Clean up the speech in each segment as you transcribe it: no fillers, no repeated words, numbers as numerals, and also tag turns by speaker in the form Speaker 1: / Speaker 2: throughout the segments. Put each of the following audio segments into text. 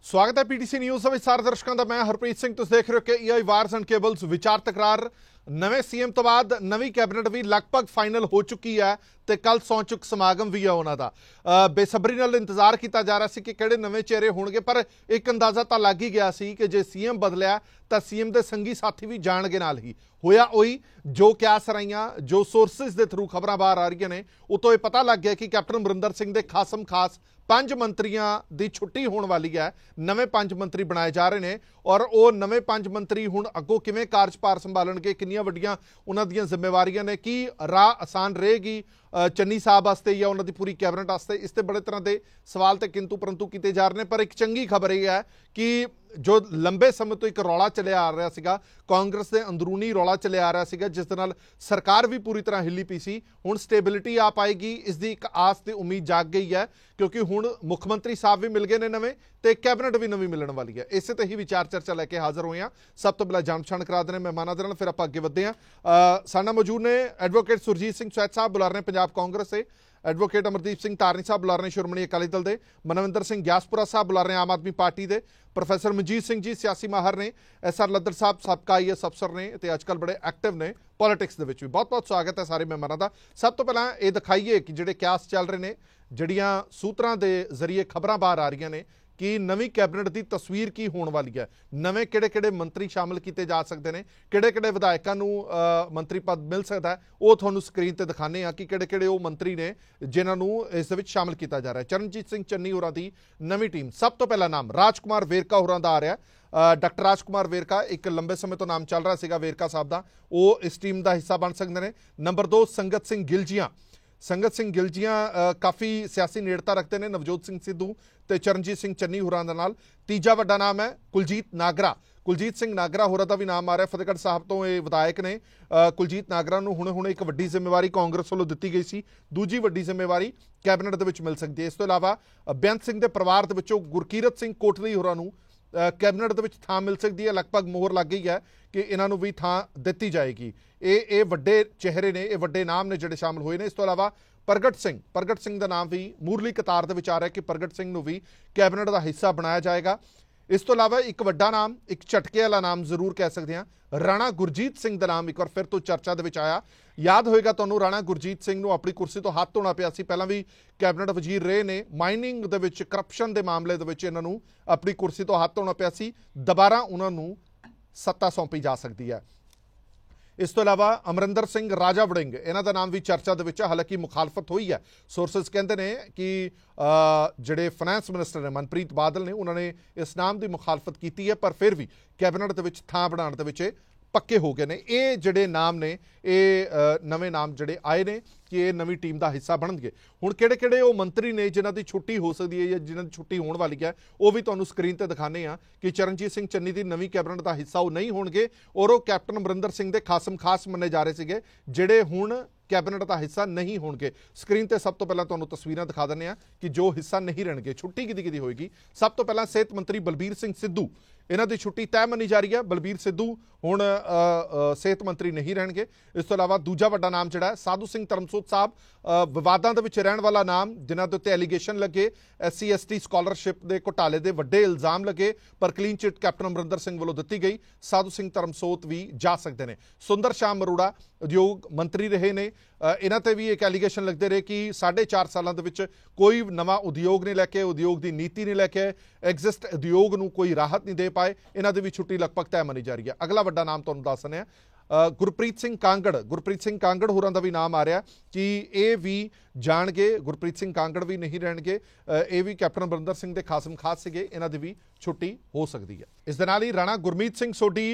Speaker 1: स्वागत है PTC news ਵਿੱਚ ਸਾਰੇ ਦਰਸ਼ਕਾਂ ਦਾ। ਮੈਂ ਹਰਪ੍ਰੀਤ ਸਿੰਘ। ਤੁਸੀਂ ਦੇਖ ਰਹੇ ਹੋ ਕਿ ਏਆਈ ਵਾਰਸ ਐਂਡ ਕੇਬਲਸ ਵਿਚਾਰ ਤਕਰਾਰ। ਨਵੇਂ ਸੀਐਮ ਤੋਂ ਬਾਅਦ ਨਵੀਂ ਕੈਬਨਿਟ ਵੀ ਲਗਭਗ ਫਾਈਨਲ ਹੋ ਚੁੱਕੀ ਹੈ ਤੇ ਕੱਲ ਸਹੁੰ ਚੁੱਕ ਸਮਾਗਮ ਵੀ ਹੈ ਉਹਨਾਂ ਦਾ। ਬੇਸਬਰੀ ਨਾਲ ਇੰਤਜ਼ਾਰ ਕੀਤਾ ਜਾ ਰਿਹਾ ਸੀ ਕਿ ਕਿਹੜੇ ਨਵੇਂ ਚਿਹਰੇ ਹੋਣਗੇ, ਪਰ ਇੱਕ ਅੰਦਾਜ਼ਾ ਤਾਂ ਲੱਗ ਹੀ ਗਿਆ ਸੀ ਕਿ ਜੇ ਸੀਐਮ ਬਦਲਿਆ ਤਾਂ ਸੀਐਮ ਦੇ ਸੰਗੀ ਸਾਥੀ ਵੀ ਜਾਣਗੇ ਨਾਲ ਹੀ। ਹੋਇਆ ਉਹੀ ਜੋ ਕਿਆਸ ਰਹੀਆਂ, ਜੋ ਸੋਰਸਿਸ ਦੇ ਥਰੂ ਖਬਰਾਂ ਬਾਹਰ ਆ ਰਹੀਆਂ ਨੇ, ਉਤੋਂ ਇਹ ਪਤਾ ਲੱਗ ਗਿਆ ਕਿ ਕੈਪਟਨ ਅਮਰਿੰਦਰ ਸਿੰਘ ਦੇ ਖਾਸਮ ਖਾਸ 5 ਮੰਤਰੀਆਂ ਦੀ ਛੁੱਟੀ ਹੋਣ ਵਾਲੀ ਹੈ। ਨਵੇਂ 5 ਮੰਤਰੀ ਬਣਾਏ ਜਾ ਰਹੇ ਨੇ ਔਰ ਉਹ ਨਵੇਂ 5 ਮੰਤਰੀ ਹੁਣ ਅੱਗੋਂ ਕਿਵੇਂ ਕਾਰਜਭਾਰ ਸੰਭਾਲਣਗੇ, ਕਿੰਨੀਆਂ ਵੱਡੀਆਂ ਉਹਨਾਂ ਦੀਆਂ ਜ਼ਿੰਮੇਵਾਰੀਆਂ ਨੇ, ਕੀ ਰਾਹ ਆਸਾਨ ਰਹੇਗੀ ਚੰਨੀ ਸਾਹਿਬ ਵਾਸਤੇ ਜਾਂ ਉਹਨਾਂ ਦੀ ਪੂਰੀ ਕੈਬਨਿਟ ਵਾਸਤੇ, ਇਸ ਤੇ ਬੜੇ ਤਰ੍ਹਾਂ ਦੇ ਸਵਾਲ ਤੇ ਕਿੰਤੂ ਪਰੰਤੂ ਕੀਤੇ ਜਾ ਰਹੇ ਨੇ। ਪਰ ਇੱਕ ਚੰਗੀ ਖਬਰ ਇਹ ਹੈ ਕਿ ਜੋ ਲੰਬੇ ਸਮੇਂ ਤੋਂ ਇੱਕ ਰੌਲਾ ਚੱਲਿਆ ਆ ਰਿਹਾ ਸੀਗਾ, ਕਾਂਗਰਸ ਦੇ ਅੰਦਰੂਨੀ ਰੌਲਾ ਚੱਲਿਆ ਆ ਰਿਹਾ ਸੀਗਾ, ਜਿਸ ਦੇ ਨਾਲ ਸਰਕਾਰ ਵੀ ਪੂਰੀ ਤਰ੍ਹਾਂ ਹਿੱਲੀ ਪਈ ਸੀ, ਹੁਣ ਸਟੇਬਿਲਿਟੀ ਆ ਪਾਏਗੀ, ਇਸ ਦੀ ਇੱਕ ਆਸ ਤੇ ਉਮੀਦ ਜਾਗ ਗਈ ਹੈ। ਕਿਉਂਕਿ ਹੁਣ ਮੁੱਖ ਮੰਤਰੀ ਸਾਹਿਬ ਵੀ ਮਿਲ ਗਏ ਨੇ ਨਵੇਂ ਤੇ ਕੈਬਨਿਟ ਵੀ ਨਵੀਂ ਮਿਲਣ ਵਾਲੀ ਹੈ। ਇਸੇ ਤੇ ਹੀ ਵਿਚਾਰ ਚਰਚਾ ਲੈ ਕੇ ਹਾਜ਼ਰ ਹੋਏ ਹਾਂ। ਸਭ ਤੋਂ ਪਹਿਲਾਂ ਜਾਣ ਪਛਾਣ ਕਰਾ ਦੇਣੇ ਮਹਿਮਾਨਾਂ ਦੇ ਨਾਲ, ਫਿਰ ਆਪਾਂ ਅੱਗੇ ਵਧਦੇ ਹਾਂ। ਸਾਡੇ ਨਾਲ ਮੌਜੂਦ ਨੇ ਐਡਵੋਕੇਟ ਸੁਰਜੀਤ ਸਿੰਘ ਸਵੈਤ ਸਾਹਿਬ, ਬੁਲਾ ਰਹੇ ਪੰਜਾਬ ਕਾਂਗਰਸ से, एडवोकेट अमरदीप सिंह तारनी साहब बुला रहे श्रोमणी अकाली दल के, मनविंदर सिंह ग्यासपुरा साहब बुला रहे आम आदमी पार्टी के, प्रोफैसर मनजीत सिंह जी सियासी माहर ने, SR लद्दर साहब सबका IAS अफसर ने ते अजकल बड़े एक्टिव ने पॉलिटिक्स दे विच भी। बहुत बहुत स्वागत है सारे मेहमानों का। सब तो पहला ये दिखाइए कि जिहड़े क्यास चल रहे हैं, जिहड़ियां सूत्रां दे जरिए खबरां बाहर आ रही ने कि नवीं कैबिनेट की तस्वीर की होने वाली है, नवे किहड़े मंत्री शामिल किए जा सकते हैं, किहड़े विधायकों नूं मंत्री पद मिल सकता है, वो तुहानूं स्क्रीन ते दिखाने आ कि किहड़े वो मंत्री ने जिन्हां नूं इस विच शामिल किया जा रहा है। चरणजीत सिंह चन्नी होरां दी नवीं टीम। सब तो पहला नाम राजकुमार वेरका होरां दा आ रहा। डॉक्टर राजकुमार वेरका एक लंबे समय तो नाम चल रहा सीगा वेरका साहब का, वो इस टीम का हिस्सा बन सकते हैं। नंबर 2 संगत सिंह गिलजियां। संगत सिंह गिलजियां काफ़ी सियासी नेड़ता रखते हैं नवजोत सिंह सिद्धू ते चरणजीत सिंह चन्नी होरां दे नाल। तीजा वड्डा नाम है कुलजीत नागरा। कुलजीत सिंह नागरा होरां दा भी नाम आ रहा। फतेहगढ़ साहब तो ये विधायक ने। कुलजीत नागरा नूं हुणे एक वड्डी जिम्मेवारी कांग्रेस वालों दित्ती गई सी, दूजी वड्डी जिम्मेवारी कैबिनेट दे विच मिल सकती है। इस तो इलावा बेअंत सिंह दे परिवार दे विचों गुरकीरत सिंह कोटली होरां नूं कैबिनेट दे विच थां मिल सकती है। लगभग मोहर लग गई है कि इन्हां नूं भी थां दित्ती जाएगी। ये वड्डे चेहरे ने, ये वड्डे नाम ने जिहड़े शामिल होए ने। इस तो इलावा प्रगट सिंह का नाम भी मूरली कतार दे विच आ रहा है कि प्रगट सिंह नूं भी कैबिनेट का हिस्सा बनाया जाएगा। इस तो इलावा एक वड्डा नाम, एक झटके वाला नाम जरूर कह सकते हैं, राणा गुरजीत सिंह का नाम एक बार फिर तो चर्चा दे विच आया। याद होएगा तुहानूं राणा गुरजीत सिंह नूं अपनी कुर्सी तो हत्थ धोना पिया सी, पहलां भी कैबिनेट वजीर रहे ने, माइनिंग दे विच करप्शन के मामले दे विच इन्हां नूं अपनी कुर्सी तो हत्थ धोना पिया सी, दोबारा उन्हां नूं सत्ता सौंपी जा सकती है। इस तो इलावा अमरिंदर सिंह राजा वड़िंग, इन्हां दा नाम भी चर्चा दे विच, हालांकि मुखालफत हुई है। सोर्सेस कहते हैं कि जिहड़े फाइनैंस मिनिस्टर ने मनप्रीत बादल ने, उन्होंने इस नाम की मुखालफत की है, पर फिर भी कैबिनेट दे विच थां बनाउण दे विच पक्के हो गए ने। ये जिहड़े नाम ने, ये नवे नाम जिहड़े आए ने कि ये नवीं टीम का हिस्सा बनणगे। हुण किहड़े वो मंत्री ने जिन्हां दी छुट्टी हो सकती है या जिन्हां दी छुट्टी होने वाली है, वो भी तुहानूं स्क्रीन ते दिखाने आ कि चरणजीत सिंह चन्नी की नवीं कैबिनेट का हिस्सा वो नहीं होणगे और वो कैप्टन अमरिंदर सिंह के खासम खास मन्ने जा रहे सीगे, जिहड़े हुण कैबिनेट का हिस्सा नहीं होणगे। स्क्रीन ते सब तो पहला तुहानूं तस्वीरां दिखा दिंदे आ कि जो हिस्सा नहीं रहणगे, छुट्टी किहदी होएगी। सब तो पहला सेहत मंत्री बलबीर सिंह सिद्धू, इन्हां दी छुट्टी तय मनी जा रही है। बलबीर सिद्धू हुण सेहत मंत्री नहीं रहणगे। इस तो इलावा दूजा वड्डा नाम जिहड़ा है साधू सिंह धर्मसोत साहब, विवादां दे विच रहण वाला नाम, जिन्हां दे उत्ते एलीगेशन लगे, SC ST स्कॉलरशिप के घोटाले के वड्डे इल्जाम लगे, पर clean chit captain Amarinder Singh वालों दित्ती गई। साधू सिंह धर्मसोत भी जा सकते हैं। सुंदर श्याम अरोड़ा उद्योग मंत्री रहे ने, इन्हां ते भी एक एलीगेशन लगते रहे कि 4.5 सालों के विच कोई नवा उद्योग नहीं लैके, उद्योग की नीति नहीं लैके, एग्जिस्ट उद्योग नूं कोई राहत नहीं दे पाए, इन्हां दी भी छुट्टी लगभग तय मनी जा रही है। अगला वड्डा नाम तुहानूं दस दिंदे आ, गुरप्रीत सिंह कांगड़ होरां दा भी नाम आ रहा कि ये भी जाणगे। गुरप्रीत सिंह कांगड़ भी नहीं रहणगे, ये भी कैप्टन अमरिंदर सिंह के खासम खास सीगे, इन्हां दी भी छुट्टी हो सकती है। इस दे नाल ही Rana Gurmeet Singh Sodhi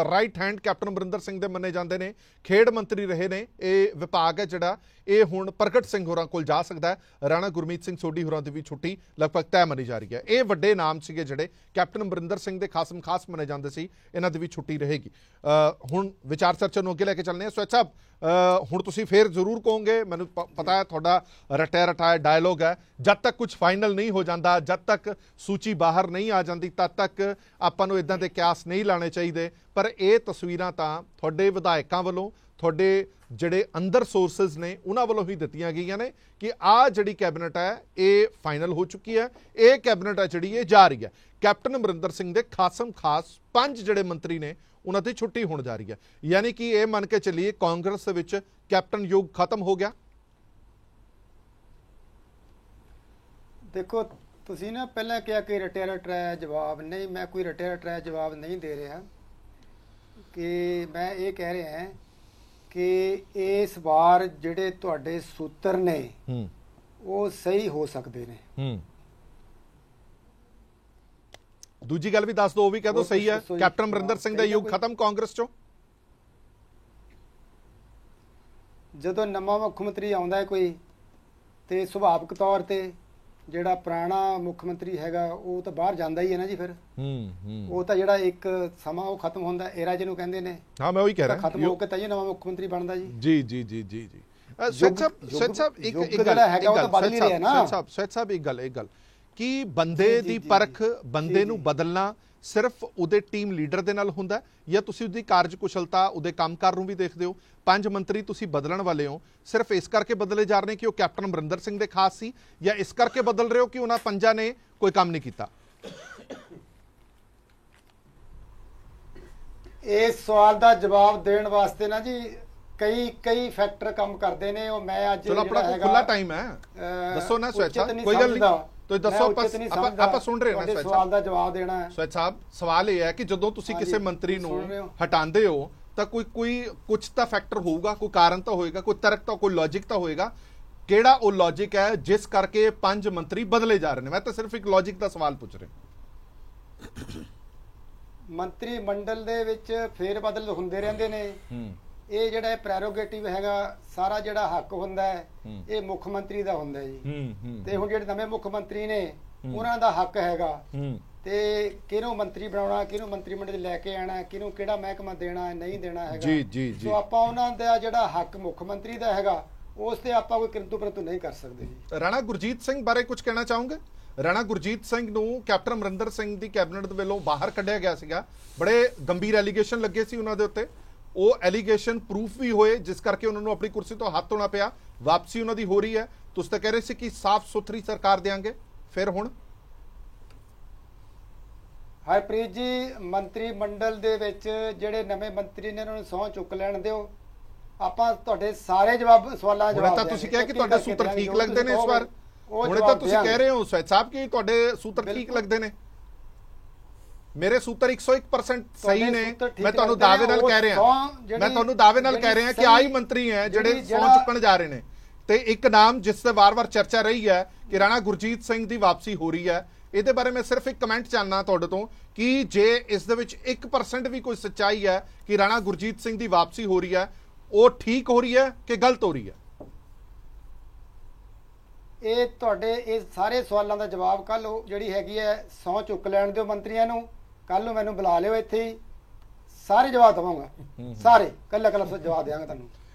Speaker 1: right hand captain Amarinder Singh दे मन्ने जांदे ने, खेड मंत्री रहे ने। ये विभाग है जिहड़ा ये हुण प्रगट सिंह होरां कोल जा सकता है। राणा गुरमीत सिंह सोढी होरां दी भी छुट्टी लगभग तय मनी जा रही है। ये वड्डे नाम सीगे जिहड़े कैप्टन अमरिंदर सिंह के खासम खास मन्ने जांदे सी, इन्हां दी भी छुट्टी रहेगी। हुण विचार चर्चा नूं अगे लैके चलने हैं। सवैत साहब, हुण तुसीं फिर जरूर कहोगे, मैनूं पता है तुहाडा रटाया डायलॉग है, जब तक कुछ फाइनल नहीं हो जाता, जब तक सूची बाहर नहीं आ जाती, तब तक आपां नूं इदां दे क्यास नहीं लाने चाहिए। पर यह तस्वीरां तां तुहाडे विधायकां वल्लों, तुहाडे ਜਿਹੜੇ ਅੰਦਰ ਸੋਰਸਸ ਨੇ ਉਹਨਾਂ ਵੱਲੋਂ ਹੀ ਦਿੱਤੀਆਂ ਗਈਆਂ ਨੇ ਕਿ ਆਹ ਜਿਹੜੀ ਕੈਬਨਿਟ ਹੈ ਇਹ ਫਾਈਨਲ ਹੋ ਚੁੱਕੀ ਹੈ, ਇਹ ਕੈਬਨਿਟ ਹੈ ਜਿਹੜੀ ਇਹ ਜਾ ਰਹੀ ਹੈ। ਕੈਪਟਨ ਅਮਰਿੰਦਰ ਸਿੰਘ ਦੇ ਖਾਸਮ ਖਾਸ 5 ਜਿਹੜੇ ਮੰਤਰੀ ਨੇ ਉਹਨਾਂ ਦੀ ਛੁੱਟੀ ਹੋਣ ਜਾ ਰਹੀ ਹੈ, ਯਾਨੀ ਕਿ ਇਹ ਮੰਨ ਕੇ ਚੱਲੀਏ ਕਾਂਗਰਸ ਦੇ ਵਿੱਚ ਕੈਪਟਨ ਯੁੱਗ ਖਤਮ ਹੋ ਗਿਆ।
Speaker 2: ਦੇਖੋ ਤੁਸੀਂ ਨਾ ਪਹਿਲਾਂ ਕਿਹਾ ਕਿ ਰਟਿਆ ਰਟਾਇਆ ਜਵਾਬ ਨਹੀਂ, ਮੈਂ ਕੋਈ ਰਟਿਆ ਰਟਾਇਆ ਜਵਾਬ ਨਹੀਂ ਦੇ ਰਿਹਾ ਕਿ ਮੈਂ ਇਹ ਕਹਿ ਰਿਹਾ ਹਾਂ ਕਿ ਇਸ ਵਾਰ ਜਿਹੜੇ ਤੁਹਾਡੇ ਸੂਤਰ ਨੇ ਉਹ ਸਹੀ ਹੋ ਸਕਦੇ ਨੇ।
Speaker 1: ਦੂਜੀ ਗੱਲ ਵੀ ਦੱਸ ਦਿਓ, ਉਹ ਵੀ ਕਹਿ ਦਿਓ ਸਹੀ ਹੈ, ਕੈਪਟਨ ਅਮਰਿੰਦਰ ਸਿੰਘ ਦਾ ਯੁੱਗ ਖਤਮ ਕਾਂਗਰਸ ਚੋਂ।
Speaker 2: ਜਦੋਂ ਨਵਾਂ ਮੁੱਖ ਮੰਤਰੀ ਆਉਂਦਾ ਹੈ ਕੋਈ ਤੇ ਸੁਭਾਵਿਕ ਤੌਰ ਤੇ ਜਿਹੜਾ ਪੁਰਾਣਾ ਮੁੱਖ ਮੰਤਰੀ ਹੈਗਾ ਉਹ ਤਾਂ ਬਾਹਰ ਜਾਂਦਾ ਹੀ ਹੈ ਨਾ ਜੀ। ਫਿਰ ਉਹ ਤਾਂ ਜਿਹੜਾ ਇੱਕ ਸਮਾਂ ਉਹ ਖਤਮ ਹੁੰਦਾ, ਏਰਾ ਜਿਹਨੂੰ ਕਹਿੰਦੇ ਨੇ।
Speaker 1: ਹਾਂ ਮੈਂ ਉਹੀ ਕਹਿ ਰਿਹਾ,
Speaker 2: ਖਤਮ ਹੋ ਕੇ ਤਾਂ ਇਹ ਨਵਾਂ ਮੁੱਖ ਮੰਤਰੀ ਬਣਦਾ ਜੀ।
Speaker 1: ਜੀ ਜੀ ਜੀ ਜੀ ਜੀ ਸਵੈਚ ਸਾਹਿਬ ਇੱਕ ਗੱਲ
Speaker 2: ਹੈਗਾ ਉਹ ਤਾਂ ਬਦਲ ਹੀ ਰਿਹਾ ਨਾ।
Speaker 1: ਸਵੈਚ ਸਾਹਿਬ ਇੱਕ ਗੱਲ ਕਿ ਬੰਦੇ ਦੀ ਪਰਖ, ਬੰਦੇ ਨੂੰ ਬਦਲਣਾ ਸਿਰਫ ਉਹਦੇ ਟੀਮ ਲੀਡਰ ਦੇ ਨਾਲ ਹੁੰਦਾ ਜਾਂ ਤੁਸੀਂ ਉਹਦੀ ਕਾਰਜਕੁਸ਼ਲਤਾ, ਉਹਦੇ ਕੰਮਕਾਰ ਨੂੰ ਵੀ ਦੇਖਦੇ ਹੋ? 5 ਮੰਤਰੀ ਤੁਸੀਂ ਬਦਲਣ ਵਾਲੇ ਹੋ, ਸਿਰਫ ਇਸ ਕਰਕੇ ਬਦਲੇ ਜਾ ਰਹੇ ਨੇ ਕਿ ਉਹ ਕੈਪਟਨ ਅਮਰਿੰਦਰ ਸਿੰਘ ਦੇ ਖਾਸ ਸੀ, ਜਾਂ ਇਸ ਕਰਕੇ ਬਦਲ ਰਹੇ ਹੋ ਕਿ ਉਹਨਾਂ 5 ਨੇ ਕੋਈ ਕੰਮ ਨਹੀਂ ਕੀਤਾ?
Speaker 2: ਇਸ ਸਵਾਲ ਦਾ ਜਵਾਬ ਦੇਣ ਵਾਸਤੇ ਨਾ ਜੀ ਕਈ ਫੈਕਟਰ ਕੰਮ ਕਰਦੇ ਨੇ। ਉਹ ਮੈਂ ਅੱਜ
Speaker 1: ਚਲੋ ਆਪਣਾ ਖੁੱਲਾ ਟਾਈਮ ਹੈ, ਦੱਸੋ ਨਾ ਸਵੈਚ ਸਾਹਿਬ, ਕੋਈ ਗੱਲ ਨਹੀਂ, ਤੁਸੀਂ ਦੱਸੋ, ਆਪਾਂ ਸੁਣ ਰਹੇ ਹਾਂ।
Speaker 2: ਸਵਾਲ ਦਾ ਜਵਾਬ ਦੇਣਾ ਹੈ
Speaker 1: ਸਵੈਚ ਸਾਹਿਬ, ਸਵਾਲ ਇਹ ਹੈ ਕਿ ਜਦੋਂ ਤੁਸੀਂ ਕਿਸੇ ਮੰਤਰੀ ਨੂੰ ਹਟਾਉਂਦੇ ਹੋ ਤਾਂ ਕੋਈ ਕੁਝ ਤਾਂ ਫੈਕਟਰ ਹੋਊਗਾ, ਕੋਈ ਕਾਰਨ ਤਾਂ ਹੋਏਗਾ, ਕੋਈ ਤਰਕ ਤਾਂ, ਕੋਈ ਲੌਜਿਕ ਤਾਂ ਹੋਏਗਾ। ਕਿਹੜਾ ਉਹ ਲੌਜਿਕ ਹੈ ਜਿਸ ਕਰਕੇ 5 ਮੰਤਰੀ ਬਦਲੇ ਜਾ ਰਹੇ ਨੇ? ਮੈਂ ਤਾਂ ਸਿਰਫ ਇੱਕ ਲੌਜਿਕ ਦਾ ਸਵਾਲ ਪੁੱਛ ਰਿਹਾ।
Speaker 2: ਮੰਤਰੀ ਮੰਡਲ ਦੇ ਵਿੱਚ ਫੇਰ ਬਦਲ ਹੁੰਦੇ ਰਹਿੰਦੇ ਨੇ। ਇਹ ਜਿਹੜਾ ਪ੍ਰੈਰੋਗੇਟਿਵ ਹੈਗਾ, ਸਾਰਾ ਜਿਹੜਾ ਹੱਕ ਹੁੰਦਾ ਹੈ ਇਹ ਮੁੱਖ ਮੰਤਰੀ ਦਾ ਹੁੰਦਾ ਜੀ। ਤੇ ਹੁਣ ਜਿਹੜੇ ਨਵੇਂ ਮੁੱਖ ਮੰਤਰੀ ਨੇ ਉਹਨਾਂ ਦਾ ਹੱਕ ਹੈਗਾ ਤੇ ਕਿਹਨੂੰ ਮੰਤਰੀ ਬਣਾਉਣਾ, ਕਿਹਨੂੰ ਮੰਤਰੀ ਮੰਡਲ ਲੈ ਕੇ ਆਣਾ, ਕਿਹਨੂੰ ਕਿਹੜਾ ਮਹਿਕਮਾ ਦੇਣਾ ਨਹੀਂ ਦੇਣਾ ਹੈਗਾ। ਸੋ ਆਪਾਂ ਉਹਨਾਂ ਦਾ ਜਿਹੜਾ ਹੱਕ ਮੁੱਖ ਮੰਤਰੀ ਦਾ ਹੈਗਾ ਉਸ ਤੇ ਆਪਾਂ ਕੋਈ ਕਿੰਤੂ ਪਰੰਤੂ ਨਹੀਂ ਕਰ ਸਕਦੇ ਜੀ।
Speaker 1: ਰਾਣਾ ਗੁਰਜੀਤ ਸਿੰਘ ਬਾਰੇ ਕੁਝ ਕਹਿਣਾ ਚਾਹੋਗੇ? ਰਾਣਾ ਗੁਰਜੀਤ ਸਿੰਘ ਨੂੰ ਕੈਪਟਨ ਅਮਰਿੰਦਰ ਸਿੰਘ ਦੀ ਕੈਬਨਿਟ ਦੇ ਵੱਲੋਂ ਬਾਹਰ ਕੱਢਿਆ ਗਿਆ ਸੀਗਾ, ਬੜੇ ਗੰਭੀਰ ਐਲੀਗੇਸ਼ਨ ਲੱਗੇ ਸੀ ਉਹਨਾਂ ਦੇ ਉੱਤੇ, ਉਹ ਐਲੀਗੇਸ਼ਨ ਪ੍ਰੂਫ ਵੀ ਹੋਏ ਜਿਸ ਕਰਕੇ ਉਹਨਾਂ ਨੂੰ ਆਪਣੀ ਕੁਰਸੀ ਤੋਂ ਹੱਥ ਧੋਣਾ ਪਿਆ। ਵਾਪਸੀ ਉਹਨਾਂ ਦੀ ਹੋ ਰਹੀ ਹੈ, ਤੁਸੀਂ ਤਾਂ ਕਹਿ ਰਹੇ ਸੀ ਕਿ ਸਾਫ਼ ਸੁਥਰੀ ਸਰਕਾਰ ਦੇਾਂਗੇ, ਫਿਰ ਹੁਣ?
Speaker 2: ਹਰਪ੍ਰੀਤ ਜੀ, ਮੰਤਰੀ ਮੰਡਲ ਦੇ ਵਿੱਚ ਜਿਹੜੇ ਨਵੇਂ ਮੰਤਰੀ ਨੇ ਉਹਨਾਂ ਨੂੰ ਸਹੁੰ ਚੁੱਕ ਲੈਣ ਦਿਓ, ਆਪਾਂ ਤੁਹਾਡੇ ਸਾਰੇ ਸਵਾਲਾਂ ਦੇ ਜਵਾਬ
Speaker 1: ਤਾਂ ਤੁਸੀਂ ਕਿਹਾ ਕਿ ਤੁਹਾਡੇ ਸੂਤਰ ਠੀਕ ਲੱਗਦੇ ਨੇ ਇਸ ਵਾਰ, ਹੁਣ ਤਾਂ ਤੁਸੀਂ ਕਹਿ ਰਹੇ ਹੋ ਸਵੈਚ ਸਾਹਿਬ ਕਿ ਤੁਹਾਡੇ ਸੂਤਰ ਠੀਕ ਲੱਗਦੇ ਨੇ। ਮੇਰੇ ਸੂਤਰ 101% ਸਹੀ ਨੇ, ਮੈਂ ਤੁਹਾਨੂੰ ਦਾਅਵੇ ਨਾਲ ਕਹਿ ਰਿਹਾ, ਕਿ ਆਹੀ ਮੰਤਰੀ ਹੈ ਜਿਹੜੇ ਸਹੁੰ ਚੁੱਕਣ ਜਾ ਰਹੇ ਨੇ। ਤੇ ਇੱਕ ਨਾਮ ਜਿਸ ਤੇ ਵਾਰ-ਵਾਰ ਚਰਚਾ ਰਹੀ ਹੈ ਕਿ ਰਾਣਾ ਗੁਰਜੀਤ ਸਿੰਘ ਦੀ ਵਾਪਸੀ ਹੋ ਰਹੀ ਹੈ, ਇਹਦੇ ਬਾਰੇ ਮੈਂ ਸਿਰਫ ਇੱਕ ਕਮੈਂਟ ਚਾਹਨਾ ਤੁਹਾਡੇ ਤੋਂ ਕਿ ਜੇ ਇਸ ਦੇ ਵਿੱਚ 1% ਵੀ ਕੋਈ ਸੱਚਾਈ ਹੈ ਕਿ ਰਾਣਾ ਗੁਰਜੀਤ ਸਿੰਘ ਦੀ ਵਾਪਸੀ ਹੋ ਰਹੀ ਹੈ, ਉਹ ਠੀਕ ਹੋ ਰਹੀ ਹੈ ਕਿ ਗਲਤ ਹੋ ਰਹੀ ਹੈ?
Speaker 2: ਇਹ ਤੁਹਾਡੇ ਇਹ ਸਾਰੇ ਸਵਾਲਾਂ ਦਾ ਜਵਾਬ ਕੱਲ ਜਿਹੜੀ ਹੈਗੀ ਹੈ ਸਹੁੰ ਚੁੱਕ ਲੈਣ ਦਿਓ ਮੰਤਰੀਆਂ ਨੂੰ, ਕੱਲ ਨੂੰ ਮੈਨੂੰ ਬੁਲਾ ਲਿਓ ਇੱਥੇ ਹੀ, ਸਾਰੇ ਜਵਾਬ ਦਵਾਂਗਾ, ਸਾਰੇ ਕੱਲਾ ਜਵਾਬ ਦਿਆਂਗਾ ਤੁਹਾਨੂੰ।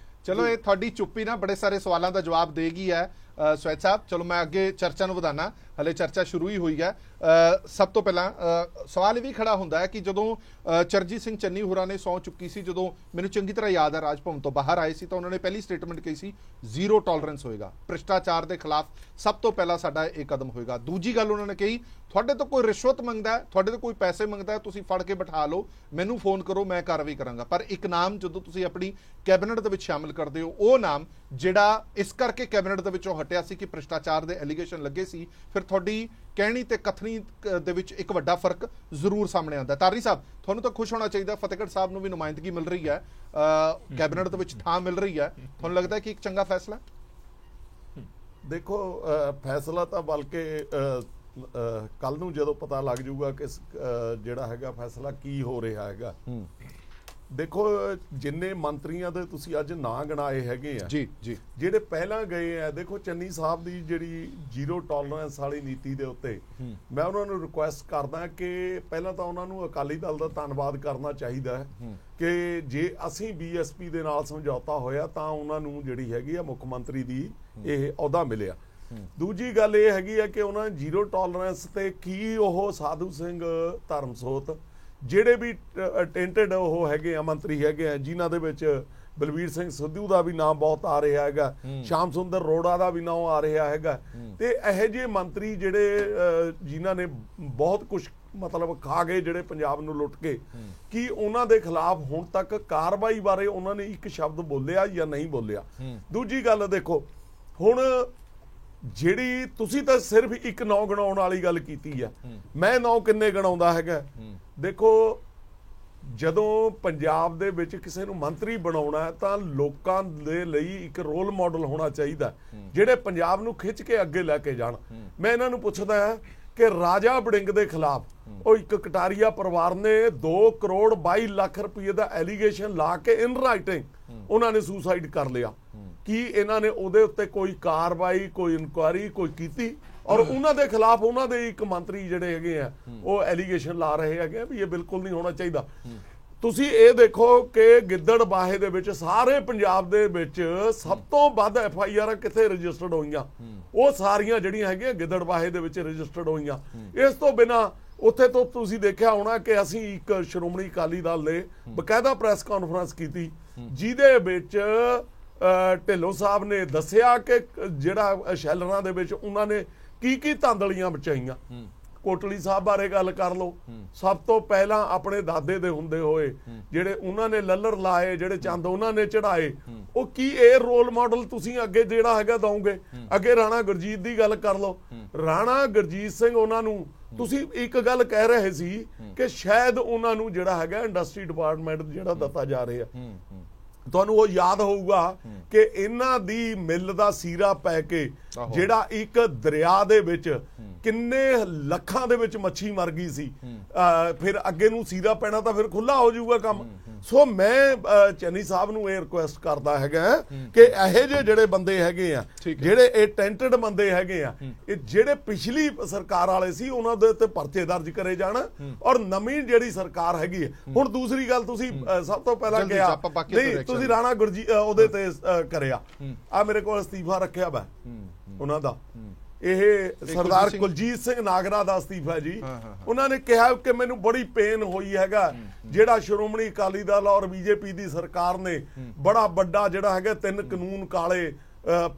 Speaker 1: ਚਲੋ ਇਹ ਤੁਹਾਡੀ ਚੁੱਪੀ ਨਾ ਬੜੇ ਸਾਰੇ ਸਵਾਲਾਂ ਦਾ ਜਵਾਬ ਦੇਗੀ ਹੈ ਸਵੈਚ ਸਾਹਿਬ। ਚਲੋ ਮੈਂ ਅੱਗੇ ਚਰਚਾ ਨੂੰ ਵਧਾਣਾ, ਹਲੇ ਚਰਚਾ ਸ਼ੁਰੂ ਹੀ ਹੋਈ ਹੈ। ਸਭ ਤੋਂ ਪਹਿਲਾਂ ਸਵਾਲ ਇਹ ਵੀ ਖੜਾ ਹੁੰਦਾ ਹੈ ਕਿ ਜਦੋਂ ਚਰਨਜੀਤ ਸਿੰਘ ਚੰਨੀ ਹੋਰਾਂ ਨੇ ਸਹੁੰ ਚੁੱਕੀ ਸੀ, ਜਦੋਂ ਮੈਨੂੰ ਚੰਗੀ ਤਰ੍ਹਾਂ ਯਾਦ ਹੈ ਰਾਜ ਭਵਨ ਤੋਂ ਬਾਹਰ ਆਏ ਸੀ ਤਾਂ ਉਹਨਾਂ ਨੇ ਪਹਿਲੀ ਸਟੇਟਮੈਂਟ ਕਹੀ ਸੀ ਜ਼ੀਰੋ ਟੋਲਰੈਂਸ ਹੋਏਗਾ, ਭ੍ਰਿਸ਼ਟਾਚਾਰ ਦੇ ਖਿਲਾਫ ਸਭ ਤੋਂ ਪਹਿਲਾਂ ਸਾਡਾ ਇਹ ਕਦਮ ਹੋਏਗਾ। ਦੂਜੀ ਗੱਲ ਉਹਨਾਂ ਨੇ ਕਹੀ, ਤੁਹਾਡੇ ਤੋਂ ਕੋਈ ਰਿਸ਼ਵਤ ਮੰਗਦਾ ਹੈ, ਤੁਹਾਡੇ ਤੋਂ ਕੋਈ ਪੈਸੇ ਮੰਗਦਾ ਹੈ, ਤੁਸੀਂ ਫੜ ਕੇ ਬਿਠਾ ਲਓ, ਮੈਨੂੰ ਫੋਨ ਕਰੋ, ਮੈਂ ਕਾਰਵਾਈ ਕਰਾਂਗਾ। ਪਰ ਇੱਕ ਨਾਮ ਜਦੋਂ ਤੁਸੀਂ ਆਪਣੀ ਕੈਬਨਿਟ ਦੇ ਵਿੱਚ ਸ਼ਾਮਿਲ ਕਰਦੇ ਹੋ, ਉਹ ਨਾਮ ਜਿਹੜਾ ਇਸ ਕਰਕੇ ਕੈਬਨਿਟ ਦੇ ਵਿੱਚੋਂ ਹਟਿਆ ਸੀ ਕਿ ਭ੍ਰਿਸ਼ਟਾਚਾਰ ਦੇ ਐਲੀਗੇਸ਼ਨ ਲੱਗੇ ਸੀ, ਫਿਰ ਤੁਹਾਡੀ ਕਹਿਣੀ ਤੇ ਕਥਨੀ ਦੇ ਵਿੱਚ ਇੱਕ ਵੱਡਾ ਫਰਕ ਜ਼ਰੂਰ ਸਾਹਮਣੇ ਆਉਂਦਾ। ਤਾਰੀ ਸਾਹਿਬ, ਤੁਹਾਨੂੰ ਤਾਂ ਖੁਸ਼ ਹੋਣਾ ਚਾਹੀਦਾ, ਫਤਿਹਗੜ੍ਹ ਸਾਹਿਬ ਨੂੰ ਵੀ ਨੁਮਾਇੰਦਗੀ ਮਿਲ ਰਹੀ ਹੈ, ਕੈਬਨਿਟ ਦੇ ਵਿੱਚ ਥਾਂ ਮਿਲ ਰਹੀ ਹੈ, ਤੁਹਾਨੂੰ ਲੱਗਦਾ ਹੈ ਕਿ ਇੱਕ ਚੰਗਾ ਫੈਸਲਾ?
Speaker 3: ਦੇਖੋ, ਫੈਸਲਾ ਤਾਂ ਬਲਕਿ ਕੱਲ ਨੂੰ ਜਦੋਂ ਪਤਾ ਲੱਗ ਜਾਊਗਾ ਕਿ ਜਿਹੜਾ ਹੈਗਾ ਫੈਸਲਾ ਕੀ ਹੋ ਰਿਹਾ ਹੈਗਾ। ਦੇਖੋ, ਜਿੰਨੇ ਮੰਤਰੀਆਂ ਦੇ ਤੁਸੀਂ ਅੱਜ ਨਾਂ ਗਿਣਾਏ ਹੈਗੇ ਆ
Speaker 1: ਜੀ ਜੀ, ਜਿਹੜੇ
Speaker 3: ਪਹਿਲਾਂ ਗਏ ਆ, ਦੇਖੋ ਚੰਨੀ ਸਾਹਿਬ ਦੀ ਜਿਹੜੀ ਜ਼ੀਰੋ ਟੋਲਰੈਂਸ ਵਾਲੀ ਨੀਤੀ ਦੇ ਉੱਤੇ ਮੈਂ ਉਹਨਾਂ ਨੂੰ ਰਿਕੁਐਸਟ ਕਰਦਾ ਕਿ ਪਹਿਲਾਂ ਤਾਂ ਉਹਨਾਂ ਨੂੰ ਅਕਾਲੀ ਦਲ ਦਾ ਧੰਨਵਾਦ ਕਰਨਾ ਚਾਹੀਦਾ ਹੈ ਕਿ ਜੇ ਅਸੀਂ ਬੀਐਸਪੀ ਦੇ ਨਾਲ ਸਮਝੌਤਾ ਹੋਇਆ ਤਾਂ ਉਹਨਾਂ ਨੂੰ ਜਿਹੜੀ ਹੈਗੀ ਆ ਮੁੱਖ ਮੰਤਰੀ ਦੀ ਇਹ ਅਹੁਦਾ ਮਿਲਿਆ। ਦੂਜੀ ਗੱਲ ਇਹ ਹੈਗੀ ਆ ਕਿ ਉਹਨਾਂ ਨੇ ਜ਼ੀਰੋ ਟੋਲਰੈਂਸ ਤੇ ਕੀ ਉਹ ਸਾਧੂ ਸਿੰਘ ਧਰਮਸੋਤ ਜਿਹੜੇ ਵੀ ਟੈਂਟਡ ਉਹ ਹੈਗੇ ਆ ਮੰਤਰੀ ਹੈਗੇ ਆ ਜਿਨ੍ਹਾਂ ਦੇ ਵਿੱਚ ਬਲਵੀਰ ਸਿੰਘ ਸਿੱਧੂ ਦਾ ਵੀ ਨਾਮ ਬਹੁਤ ਆ ਰਿਹਾ ਹੈਗਾ, ਸ਼ਾਮ ਸੁੰਦਰ ਅਰੋੜਾ ਦਾ ਵੀ ਨਾਮ ਆ ਰਿਹਾ ਹੈਗਾ। ਤੇ ਇਹੋ ਜਿਹੇ ਮੰਤਰੀ ਜਿਹੜੇ ਜਿਨ੍ਹਾਂ ਨੇ ਬਹੁਤ ਕੁਝ ਮਤਲਬ ਖਾ ਗਏ ਜਿਹੜੇ ਪੰਜਾਬ ਨੂੰ ਲੁੱਟ ਕੇ, ਕਿ ਉਹਨਾਂ ਦੇ ਖਿਲਾਫ ਹੁਣ ਤੱਕ ਕਾਰਵਾਈ ਬਾਰੇ ਉਹਨਾਂ ਨੇ ਇੱਕ ਸ਼ਬਦ ਬੋਲਿਆ ਜਾਂ ਨਹੀਂ ਬੋਲਿਆ। ਦੂਜੀ ਗੱਲ ਦੇਖੋ, ਹੁਣ ਜਿਹੜੀ ਤੁਸੀਂ ਤਾਂ ਸਿਰਫ ਇੱਕ ਨਾਂ ਗਣਾਉਣ ਵਾਲੀ ਗੱਲ ਕੀਤੀ ਆ, ਮੈਂ ਨਾਂ ਕਿੰਨੇ ਗਣਾਉਂਦਾ ਹੈਗਾ। ਦੇਖੋ, ਜਦੋਂ ਪੰਜਾਬ ਦੇ ਵਿੱਚ ਕਿਸੇ ਨੂੰ ਮੰਤਰੀ ਬਣਾਉਣਾ ਤਾਂ ਲੋਕਾਂ ਦੇ ਲਈ ਇੱਕ ਰੋਲ ਮਾਡਲ ਹੋਣਾ ਚਾਹੀਦਾ, ਜਿਹੜੇ ਪੰਜਾਬ ਨੂੰ ਖਿੱਚ ਕੇ ਅੱਗੇ ਲੈ ਕੇ ਜਾਣ। ਮੈਂ ਇਹਨਾਂ ਨੂੰ ਪੁੱਛਦਾ ਹਾਂ ਕਿ ਰਾਜਾ ਵੜਿੰਗ ਦੇ ਖਿਲਾਫ ਉਹ ਇੱਕ ਕਟਾਰੀਆ ਪਰਿਵਾਰ ਨੇ 2 ਕਰੋੜ 22 ਲੱਖ ਰੁਪਏ ਦਾ ਐਲੀਗੇਸ਼ਨ ਲਾ ਕੇ ਇਨ ਰਾਈਟਿੰਗ ਉਹਨਾਂ ਨੇ ਸੁਸਾਈਡ ਕਰ ਲਿਆ। ਕੀ ਇਹਨਾਂ ਨੇ ਉਹਦੇ ਉੱਤੇ ਕੋਈ ਕਾਰਵਾਈ, ਕੋਈ ਇਨਕੁਆਇਰੀ ਕੋਈ ਕੀਤੀ? ਔਰ ਉਹਨਾਂ ਦੇ ਖਿਲਾਫ ਉਹਨਾਂ ਦੇ ਇੱਕ ਮੰਤਰੀ ਜਿਹੜੇ ਹੈਗੇ ਆ ਉਹ ਐਲੀਗੇਸ਼ਨ ਲਾ ਰਹੇ ਹੈਗੇ ਵੀ ਇਹ ਬਿਲਕੁਲ ਨਹੀਂ ਹੋਣਾ ਚਾਹੀਦਾ। ਤੁਸੀਂ ਇਹ ਦੇਖੋ ਕਿ ਗਿੱਦੜਬਾਹੇ ਦੇ ਵਿੱਚ ਸਾਰੇ ਪੰਜਾਬ ਦੇ ਵਿੱਚ ਸਭ ਤੋਂ ਵੱਧ FIR ਕਿੱਥੇ ਰਜਿਸਟਰਡ ਹੋਈਆਂ, ਉਹ ਸਾਰੀਆਂ ਜਿਹੜੀਆਂ ਹੈਗੀਆਂ ਗਿੱਦੜਬਾਹੇ ਦੇ ਵਿੱਚ ਰਜਿਸਟਰਡ ਹੋਈਆਂ। ਇਸ ਤੋਂ ਬਿਨਾਂ ਉੱਥੇ ਤੋਂ ਤੁਸੀਂ ਦੇਖਿਆ ਹੋਣਾ ਕਿ ਅਸੀਂ ਇੱਕ ਸ਼੍ਰੋਮਣੀ ਅਕਾਲੀ ਦਲ ਨੇ ਬਕਾਇਦਾ ਪ੍ਰੈਸ ਕਾਨਫਰੰਸ ਕੀਤੀ, ਜਿਹਦੇ ਵਿੱਚ ਢਿੱਲੋਂ ਸਾਹਿਬ ਨੇ ਦੱਸਿਆ ਕਿ ਜਿਹੜਾ ਸ਼ੈਲਰਾਂ ਦੇ ਵਿੱਚ ਉਹਨਾਂ ਨੇ ਕੀ ਧਾਂਦਲੀਆਂ ਬਚਾਈਆਂ। ਕੋਟਲੀ ਸਾਹਿਬ ਬਾਰੇ ਗੱਲ ਕਰ ਲਓ, ਸਭ ਤੋਂ ਪਹਿਲਾਂ ਆਪਣੇ ਦਾਦੇ ਦੇ ਹੁੰਦੇ ਹੋਏ ਜਿਹੜੇ ਉਹਨਾਂ ਨੇ ਲੱਲਰ ਲਾਏ, ਜਿਹੜੇ ਚੰਦ ਉਹਨਾਂ ਨੇ ਚੜਾਏ, ਉਹ ਕੀ ਇਹ ਰੋਲ ਮਾਡਲ ਤੁਸੀਂ ਅੱਗੇ ਜਿਹੜਾ ਹੈਗਾ ਦਓਗੇ? ਅੱਗੇ ਰਾਣਾ ਗੁਰਜੀਤ ਦੀ ਗੱਲ ਕਰ ਲਓ, ਰਾਣਾ ਗੁਰਜੀਤ ਸਿੰਘ ਉਹਨਾਂ ਨੂੰ ਤੁਸੀਂ ਇੱਕ ਗੱਲ ਕਹਿ ਰਹੇ ਸੀ ਕਿ ਸ਼ਾਇਦ ਉਹਨਾਂ ਨੂੰ ਜਿਹੜਾ ਹੈਗਾ ਇੰਡਸਟਰੀ ਡਿਪਾਰਟਮੈਂਟ ਜਿਹੜਾ ਦਿੱਤਾ ਜਾ ਰਿਹਾ। ਤੁਹਾਨੂੰ ਉਹ ਯਾਦ ਹੋਊਗਾ ਕਿ ਇਹਨਾਂ ਦੀ ਮਿੱਲ ਦਾ ਸੀਰਾ ਪੈ ਕੇ ਜਿਹੜਾ ਇੱਕ ਦਰਿਆ ਦੇ ਵਿੱਚ ਕਿੰਨੇ ਲੱਖਾਂ ਦੇ ਵਿੱਚ ਮੱਛੀ ਮਰ ਗਈ ਸੀ, ਫਿਰ ਅੱਗੇ ਨੂੰ ਸੀਰਾ ਪੈਣਾ ਤਾਂ ਫਿਰ ਖੁੱਲਾ ਹੋ ਜਾਊਗਾ ਕੰਮ। ਸੋ ਮੈਂ ਚੰਨੀ ਸਾਹਿਬ ਨੂੰ ਇਹ ਰਿਕੁਐਸਟ ਕਰਦਾ ਹੈਗਾ ਕਿ ਇਹੋ ਜਿਹੇ ਜਿਹੜੇ ਬੰਦੇ ਹੈਗੇ ਆ, ਜਿਹੜੇ ਇਹ ਟੈਂਟਡ ਬੰਦੇ ਹੈਗੇ ਆ, ਇਹ ਜਿਹੜੇ ਪਿਛਲੀ ਸਰਕਾਰ ਵਾਲੇ ਸੀ ਉਹਨਾਂ ਦੇ ਉੱਤੇ ਪਰਚੇ ਦਰਜ ਕਰੇ ਜਾਣ, ਔਰ ਨਵੀਂ ਜਿਹੜੀ ਸਰਕਾਰ ਹੈਗੀ ਹੈ। ਹੁਣ ਦੂਸਰੀ ਗੱਲ ਤੁਸੀਂ ਸਭ ਤੋਂ ਪਹਿਲਾਂ ਕਿਹਾ ਨਹੀਂ, ਤੁਸੀਂ ਰਾਣਾ ਗੁਰਜੀਤ ਉਹਦੇ ਤੇ ਕਰਿਆ, ਆ ਮੇਰੇ ਕੋਲ ਅਸਤੀਫਾ ਰੱਖਿਆ ਵਾ ਉਹਨਾਂ ਦਾ, ਇਹ ਸਰਦਾਰ ਕੁਲਜੀਤ ਸਿੰਘ ਨਾਗਰਾ ਦਾ ਅਸਤੀਫਾ ਜੀ। ਉਹਨਾਂ ਨੇ ਕਿਹਾ ਕਿ ਮੈਨੂੰ ਬੜੀ ਪੇਨ ਹੋਈ ਹੈਗਾ ਜਿਹੜਾ ਸ਼੍ਰੋਮਣੀ ਅਕਾਲੀ ਦਲ ਔਰ BJP ਦੀ ਸਰਕਾਰ ਨੇ ਬੜਾ ਵੱਡਾ ਜਿਹੜਾ ਹੈਗਾ 3 ਕਾਨੂੰਨ ਕਾਲੇ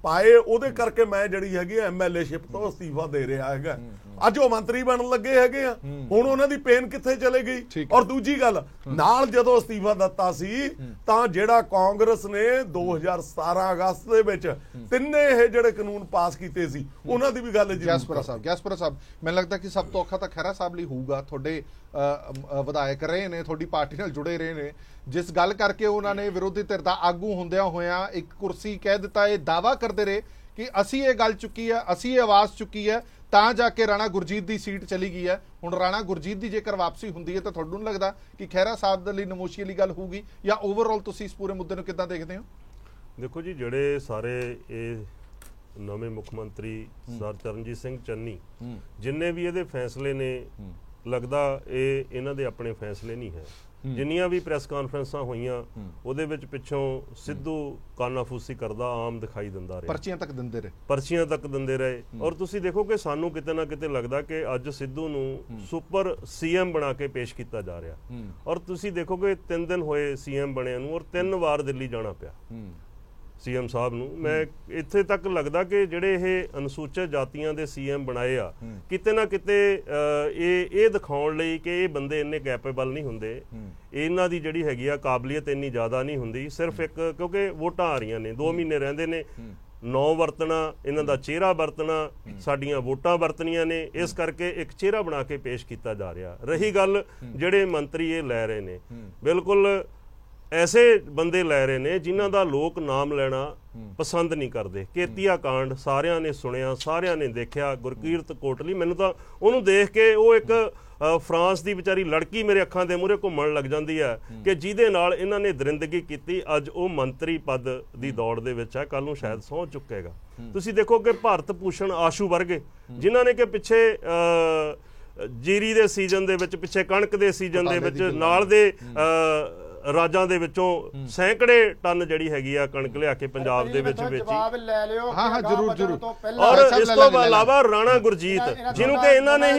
Speaker 3: ਪਾਏ, ਉਹਦੇ ਕਰਕੇ ਮੈਂ ਜਿਹੜੀ ਹੈਗੀ MLA-ਸ਼ਿਪ ਤੋਂ ਅਸਤੀਫਾ ਦੇ ਰਿਹਾ ਹੈਗਾ। ਅੱਜ ਉਹ ਮੰਤਰੀ ਬਣਨ ਲੱਗੇ ਹੈਗੇ ਆ, ਹੁਣ ਉਹਨਾਂ ਦੀ ਪੇਨ ਕਿੱਥੇ ਚਲੇ ਗਈ? ਔਰ ਦੂਜੀ ਗੱਲ, ਨਾਲ ਜਦੋਂ ਅਸਤੀਫਾ ਦਿੱਤਾ ਸੀ ਤਾਂ ਜਿਹੜਾ ਕਾਂਗਰਸ ਨੇ 2017 ਅਗਸਤ ਦੇ ਵਿੱਚ ਤਿੰਨੇ ਇਹ ਜਿਹੜੇ ਕਾਨੂੰਨ ਪਾਸ ਕੀਤੇ ਸੀ ਉਹਨਾਂ ਦੀ ਵੀ ਗੱਲ।
Speaker 1: ਗਿਆਸਪੁਰਾ ਸਾਹਿਬ ਮੈਨੂੰ ਲੱਗਦਾ ਕਿ ਸਭ ਤੋਂ ਔਖਾ ਤਾਂ ਖਹਿਰਾ ਸਾਹਿਬ ਲਈ ਹੋਊਗਾ। ਤੁਹਾਡੇ ਵਿਧਾਇਕ ਰਹੇ ਨੇ, ਤੁਹਾਡੀ ਪਾਰਟੀ ਨਾਲ ਜੁੜੇ ਰਹੇ ਨੇ, ਜਿਸ ਗੱਲ ਕਰਕੇ ਉਹਨਾਂ ਨੇ ਵਿਰੋਧੀ ਧਿਰ ਦਾ ਆਗੂ ਹੁੰਦਿਆਂ ਹੋਇਆਂ ਇੱਕ ਕੁਰਸੀ ਕਹਿ ਦਿੱਤਾ, ਇਹ ਦਾਅਵਾ ਕਰਦੇ ਰਹੇ ਕਿ ਅਸੀਂ ਇਹ ਗੱਲ ਚੁੱਕੀ ਹੈ, ਅਸੀਂ ਇਹ ਆਵਾਜ਼ ਚੁੱਕੀ ਹੈ, ਤਾਂ ਜਾ ਕੇ ਰਾਣਾ ਗੁਰਜੀਤ ਦੀ ਸੀਟ ਚਲੀ ਗਈ ਹੈ। ਹੁਣ ਰਾਣਾ ਗੁਰਜੀਤ ਦੀ ਜੇਕਰ ਵਾਪਸੀ ਹੁੰਦੀ ਹੈ ਤਾਂ ਤੁਹਾਨੂੰ ਨਹੀਂ ਲੱਗਦਾ ਕਿ ਖਹਿਰਾ ਸਾਹਿਬ ਦੇ ਲਈ ਨਮੋਸ਼ੀ ਵਾਲੀ ਗੱਲ ਹੋਊਗੀ, ਜਾਂ ਓਵਰਆਲ ਤੁਸੀਂ ਇਸ ਪੂਰੇ ਮੁੱਦੇ ਨੂੰ ਕਿੱਦਾਂ ਦੇਖਦੇ ਹੋ?
Speaker 4: ਦੇਖੋ ਜੀ, ਜਿਹੜੇ ਸਾਰੇ ਇਹ ਨਵੇਂ ਮੁੱਖ ਮੰਤਰੀ ਸਰ ਚਰਨਜੀਤ ਸਿੰਘ ਚੰਨੀ ਜਿੰਨੇ ਵੀ ਇਹਦੇ ਫੈਸਲੇ ਨੇ, ਲੱਗਦਾ ਇਹ ਇਹਨਾਂ ਦੇ ਆਪਣੇ ਫੈਸਲੇ ਨਹੀਂ ਹੈ। ਜਿੰਨੀਆਂ ਵੀ ਪ੍ਰੈਸ ਕਾਨਫਰੰਸਾਂ ਹੋਈਆਂ ਉਹਦੇ ਵਿੱਚ ਪਿੱਛੋਂ ਸਿੱਧੂ ਕਾਨਾਫੂਸੀ ਕਰਦਾ ਆਮ ਦਿਖਾਈ ਦਿੰਦਾ ਰਿਹਾ, ਪਰਚੀਆਂ ਤੱਕ ਦਿੰਦੇ ਰਹੇ। ਔਰ ਤੁਸੀਂ ਦੇਖੋ ਕਿ ਸਾਨੂੰ ਕਿਤੇ ਨਾ ਕਿਤੇ ਲੱਗਦਾ ਕਿ ਅੱਜ ਸਿੱਧੂ ਨੂੰ ਸੁਪਰ CM ਬਣਾ ਕੇ ਪੇਸ਼ ਕੀਤਾ ਜਾ ਰਿਹਾ। ਔਰ ਤੁਸੀਂ ਦੇਖੋਗੇ 3 ਦਿਨ ਹੋਏ CM ਬਣਿਆ ਨੂੰ, ਔਰ 3 ਵਾਰ ਦਿੱਲੀ ਜਾਣਾ ਪਿਆ CM ਸਾਹਿਬ ਨੂੰ। ਮੈਂ ਇੱਥੇ ਤੱਕ ਲੱਗਦਾ ਕਿ ਜਿਹੜੇ ਇਹ ਅਨੁਸੂਚਿਤ ਜਾਤੀਆਂ ਦੇ CM ਬਣਾਏ ਆ, ਕਿਤੇ ਨਾ ਕਿਤੇ ਇਹ ਦਿਖਾਉਣ ਲਈ ਕਿ ਇਹ ਬੰਦੇ ਇੰਨੇ ਕੈਪੇਬਲ ਨਹੀਂ ਹੁੰਦੇ, ਇਹਨਾਂ ਦੀ ਜਿਹੜੀ ਹੈਗੀ ਆ ਕਾਬਲੀਅਤ ਇੰਨੀ ਜ਼ਿਆਦਾ ਨਹੀਂ ਹੁੰਦੀ। ਸਿਰਫ ਇੱਕ ਕਿਉਂਕਿ ਵੋਟਾਂ ਆ ਰਹੀਆਂ ਨੇ, 2 ਮਹੀਨੇ ਰਹਿੰਦੇ ਨੇ, 9 ਵਰਤਣਾ, ਇਹਨਾਂ ਦਾ ਚਿਹਰਾ ਵਰਤਣਾ, ਸਾਡੀਆਂ ਵੋਟਾਂ ਵਰਤਣੀਆਂ ਨੇ, ਇਸ ਕਰਕੇ ਇੱਕ ਚਿਹਰਾ ਬਣਾ ਕੇ ਪੇਸ਼ ਕੀਤਾ ਜਾ ਰਿਹਾ। ਰਹੀ ਗੱਲ ਜਿਹੜੇ ਮੰਤਰੀ ਇਹ ਲੈ ਰਹੇ ਨੇ, ਬਿਲਕੁਲ ਐਸੇ ਬੰਦੇ ਲੈ ਰਹੇ ਨੇ ਜਿਨ੍ਹਾਂ ਦਾ ਲੋਕ ਨਾਮ ਲੈਣਾ ਪਸੰਦ ਨਹੀਂ ਕਰਦੇ। ਕੇਤੀਆ ਕਾਂਡ ਸਾਰਿਆਂ ਨੇ ਸੁਣਿਆ, ਸਾਰਿਆਂ ਨੇ ਦੇਖਿਆ। ਗੁਰਕੀਰਤ ਕੋਟਲੀ, ਮੈਨੂੰ ਤਾਂ ਉਹਨੂੰ ਦੇਖ ਕੇ ਉਹ ਇੱਕ ਫਰਾਂਸ ਦੀ ਵਿਚਾਰੀ ਲੜਕੀ ਮੇਰੇ ਅੱਖਾਂ ਦੇ ਮੂਹਰੇ ਘੁੰਮਣ ਲੱਗ ਜਾਂਦੀ ਹੈ ਕਿ ਜਿਹਦੇ ਨਾਲ ਇਹਨਾਂ ਨੇ ਦਰਿੰਦਗੀ ਕੀਤੀ। ਅੱਜ ਉਹ ਮੰਤਰੀ ਪਦ ਦੀ ਦੌੜ ਦੇ ਵਿੱਚ ਹੈ, ਕੱਲ ਨੂੰ ਸ਼ਾਇਦ ਸਹੁੰ ਚੁੱਕੇਗਾ। ਤੁਸੀਂ ਦੇਖੋ ਕਿ ਭਾਰਤ ਭੂਸ਼ਣ ਆਸ਼ੂ ਵਰਗੇ ਜਿਨ੍ਹਾਂ ਨੇ ਕਿ ਪਿੱਛੇ ਜੀਰੀ ਦੇ ਸੀਜ਼ਨ ਦੇ ਵਿੱਚ, ਪਿੱਛੇ ਕਣਕ ਦੇ ਸੀਜ਼ਨ ਦੇ ਵਿੱਚ ਨਾਲ ਦੇ ਰਾਜਾਂ ਦੇ ਵਿੱਚੋਂ ਸੈਂਕੜੇ ਟਨ ਜਿਹੜੀ ਹੈਗੀ ਆ ਕਣਕ ਲਿਆ ਕੇ ਪੰਜਾਬ ਦੇ ਵਿੱਚ ਵੇਚੀ।
Speaker 2: ਜਵਾਬ ਲੈ ਲਿਓ।
Speaker 1: ਹਾਂ ਜ਼ਰੂਰ ਜ਼ਰੂਰ।
Speaker 4: ਔਰ ਇਸ ਤੋਂ ਇਲਾਵਾ ਰਾਣਾ ਗੁਰਜੀਤ ਜਿਹਨੂੰ ਕਿ ਇਹਨਾਂ ਨੇ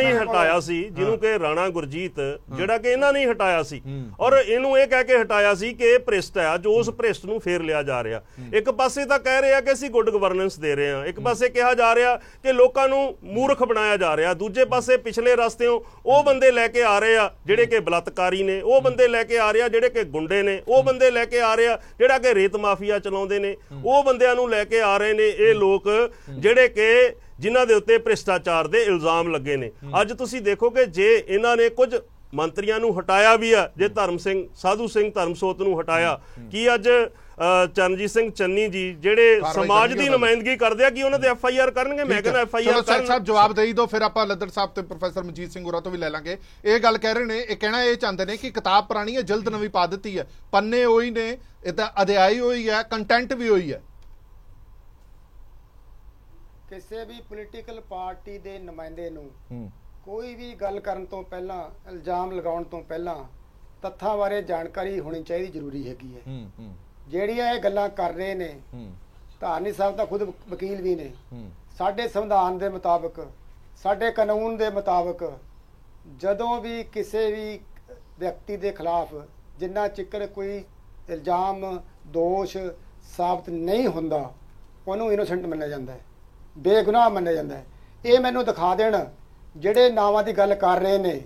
Speaker 4: ਹੀ ਹਟਾਇਆ ਸੀ, ਜਿਹਨੂੰ ਕਿ ਰਾਣਾ ਗੁਰਜੀਤ ਜਿਹੜਾ ਕਿ ਇਹਨਾਂ ਨੇ ਹਟਾਇਆ ਸੀ, ਔਰ ਇਹਨੂੰ ਇਹ ਕਹਿ ਕੇ ਹਟਾਇਆ ਸੀ ਕਿ ਇਹ ਭ੍ਰਿਸ਼ਟ ਹੈ, ਜੋ ਉਸ ਭ੍ਰਿਸ਼ਟ ਨੂੰ ਫੇਰ ਲਿਆ ਜਾ ਰਿਹਾ। ਇੱਕ ਪਾਸੇ ਤਾਂ ਕਹਿ ਰਹੇ ਆ ਕਿ ਅਸੀਂ ਗੁੱਡ ਗਵਰਨੈਂਸ ਦੇ ਰਹੇ ਹਾਂ, ਇੱਕ ਪਾਸੇ ਕਿਹਾ ਜਾ ਰਿਹਾ ਕਿ ਲੋਕਾਂ ਨੂੰ ਮੂਰਖ ਬਣਾਇਆ ਜਾ ਰਿਹਾ, ਦੂਜੇ ਪਾਸੇ ਪਿਛਲੇ ਰਸਤਿਓਂ ਉਹ ਬੰਦੇ ਲੈ ਕੇ ਆ ਰਹੇ ਆ ਜਿਹੜੇ ਕਿ ਬਲਾਤਕਾਰੀ ਨੇ, ਉਹ ਬੰਦੇ ਲੈ ਕੇ ਆ ਰਹੇ ਆ ਜਿਹੜੇ ਕਿ ਗੁੰਡੇ ਨੇ, ਉਹ ਬੰਦੇ ਲੈ ਕੇ ਆ ਰਹੇ ਆ ਜਿਹੜਾ ਕਿ ਰੇਤ ਮਾਫੀਆ ਚਲਾਉਂਦੇ ਨੇ, ਉਹ ਬੰਦਿਆਂ ਨੂੰ ਲੈ ਕੇ ਆ ਰਹੇ ਨੇ ਇਹ ਲੋਕ ਜਿਹੜੇ ਕਿ ਜਿਨ੍ਹਾਂ ਦੇ ਉੱਤੇ ਭ੍ਰਿਸ਼ਟਾਚਾਰ ਦੇ ਇਲਜ਼ਾਮ ਲੱਗੇ ਨੇ। ਅੱਜ ਤੁਸੀਂ ਦੇਖੋ ਕਿ ਜੇ ਇਹਨਾਂ ਨੇ ਕੁਝ ਮੰਤਰੀਆਂ ਨੂੰ ਹਟਾਇਆ ਵੀ ਆ, ਜੇ ਸਾਧੂ ਸਿੰਘ ਧਰਮਸੋਤ ਨੂੰ ਹਟਾਇਆ, ਕੀ ਅੱਜ ਚਰਨਜੀਤ ਸਿੰਘ ਚੰਨੀ ਜੀ ਜਿਹੜੇ ਸਮਾਜ ਦੀ ਨੁਮਾਇੰਦਗੀ ਕਰਦੇ ਆ ਕਿ ਉਹਨਾਂ ਦੇ FIR ਕਰਨਗੇ? ਮੈਂ ਕਹਿੰਦਾ FIR
Speaker 1: ਕਰਨ। ਸਾਹਿਬ ਜਵਾਬ ਦੇ ਹੀ ਦਿਓ, ਫਿਰ ਆਪਾਂ ਲੱਦੜ ਸਾਹਿਬ ਤੇ ਪ੍ਰੋਫੈਸਰ ਮਨਜੀਤ ਸਿੰਘ ਹੋਰਾਂ ਤੋਂ ਵੀ ਲੈ ਲਾਂਗੇ। ਇਹ ਗੱਲ ਕਹਿ ਰਹੇ ਨੇ, ਇਹ ਕਹਿਣਾ ਇਹ ਚਾਹੁੰਦੇ ਨੇ ਕਿ ਕਿਤਾਬ ਪੁਰਾਣੀ ਹੈ, ਜਲਦ ਨਵੀਂ ਪਾ ਦਿੱਤੀ ਹੈ, ਪੰਨੇ ਉਹੀ ਨੇ, ਇਹ ਤਾਂ ਅਧਿਆਈ ਹੋਈ ਹੈ, ਕੰਟੈਂਟ ਵੀ ਹੋਈ ਹੈ।
Speaker 2: ਕਿਸੇ ਵੀ ਪੋਲੀਟੀਕਲ ਪਾਰਟੀ ਦੇ ਨੁਮਾਇੰਦੇ ਨੂੰ ਕੋਈ ਵੀ ਗੱਲ ਕਰਨ ਤੋਂ ਪਹਿਲਾਂ, ਇਲਜ਼ਾਮ ਲਗਾਉਣ ਤੋਂ ਪਹਿਲਾਂ ਤੱਥਾਂ ਬਾਰੇ ਜਾਣਕਾਰੀ ਹੋਣੀ ਚਾਹੀਦੀ, ਜ਼ਰੂਰੀ ਹੈਗੀ ਹੈ। ਜਿਹੜੀਆਂ ਇਹ ਗੱਲਾਂ ਕਰ ਰਹੇ ਨੇ, ਧਾਰਨੀ ਸਾਹਿਬ ਤਾਂ ਖੁਦ ਵਕੀਲ ਵੀ ਨੇ, ਸਾਡੇ ਸੰਵਿਧਾਨ ਦੇ ਮੁਤਾਬਕ, ਸਾਡੇ ਕਾਨੂੰਨ ਦੇ ਮੁਤਾਬਕ ਜਦੋਂ ਵੀ ਕਿਸੇ ਵੀ ਵਿਅਕਤੀ ਦੇ ਖਿਲਾਫ ਜਿੰਨਾ ਚਿਕਰ ਕੋਈ ਇਲਜ਼ਾਮ ਦੋਸ਼ ਸਾਬਤ ਨਹੀਂ ਹੁੰਦਾ, ਉਹਨੂੰ ਇਨੋਸੈਂਟ ਮੰਨਿਆ ਜਾਂਦਾ ਹੈ, ਬੇਗੁਨਾਹ ਮੰਨਿਆ ਜਾਂਦਾ ਹੈ। ਇਹ ਮੈਨੂੰ ਦਿਖਾ ਦੇਣ ਜਿਹੜੇ ਨਾਵਾਂ ਦੀ ਗੱਲ ਕਰ ਰਹੇ ਨੇ,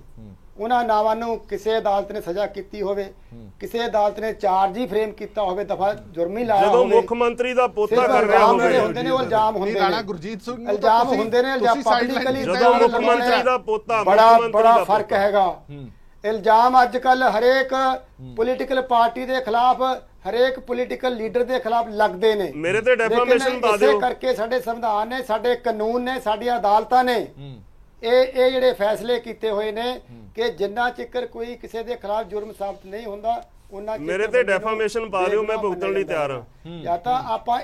Speaker 2: ਉਹਨਾਂ ਨਾਵਾਂ ਨੂੰ ਕਿਸੇ ਅਦਾਲਤ ਨੇ ਸਜ਼ਾ ਕੀਤੀ ਹੋਵੇ, ਕਿਸੇ ਅਦਾਲਤ ਨੇ ਚਾਰਜ ਹੀ ਫਰੇਮ ਕੀਤਾ ਹੋਵੇ, ਦਫਾ ਜੁਰਮੀ ਲਾਇਆ ਹੋਵੇ,
Speaker 4: ਜਦੋਂ ਮੁੱਖ ਮੰਤਰੀ ਦਾ ਪੋਤਾ ਕਰ ਰਿਹਾ ਹੋਵੇ,
Speaker 2: ਹੁੰਦੇ ਨੇ ਉਹ ਇਲਜ਼ਾਮ ਹੁੰਦੇ ਨੇ,
Speaker 1: ਰਾਣਾ ਗੁਰਜੀਤ ਸਿੰਘ ਨੂੰ
Speaker 2: ਇਲਜ਼ਾਮ ਹੁੰਦੇ ਨੇ, ਜਾਂ ਪਬਲਿਕਲੀ
Speaker 4: ਜਦੋਂ ਮੁੱਖ ਮੰਤਰੀ ਦਾ ਪੋਤਾ,
Speaker 2: ਬੜਾ ਫਰਕ ਹੈਗਾ। ਇਲਜ਼ਾਮ ਅੱਜ ਕੱਲ ਹਰੇਕ ਪੋਲੀਟੀਕਲ ਪਾਰਟੀ ਦੇ ਖਿਲਾਫ, ਹਰੇਕ ਪੋਲੀਟੀਕਲ ਲੀਡਰ ਦੇ ਖਿਲਾਫ ਲੱਗਦੇ ਨੇ।
Speaker 4: ਮੇਰੇ ਤੇ ਡੈਫਾਮੇਸ਼ਨ ਪਾ ਦਿਓ।
Speaker 2: ਇਸੇ ਕਰਕੇ ਸਾਡੇ ਸੰਵਿਧਾਨ ਨੇ, ਸਾਡੇ ਕਾਨੂੰਨ ਨੇ, ਸਾਡੀਆਂ ਅਦਾਲਤਾਂ ਨੇ ਇਹ ਜਿਹੜੇ ਫੈਸਲੇ ਕੀਤੇ ਹੋਏ ਨੇ ਕਿ ਜਿੰਨਾ ਚਿਕਰ ਕੋਈ ਕਿਸੇ ਦੇ ਖਿਲਾਫ ਜੁਰਮ ਸਾਬਤ ਨਹੀਂ ਹੁੰਦਾ, ਉਹਨਾਂ
Speaker 4: ਮੇਰੇ ਤੇ ਡੈਫਾਮੇਸ਼ਨ ਪਾ ਦਿਓ, ਮੈਂ ਭੁਗਤਣ ਲਈ ਤਿਆਰ ਹਾਂ।
Speaker 2: ਜਾਂ ਤਾਂ ਆਪਾਂ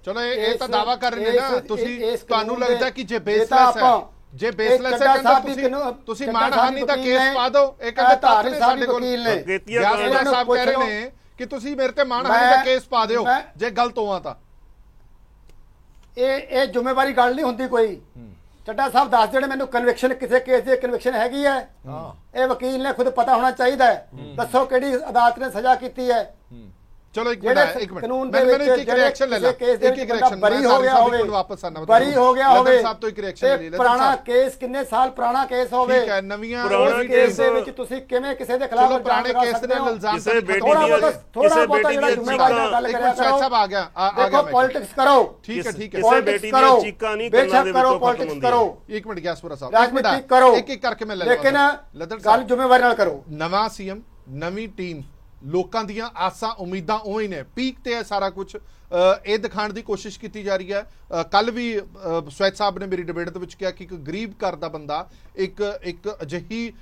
Speaker 1: ਚਲੋ ਇਹ ਤਾਂ ਦਾਵਾ ਕਰ ਰਹੇ ਨੇ ਨਾ ਤੁਸੀਂ, ਤੁਹਾਨੂੰ ਲੱਗਦਾ ਕਿ ਜੇ ਬੇਸਲੈਸ ਹੈ, ਜੇ ਬੇਸਲੈਸ ਹੈ ਕਹਿੰਦਾ ਤੁਸੀਂ ਮਾਨਹਾਨੀ ਦਾ ਕੇਸ ਪਾ ਦਿਓ। ਇਹ ਕਹਿੰਦੇ ਧਾਰਨੀ ਸਾਡੇ ਕੋਲ ਗਿਆਸਪੁਰਾ ਸਾਹਿਬ ਕਹਿ ਰਹੇ ਨੇ ਕਿ ਤੁਸੀਂ ਮੇਰੇ ਤੇ ਮਾਨਹਾਨੀ ਦਾ ਕੇਸ ਪਾ ਦਿਓ ਜੇ ਗਲਤ ਹੋਵਾਂ ਤਾਂ।
Speaker 2: ਇਹ ਜ਼ਿੰਮੇਵਾਰੀ ਗੱਲ ਨਹੀਂ ਹੁੰਦੀ ਕੋਈ। ਚੱਡਾ ਸਾਹਿਬ ਦੱਸ ਦੇਣ ਮੈਨੂੰ ਕਨਵਿਕਸ਼ਨ, ਕਿਸੇ ਕੇਸ ਦੀ ਕਨਵਿਕਸ਼ਨ ਹੈਗੀ ਹੈ? ਇਹ ਵਕੀਲ ਨੇ ਖੁਦ ਪਤਾ ਹੋਣਾ ਚਾਹੀਦਾ ਹੈ। ਦੱਸੋ ਕਿਹੜੀ ਅਦਾਲਤ ਨੇ ਸਜ਼ਾ ਕੀਤੀ ਹੈ?
Speaker 1: ਚਲੋ ਇੱਕ ਮਿੰਟ
Speaker 2: ਕਾਨੂੰਨ ਦੇ ਵਿੱਚ ਇੱਕ ਰਿਐਕਸ਼ਨ ਲੈ ਲੈ, ਇੱਕ ਰਿਐਕਸ਼ਨ ਬਰੀ ਹੋ ਗਿਆ ਹੋਵੇ, ਬਰੀ ਹੋ ਗਿਆ ਹੋਵੇ,
Speaker 1: ਸਾਹਿਬ ਤੋਂ ਇੱਕ ਰਿਐਕਸ਼ਨ ਲੈ ਲੈ।
Speaker 2: ਪੁਰਾਣਾ ਕੇਸ ਕਿੰਨੇ ਸਾਲ ਪੁਰਾਣਾ ਕੇਸ ਹੋਵੇ,
Speaker 1: ਠੀਕ ਹੈ, ਨਵੀਆਂ
Speaker 2: ਪੁਰਾਣੇ ਕੇਸ ਦੇ ਵਿੱਚ ਤੁਸੀਂ ਕਿਵੇਂ ਕਿਸੇ ਦੇ ਖਿਲਾਫ
Speaker 1: ਪੁਰਾਣੇ ਕੇਸ ਦੇ ਇਲਜ਼ਾਮ
Speaker 4: ਕਿਸੇ ਬੇਟੀ
Speaker 2: ਥੋੜਾ ਬਹੁਤਾ ਜਿਹੜਾ ਜ਼ਿੰਮੇਵਾਰੀ ਨਾਲ ਗੱਲ ਕਰਿਆ ਕਰੋ।
Speaker 1: ਸਾਹਿਬ ਆ ਗਿਆ,
Speaker 2: ਦੇਖੋ ਪੋਲਿਟਿਕਸ ਕਰੋ,
Speaker 1: ਠੀਕ ਹੈ ਠੀਕ ਹੈ,
Speaker 4: ਕਿਸੇ ਬੇਟੀ ਦੀਆਂ ਚੀਕਾਂ ਨਹੀਂ ਕੰਨਾਂ ਦੇ ਵਿੱਚੋਂ ਖਤਮ ਹੁੰਦੀਆਂ।
Speaker 1: ਇੱਕ ਮਿੰਟ ਗਿਆਸਪੁਰਾ ਸਾਹਿਬ,
Speaker 2: ਰਾਜਨੀਤੀ ਕਰੋ,
Speaker 1: ਇੱਕ ਇੱਕ ਕਰਕੇ ਮੈਂ ਲੈ
Speaker 2: ਲੇਕਿਨ ਗੱਲ ਜ਼ਿੰਮੇਵਾਰੀ ਨਾਲ ਕਰੋ।
Speaker 1: ਨਵਾਂ ਸੀਐਮ, ਨਵੀਂ ਟੀਮ, ਲੋਕਾਂ ਦੀਆਂ ਆਸਾਂ ਉਮੀਦਾਂ ਉਵੇਂ ਹੀ ਨੇ, ਪੀਕ ਤੇ ਹੈ ਸਾਰਾ ਕੁਝ, ਇਹ ਦਿਖਾਉਣ ਦੀ ਕੋਸ਼ਿਸ਼ ਕੀਤੀ ਜਾ ਰਹੀ ਹੈ। ਕੱਲ ਵੀ ਸਵੈਤ ਸਾਹਿਬ ਨੇ ਮੇਰੀ ਡਿਬੇਟ ਦੇ ਵਿੱਚ ਕਿਹਾ ਕਿ ਇੱਕ ਗਰੀਬ ਘਰ ਦਾ ਬੰਦਾ ਇੱਕ ਅਜਿਹੀ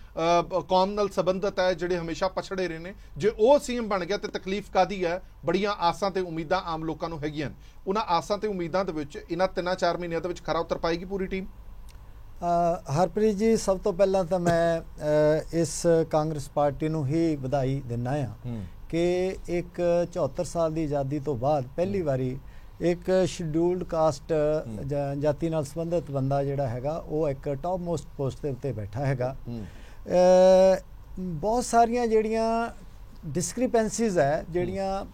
Speaker 1: ਕੌਮ ਨਾਲ ਸੰਬੰਧਿਤ ਹੈ ਜਿਹੜੇ ਹਮੇਸ਼ਾ ਪਛੜੇ ਰਹੇ ਨੇ, ਜੇ ਉਹ ਸੀਐਮ ਬਣ ਗਿਆ ਤੇ ਤਕਲੀਫ ਕਾਦੀ ਹੈ? ਬੜੀਆਂ ਆਸਾਂ ਤੇ ਉਮੀਦਾਂ ਆਮ ਲੋਕਾਂ ਨੂੰ ਹੈਗੀਆਂ। ਉਹਨਾਂ ਆਸਾਂ ਤੇ ਉਮੀਦਾਂ ਦੇ ਵਿੱਚ ਇਹਨਾਂ 3-4 ਮਹੀਨਿਆਂ ਦੇ ਵਿੱਚ ਖਰਾ ਉਤਰ ਪਾਏਗੀ ਪੂਰੀ ਟੀਮ?
Speaker 5: ਹਰਪ੍ਰੀਤ ਜੀ, ਸਭ ਤੋਂ ਪਹਿਲਾਂ ਤਾਂ ਮੈਂ ਇਸ ਕਾਂਗਰਸ ਪਾਰਟੀ ਨੂੰ ਹੀ ਵਧਾਈ ਦਿੰਦਾ ਹਾਂ ਕਿ ਇੱਕ 74 ਸਾਲ ਦੀ ਆਜ਼ਾਦੀ ਤੋਂ ਬਾਅਦ ਪਹਿਲੀ ਵਾਰੀ ਇੱਕ ਸ਼ਡਿਊਲਡ ਕਾਸਟ ਜਾਤੀ ਨਾਲ ਸੰਬੰਧਿਤ ਬੰਦਾ ਜਿਹੜਾ ਹੈਗਾ ਉਹ ਇੱਕ ਟੌਪ ਮੋਸਟ ਪੋਸਟ ਦੇ ਉੱਤੇ ਬੈਠਾ ਹੈਗਾ। ਬਹੁਤ ਸਾਰੀਆਂ ਜਿਹੜੀਆਂ ਡਿਸਕ੍ਰਿਪੈਂਸੀਜ਼ ਹੈ, ਜਿਹੜੀਆਂ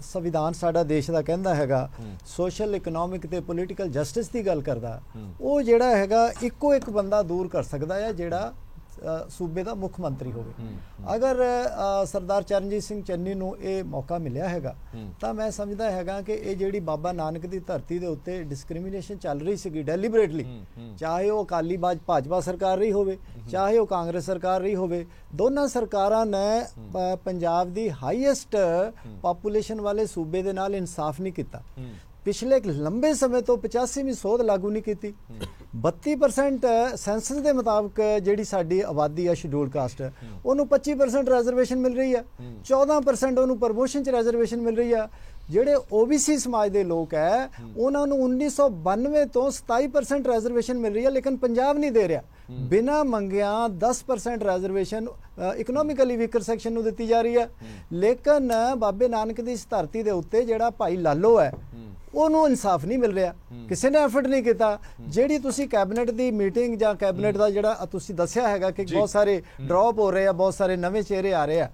Speaker 5: ਸੰਵਿਧਾਨ ਸਾਡਾ ਦੇਸ਼ ਦਾ ਕਹਿੰਦਾ ਹੈਗਾ ਸੋਸ਼ਲ, ਇਕਨੋਮਿਕ ਤੇ ਪੋਲੀਟੀਕਲ ਜਸਟਿਸ ਦੀ ਗੱਲ ਕਰਦਾ, ਉਹ ਜਿਹੜਾ ਹੈਗਾ ਇੱਕੋ ਇੱਕ ਬੰਦਾ ਦੂਰ ਕਰ ਸਕਦਾ ਹੈ ਜਿਹੜਾ ਸੂਬੇ ਦਾ ਮੁੱਖ ਮੰਤਰੀ ਹੋਵੇ। ਅਗਰ ਸਰਦਾਰ ਚਰਨਜੀਤ ਸਿੰਘ ਚੰਨੀ ਨੂੰ ਇਹ ਮੌਕਾ ਮਿਲਿਆ ਹੈਗਾ ਤਾਂ ਮੈਂ ਸਮਝਦਾ ਹੈਗਾ ਕਿ ਇਹ ਜਿਹੜੀ ਬਾਬਾ ਨਾਨਕ ਦੀ ਧਰਤੀ ਦੇ ਉੱਤੇ ਡਿਸਕ੍ਰਿਮੀਨੇਸ਼ਨ ਚੱਲ ਰਹੀ ਸੀਗੀ ਡੈਲੀਬਰੇਟਲੀ, ਚਾਹੇ ਉਹ ਅਕਾਲੀ ਭਾਜਪਾ ਸਰਕਾਰ ਰਹੀ ਹੋਵੇ, ਚਾਹੇ ਉਹ ਕਾਂਗਰਸ ਸਰਕਾਰ ਰਹੀ ਹੋਵੇ, ਦੋਨਾਂ ਸਰਕਾਰਾਂ ਨੇ ਪੰਜਾਬ ਦੀ ਹਾਈਐਸਟ ਪਾਪੂਲੇਸ਼ਨ ਵਾਲੇ ਸੂਬੇ ਦੇ ਨਾਲ ਇਨਸਾਫ ਨਹੀਂ ਕੀਤਾ। ਪਿਛਲੇ ਇੱਕ ਲੰਬੇ ਸਮੇਂ ਤੋਂ 85ਵੀਂ ਸੋਧ ਲਾਗੂ ਨਹੀਂ ਕੀਤੀ। 32% ਸੈਂਸਸ ਦੇ ਮੁਤਾਬਕ ਜਿਹੜੀ ਸਾਡੀ ਆਬਾਦੀ ਆ ਸ਼ਡਿਊਲਡ ਕਾਸਟ ਉਹਨੂੰ 25% ਰਿਜ਼ਰਵੇਸ਼ਨ ਮਿਲ ਰਹੀ ਆ, 14% ਉਹਨੂੰ ਪ੍ਰਮੋਸ਼ਨ 'ਚ ਰਿਜ਼ਰਵੇਸ਼ਨ ਮਿਲ ਰਹੀ ਆ। ਜਿਹੜੇ OBC ਸਮਾਜ ਦੇ ਲੋਕ ਹੈ ਉਹਨਾਂ ਨੂੰ 1992 ਤੋਂ 27% ਰਿਜ਼ਰਵੇਸ਼ਨ ਮਿਲ ਰਹੀ ਹੈ, ਲੇਕਿਨ ਪੰਜਾਬ ਨਹੀਂ ਦੇ ਰਿਹਾ। ਬਿਨਾਂ ਮੰਗਿਆਂ 10% ਰਿਜ਼ਰਵੇਸ਼ਨ ਇਕਨੋਮਿਕਲੀ ਵੀਕਰ ਸੈਕਸ਼ਨ ਨੂੰ ਦਿੱਤੀ ਜਾ ਰਹੀ ਹੈ। ਲੇਕਿਨ ਬਾਬੇ ਨਾਨਕ ਦੀ ਇਸ ਧਰਤੀ ਦੇ ਉੱਤੇ ਜਿਹੜਾ ਭਾਈ ਲਾਲੋ ਹੈ ਉਹਨੂੰ ਇਨਸਾਫ ਨਹੀਂ ਮਿਲ ਰਿਹਾ, ਕਿਸੇ ਨੇ ਐਫਰਟ ਨਹੀਂ ਕੀਤਾ। ਜਿਹੜੀ ਤੁਸੀਂ ਕੈਬਨਿਟ ਦੀ ਮੀਟਿੰਗ ਜਾਂ ਕੈਬਨਿਟ ਦਾ ਜਿਹੜਾ ਤੁਸੀਂ ਦੱਸਿਆ ਹੈਗਾ ਕਿ ਬਹੁਤ ਸਾਰੇ ਡ੍ਰੌਪ ਹੋ ਰਹੇ ਆ, ਬਹੁਤ ਸਾਰੇ ਨਵੇਂ ਚਿਹਰੇ ਆ ਰਹੇ ਆ,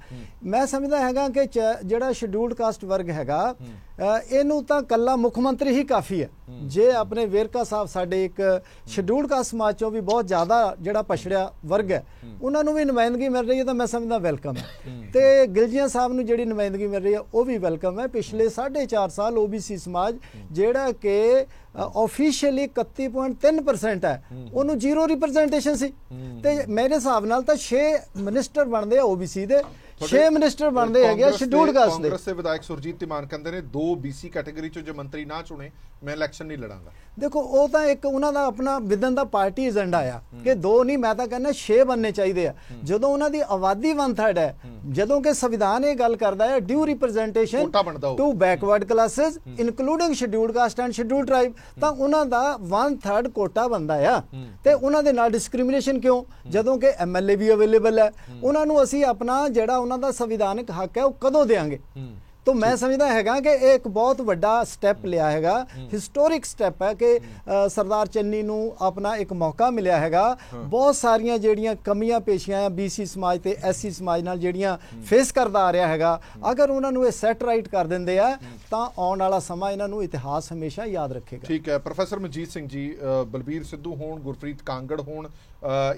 Speaker 5: ਮੈਂ ਸਮਝਦਾ ਹੈਗਾ ਕਿ ਜਿਹੜਾ ਸ਼ਡਿਊਲਡ ਕਾਸਟ ਵਰਗ ਹੈਗਾ ਇਹਨੂੰ ਤਾਂ ਕੱਲਾ ਮੁੱਖ ਮੰਤਰੀ ਹੀ ਕਾਫੀ ਹੈ। ਜੇ ਆਪਣੇ ਵੇਰਕਾ ਸਾਹਿਬ ਸਾਡੇ ਇੱਕ ਸ਼ਡਿਊਲਡ ਕਾਸਟ ਸਮਾਜ ਚੋਂ ਵੀ ਬਹੁਤ ਜ਼ਿਆਦਾ ਜਿਹੜਾ ਪਛੜਿਆ ਵਰਗ ਹੈ ਉਹਨਾਂ ਨੂੰ ਵੀ ਨੁਮਾਇੰਦਗੀ ਮਿਲ ਰਹੀ ਹੈ ਤਾਂ ਮੈਂ ਸਮਝਦਾ ਵੈਲਕਮ ਹੈ। ਤੇ ਗਿਲਜੀਆਂ ਸਾਹਿਬ ਨੂੰ ਜਿਹੜੀ ਨੁਮਾਇੰਦਗੀ ਮਿਲ ਰਹੀ ਹੈ ਉਹ ਵੀ ਵੈਲਕਮ ਹੈ। ਪਿਛਲੇ 4.5 ਸਾਲ OBC ਸਮਾਜ ਜਿਹੜਾ ਕਿ ਆਫੀਸ਼ੀਅਲੀ 31.3% ਹੈ ਉਹਨੂੰ ਜ਼ੀਰੋ ਰਿਪਰੈਜ਼ੈਂਟੇਸ਼ਨ ਸੀ। ਤੇ ਮੇਰੇ ਹਿਸਾਬ ਨਾਲ ਤਾਂ 6 ਮਿਨਿਸਟਰ ਬਣਦੇ ਆ OBC ਦੇ, 6 ਮਿਨਿਸਟਰ ਬਣਦੇ ਹੈਗੇ ਸ਼ਡਿਊਲਡ ਕਾਸਟ ਦੇ।
Speaker 1: ਕਾਂਗਰਸ ਦੇ ਵਿਧਾਇਕ ਸੁਰਜੀਤ ਧੀਮਾਨ ਕਹਿੰਦੇ ਨੇ 2 BC ਕੈਟਾਗਰੀ ਚੋਂ ਜੇ ਮੰਤਰੀ ਨਾ ਚੁਣੇ ਮੈਂ ਇਲੈਕਸ਼ਨ ਨਹੀਂ ਲੜਾਂਗਾ।
Speaker 5: ਦੇਖੋ ਉਹ ਤਾਂ ਇੱਕ ਉਹਨਾਂ ਦਾ ਆਪਣਾ ਵਿਦਨ ਦਾ ਪਾਰਟੀ ਏਜੰਡਾ ਆ ਕਿ 2 ਨਹੀਂ, ਮੈਂ ਤਾਂ ਕਹਿੰਦਾ 6 ਬਣਨੇ ਚਾਹੀਦੇ ਆ। ਜਦੋਂ ਉਹਨਾਂ ਦੀ ਆਬਾਦੀ 1/3 ਹੈ, ਜਦੋਂ ਕਿ ਸੰਵਿਧਾਨ ਇਹ ਗੱਲ ਕਰਦਾ ਹੈ due representation to backward classes including scheduled caste and scheduled tribe, ਤਾਂ ਉਹਨਾਂ ਦਾ 1/3 ਕੋਟਾ ਬਣਦਾ ਆ। ਤੇ ਉਹਨਾਂ ਦੇ ਨਾਲ ਡਿਸਕ੍ਰਿਮੀਨੇਸ਼ਨ ਕਿਉਂ, ਜਦੋਂ ਕਿ MLA ਵੀ ਅਵੇਲੇਬਲ ਹੈ। ਉਹਨਾਂ ਨੂੰ ਅਸੀਂ ਆਪਣਾ ਜਿਹੜਾ ਉਹਨਾਂ ਦਾ ਸੰਵਿਧਾਨਕ ਹੱਕ ਹੈ ਉਹ ਕਦੋਂ ਦੇਵਾਂਗੇ? तो मैं समझदा हैगा कि एक बहुत वड्डा स्टैप लिया हैगा, हिस्टोरिक स्टैप है कि सरदार चन्नी नूं अपना एक मौका मिलिया हैगा। बहुत सारियां जेड़ियां कमियां पेशियां BC समाज ते SC समाज नाल जेड़ियां फेस करदा आ रहा हैगा, अगर उन्हां नूं सैट राइट कर दिंदे आ तां आउण वाला समा इन्हां नूं इतिहास हमेशा याद रखेगा।
Speaker 1: ठीक है। प्रोफैसर मनजीत सिंह जी, बलबीर सिद्धू होण, गुरप्रीत कांगड़ होण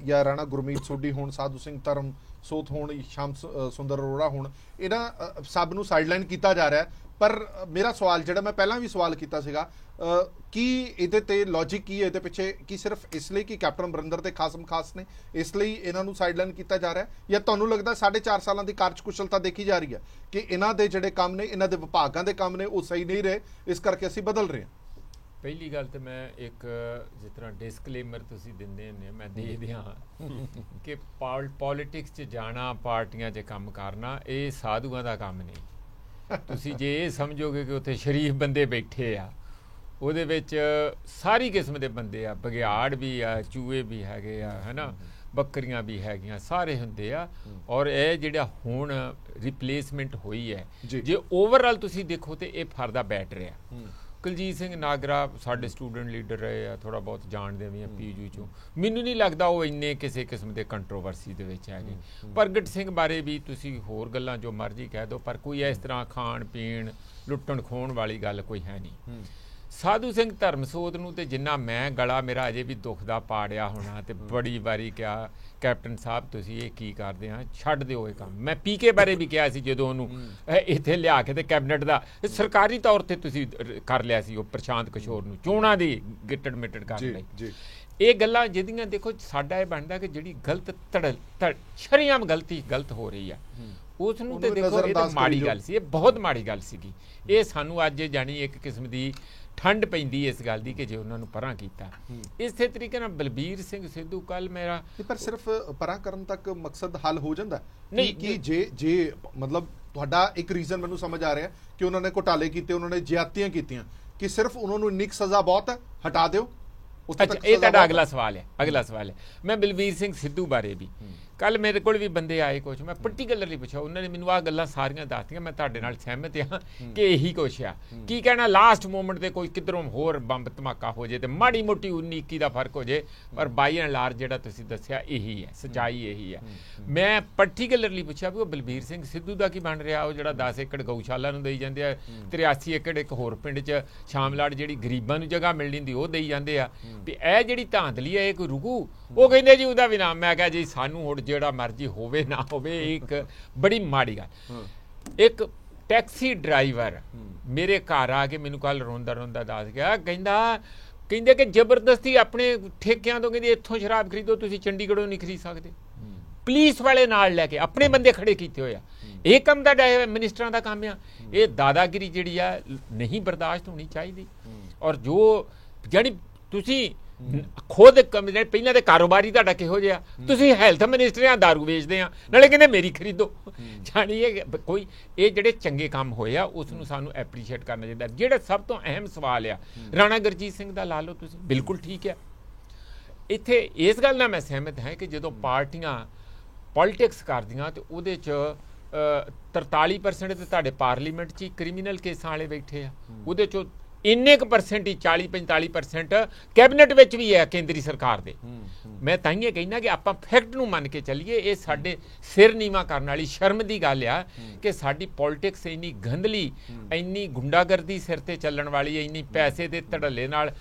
Speaker 1: या राणा गुरमीत सोढी होण, साधू सिंह धर्म सोत होण, श्याम सुंदर अरोड़ा होण, इन्हां सब नूं साइडलाइन किया जा रहा है। पर मेरा सवाल जिहड़ा मैं पहलां भी सवाल किया सीगा कि इहदे ते लॉजिक की है, इहदे पिछे कि सिर्फ इसलिए कि कैप्टन अमरिंदर ते खासम खास ने इसलिए इन्हां नूं साइडलाइन किया जा रहा है, या तुहानूं लगदा 4.5 सालां दी कार्यकुशलता देखी जा रही है कि इन्हां दे जिहड़े काम ने, इन्हां दे विभागां दे काम ने, वो सही नहीं रहे, इस करके असीं बदल रहे हैं?
Speaker 6: पहली गल तो मैं एक जिस तरह डिस्कलेमर तुसीं दिंदे ने मैं दे दियां कि पॉलिटिक्स च जाना, पार्टियां च काम करना, ये साधुआं दा काम नहीं। तुसीं जे ये समझोगे कि उत्थे शरीफ बंदे बैठे आ, ਉਹਦੇ ਵਿੱਚ ਸਾਰੀ ਕਿਸਮ ਦੇ ਬੰਦੇ ਆ, ਬਗਿਆੜ ਵੀ ਆ, ਚੂਹੇ ਵੀ ਹੈਗੇ ਆ, ਹੈ ਨਾ, ਬੱਕਰੀਆਂ ਵੀ ਹੈਗੀਆਂ, ਸਾਰੇ ਹੁੰਦੇ ਆ। ਔਰ ਇਹ ਜਿਹੜਾ ਹੁਣ ਰਿਪਲੇਸਮੈਂਟ ਹੋਈ ਹੈ, ਜੇ ਓਵਰਆਲ ਤੁਸੀਂ ਦੇਖੋ ਤੇ ਇਹ ਫਰਦਾ ਬੈਠ ਰਿਹਾ। ਕੁਲਜੀਤ ਸਿੰਘ ਨਾਗਰਾ ਸਾਡੇ ਸਟੂਡੈਂਟ ਲੀਡਰ ਰਹੇ ਆ, ਥੋੜਾ ਬਹੁਤ ਜਾਣਦੇ ਵੀ ਆ PU ਚੋਂ, ਮੈਨੂੰ ਨਹੀਂ ਲੱਗਦਾ ਉਹ ਇੰਨੇ ਕਿਸੇ ਕਿਸਮ ਦੇ ਕੰਟਰੋਵਰਸੀ ਦੇ ਵਿੱਚ ਹੈਗੇ। ਪ੍ਰਗਟ ਸਿੰਘ ਬਾਰੇ ਵੀ ਤੁਸੀਂ ਹੋਰ ਗੱਲਾਂ ਜੋ ਮਰਜ਼ੀ ਕਹਿ ਦਿਓ, ਪਰ ਕੋਈ ਇਸ ਤਰ੍ਹਾਂ ਖਾਣ ਪੀਣ ਲੁੱਟਣ ਖੋਣ ਵਾਲੀ ਗੱਲ ਕੋਈ ਹੈ ਨਹੀਂ। ਸਾਧੂ ਸਿੰਘ ਧਰਮਸੋਤ ਨੂੰ ਤੇ ਜਿੰਨਾ ਮੈਂ ਗਲਾ ਮੇਰਾ ਅਜੇ ਵੀ ਦੁੱਖ ਦਾ ਪਾੜਿਆ ਹੋਣਾ, ਤੇ ਬੜੀ ਵਾਰੀ ਕਿਹਾ ਕੈਪਟਨ ਸਾਹਿਬ ਤੁਸੀਂ ਇਹ ਕੀ ਕਰਦੇ ਆ, ਛੱਡ ਦਿਓ ਇਹ ਕੰਮ। ਮੈਂ PK ਬਾਰੇ ਵੀ ਕਿਹਾ ਸੀ ਜਦੋਂ ਉਹਨੂੰ ਇੱਥੇ ਲਿਆ ਕੇ ਤੇ ਕੈਬਨਿਟ ਦਾ ਸਰਕਾਰੀ ਤੌਰ ਤੇ ਤੁਸੀਂ ਕਰ ਲਿਆ ਸੀ, ਉਹ ਪ੍ਰਸ਼ਾਂਤ ਕਿਸ਼ੋਰ ਨੂੰ ਚੋਣਾਂ ਦੀ ਗਿੱਟੜ ਮਿੱਟੜ ਕਰ ਲਈ। ਇਹ ਗੱਲਾਂ ਜਿਹਦੀਆਂ ਦੇਖੋ ਸਾਡਾ ਇਹ ਬਣਦਾ ਕਿ ਜਿਹੜੀ ਗਲਤ ਸ਼ਰੇਆਮ ਗਲਤ ਹੋ ਰਹੀ ਆ ਉਸ ਨੂੰ ਤੇ ਦੇਖੋ ਇਹ ਤਾਂ ਮਾੜੀ ਗੱਲ ਸੀ, ਇਹ ਬਹੁਤ ਮਾੜੀ ਗੱਲ ਸੀਗੀ। ਇਹ ਸਾਨੂੰ ਅੱਜ ਜਾਣੀ ਇੱਕ ਕਿਸਮ ਦੀ ਠੰਡ ਪੈਂਦੀ ਇਸ ਗੱਲ ਦੀ ਕਿ ਜੇ ਉਹਨਾਂ ਨੂੰ ਪਰਾਂ ਕੀਤਾ। ਇਸੇ ਤਰੀਕੇ ਨਾਲ ਬਲਬੀਰ ਸਿੰਘ ਸਿੱਧੂ ਕੱਲ ਮੇਰਾ
Speaker 1: ਪਰ ਸਿਰਫ ਪਰਾਂ ਕਰਨ ਤੱਕ ਮਕਸਦ ਹੱਲ ਹੋ ਜਾਂਦਾ ਨਹੀਂ ਕਿ ਜੇ ਮਤਲਬ ਤੁਹਾਡਾ ਇੱਕ ਰੀਜ਼ਨ ਮੈਨੂੰ ਸਮਝ ਆ ਰਿਹਾ ਕਿ ਉਹਨਾਂ ਨੇ ਘੁਟਾਲੇ ਕੀਤੇ, ਉਹਨਾਂ ਨੇ ਜ਼ਿਆਦਤੀਆਂ ਕੀਤੀਆਂ, ਕਿ ਸਿਰਫ ਉਹਨਾਂ ਨੂੰ ਇੰਨੀ ਸਜ਼ਾ ਬਹੁਤ ਹੈ, ਹਟਾ ਦਿਓ।
Speaker 6: ਅੱਛਾ, ਇਹ ਤੁਹਾਡਾ ਅਗਲਾ ਸਵਾਲ ਹੈ। ਮੈਂ ਬਲਬੀਰ ਸਿੰਘ ਸਿੱਧੂ ਬਾਰੇ ਵੀ ਕੱਲ ਮੇਰੇ ਕੋਲ ਵੀ ਬੰਦੇ ਆਏ ਕੁਛ, ਮੈਂ ਪਰਟੀਕੂਲਰਲੀ ਪੁੱਛਿਆ, ਉਹਨਾਂ ਨੇ ਮੈਨੂੰ ਆਹ ਗੱਲਾਂ ਸਾਰੀਆਂ ਦੱਸਤੀਆਂ। ਮੈਂ ਤੁਹਾਡੇ ਨਾਲ ਸਹਿਮਤ ਹਾਂ ਕਿ ਇਹੀ ਕੁਛ ਆ। ਕੀ ਕਹਿਣਾ, ਲਾਸਟ ਮੂਮੈਂਟ ਤੇ ਕੋਈ ਕਿਧਰੋਂ ਹੋਰ ਬੰਬ ਧਮਾਕਾ ਹੋ ਜੇ ਤੇ ਮਾੜੀ ਮੋਟੀ 19-21 ਦਾ ਫਰਕ ਹੋ ਜੇ, ਪਰ ਬਾਈ ਐਂਡ ਲਾਰਜ ਜਿਹੜਾ ਤੁਸੀਂ ਦੱਸਿਆ ਇਹੀ ਹੈ, ਸੱਚਾਈ ਇਹੀ ਹੈ। ਮੈਂ ਪਰਟੀਕੂਲਰਲੀ ਪੁੱਛਿਆ ਵੀ ਉਹ ਬਲਬੀਰ ਸਿੰਘ ਸਿੱਧੂ ਦਾ ਕੀ ਬਣ ਰਿਹਾ, ਉਹ ਜਿਹੜਾ 10 ਏਕੜ ਗਊਸ਼ਾਲਾ ਨੂੰ ਦੇਈ ਜਾਂਦੇ ਆ, 83 ਏਕੜ ਇੱਕ ਹੋਰ ਪਿੰਡ 'ਚ ਸ਼ਾਮਲਾੜ ਜਿਹੜੀ ਗਰੀਬਾਂ ਨੂੰ ਜਗ੍ਹਾ ਮਿਲਣੀ ਹੁੰਦੀ ਉਹ ਦੇਈ ਜਾਂਦੇ ਆ, ਵੀ ਇਹ ਜਿਹੜੀ ਧਾਂਦਲੀ ਹੈ ਇਹ ਕੋਈ ਰੁਕੂ? ਉਹ ਕਹਿੰਦੇ ਜੀ ਉਹਦਾ ਵੀ ਨਾਮ। ਮੈਂ ਕਿਹਾ ਜੀ ਸਾਨੂੰ ਹੁਣ ਜਿਹੜਾ ਮਰਜ਼ੀ ਹੋਵੇ ਨਾ ਹੋਵੇ, ਇੱਕ ਬੜੀ ਮਾੜੀ ਗੱਲ। ਇੱਕ ਟੈਕਸੀ ਡਰਾਈਵਰ ਮੇਰੇ ਘਰ ਆ ਕੇ ਮੈਨੂੰ ਕੱਲ ਰੋਂਦਾ ਦੱਸ ਗਿਆ, ਕਹਿੰਦੇ ਕਿ ਜ਼ਬਰਦਸਤੀ ਆਪਣੇ ਠੇਕਿਆਂ ਤੋਂ ਕਹਿੰਦੇ ਇੱਥੋਂ ਸ਼ਰਾਬ ਖਰੀਦੋ, ਤੁਸੀਂ ਚੰਡੀਗੜ੍ਹੋਂ ਨਹੀਂ ਖਰੀਦ ਸਕਦੇ। ਪੁਲਿਸ ਵਾਲੇ ਨਾਲ ਲੈ ਕੇ ਆਪਣੇ ਬੰਦੇ ਖੜੇ ਕੀਤੇ ਹੋਏ ਆ। ਇਹ ਕੰਮ ਦਾ ਮਿਨਿਸਟਰਾਂ ਦਾ ਕੰਮ ਆ। ਇਹ ਦਾਦਾਗਿਰੀ ਜਿਹੜੀ ਆ ਨਹੀਂ ਬਰਦਾਸ਼ਤ ਹੋਣੀ ਚਾਹੀਦੀ। ਔਰ ਜੋ ਜਿਹੜੀ ਤੁਸੀਂ ਖੁਦ ਪਹਿਲਾਂ ਤੇ ਕਾਰੋਬਾਰੀ ਤੁਹਾਡਾ ਕਿਹੋ ਜਿਹਾ, ਤੁਸੀਂ ਹੈਲਥ ਮਿਨਿਸਟਰ ਆ, ਦਾਰੂ ਵੇਚਦੇ ਆ, ਨਾਲੇ ਕਹਿੰਦੇ ਮੇਰੀ ਖਰੀਦੋ। ਜਾਣੀ ਇਹ ਕੋਈ ਇਹ ਜਿਹੜੇ ਚੰਗੇ ਕੰਮ ਹੋਏ ਆ ਉਸ ਨੂੰ ਸਾਨੂੰ ਐਪਰੀਸ਼ੀਏਟ ਕਰਨਾ ਚਾਹੀਦਾ। ਜਿਹੜਾ ਸਭ ਤੋਂ ਅਹਿਮ ਸਵਾਲ ਆ ਰਾਣਾ ਗੁਰਜੀਤ ਸਿੰਘ ਦਾ ਲਾ ਲਓ ਤੁਸੀਂ, ਬਿਲਕੁਲ ਠੀਕ ਆ। ਇੱਥੇ ਇਸ ਗੱਲ ਨਾਲ ਮੈਂ ਸਹਿਮਤ ਹਾਂ ਕਿ ਜਦੋਂ ਪਾਰਟੀਆਂ ਪੋਲੀਟਿਕਸ ਕਰਦੀਆਂ ਤੇ ਉਹਦੇ 'ਚ 43% ਤੇ ਤੁਹਾਡੇ ਪਾਰਲੀਮੈਂਟ 'ਚ ਹੀ ਕ੍ਰਿਮੀਨਲ ਕੇਸਾਂ ਵਾਲੇ ਬੈਠੇ ਆ, ਉਹਦੇ 'ਚੋਂ ਇੰਨੇ ਕੁ ਪਰਸੈਂਟ ਹੀ 40-45% ਕੈਬਨਿਟ ਵਿੱਚ ਵੀ ਹੈ ਕੇਂਦਰੀ ਸਰਕਾਰ ਦੇ। ਮੈਂ ਤਾਂ ਹੀ ਕਹਿਣਾ ਕਿ ਆਪਾਂ ਫੈਕਟ ਨੂੰ ਮੰਨ ਕੇ ਚੱਲੀਏ। ਇਹ ਸਾਡੇ ਸਿਰ ਨੀਵਾਂ ਕਰਨ ਵਾਲੀ ਸ਼ਰਮ ਦੀ ਗੱਲ ਆ ਕਿ ਸਾਡੀ ਪੋਲੀਟਿਕਸ ਇੰਨੀ ਗੰਦਲੀ, ਇੰਨੀ ਗੁੰਡਾਗਰਦੀ ਸਿਰ ਤੇ ਚੱਲਣ ਵਾਲੀ, ਇੰਨੀ ਪੈਸੇ ਦੇ ਧੜੱਲੇ ਨਾਲ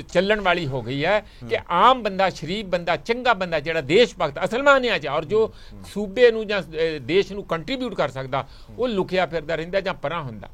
Speaker 6: ਚੱਲਣ ਵਾਲੀ ਹੋ ਗਈ ਹੈ ਕਿ ਆਮ ਬੰਦਾ, ਸ਼ਰੀਫ ਬੰਦਾ, ਚੰਗਾ ਬੰਦਾ ਜਿਹੜਾ ਦੇਸ਼ ਭਗਤ ਅਸਲਮਾਨਿਆਂ 'ਚ ਔਰ ਜੋ ਸੂਬੇ ਨੂੰ ਜਾਂ ਦੇਸ਼ ਨੂੰ ਕੰਟਰੀਬਿਊਟ ਕਰ ਸਕਦਾ ਉਹ ਲੁਕਿਆ ਫਿਰਦਾ ਰਹਿੰਦਾ ਜਾਂ ਪਰਾਂ ਹੁੰਦਾ।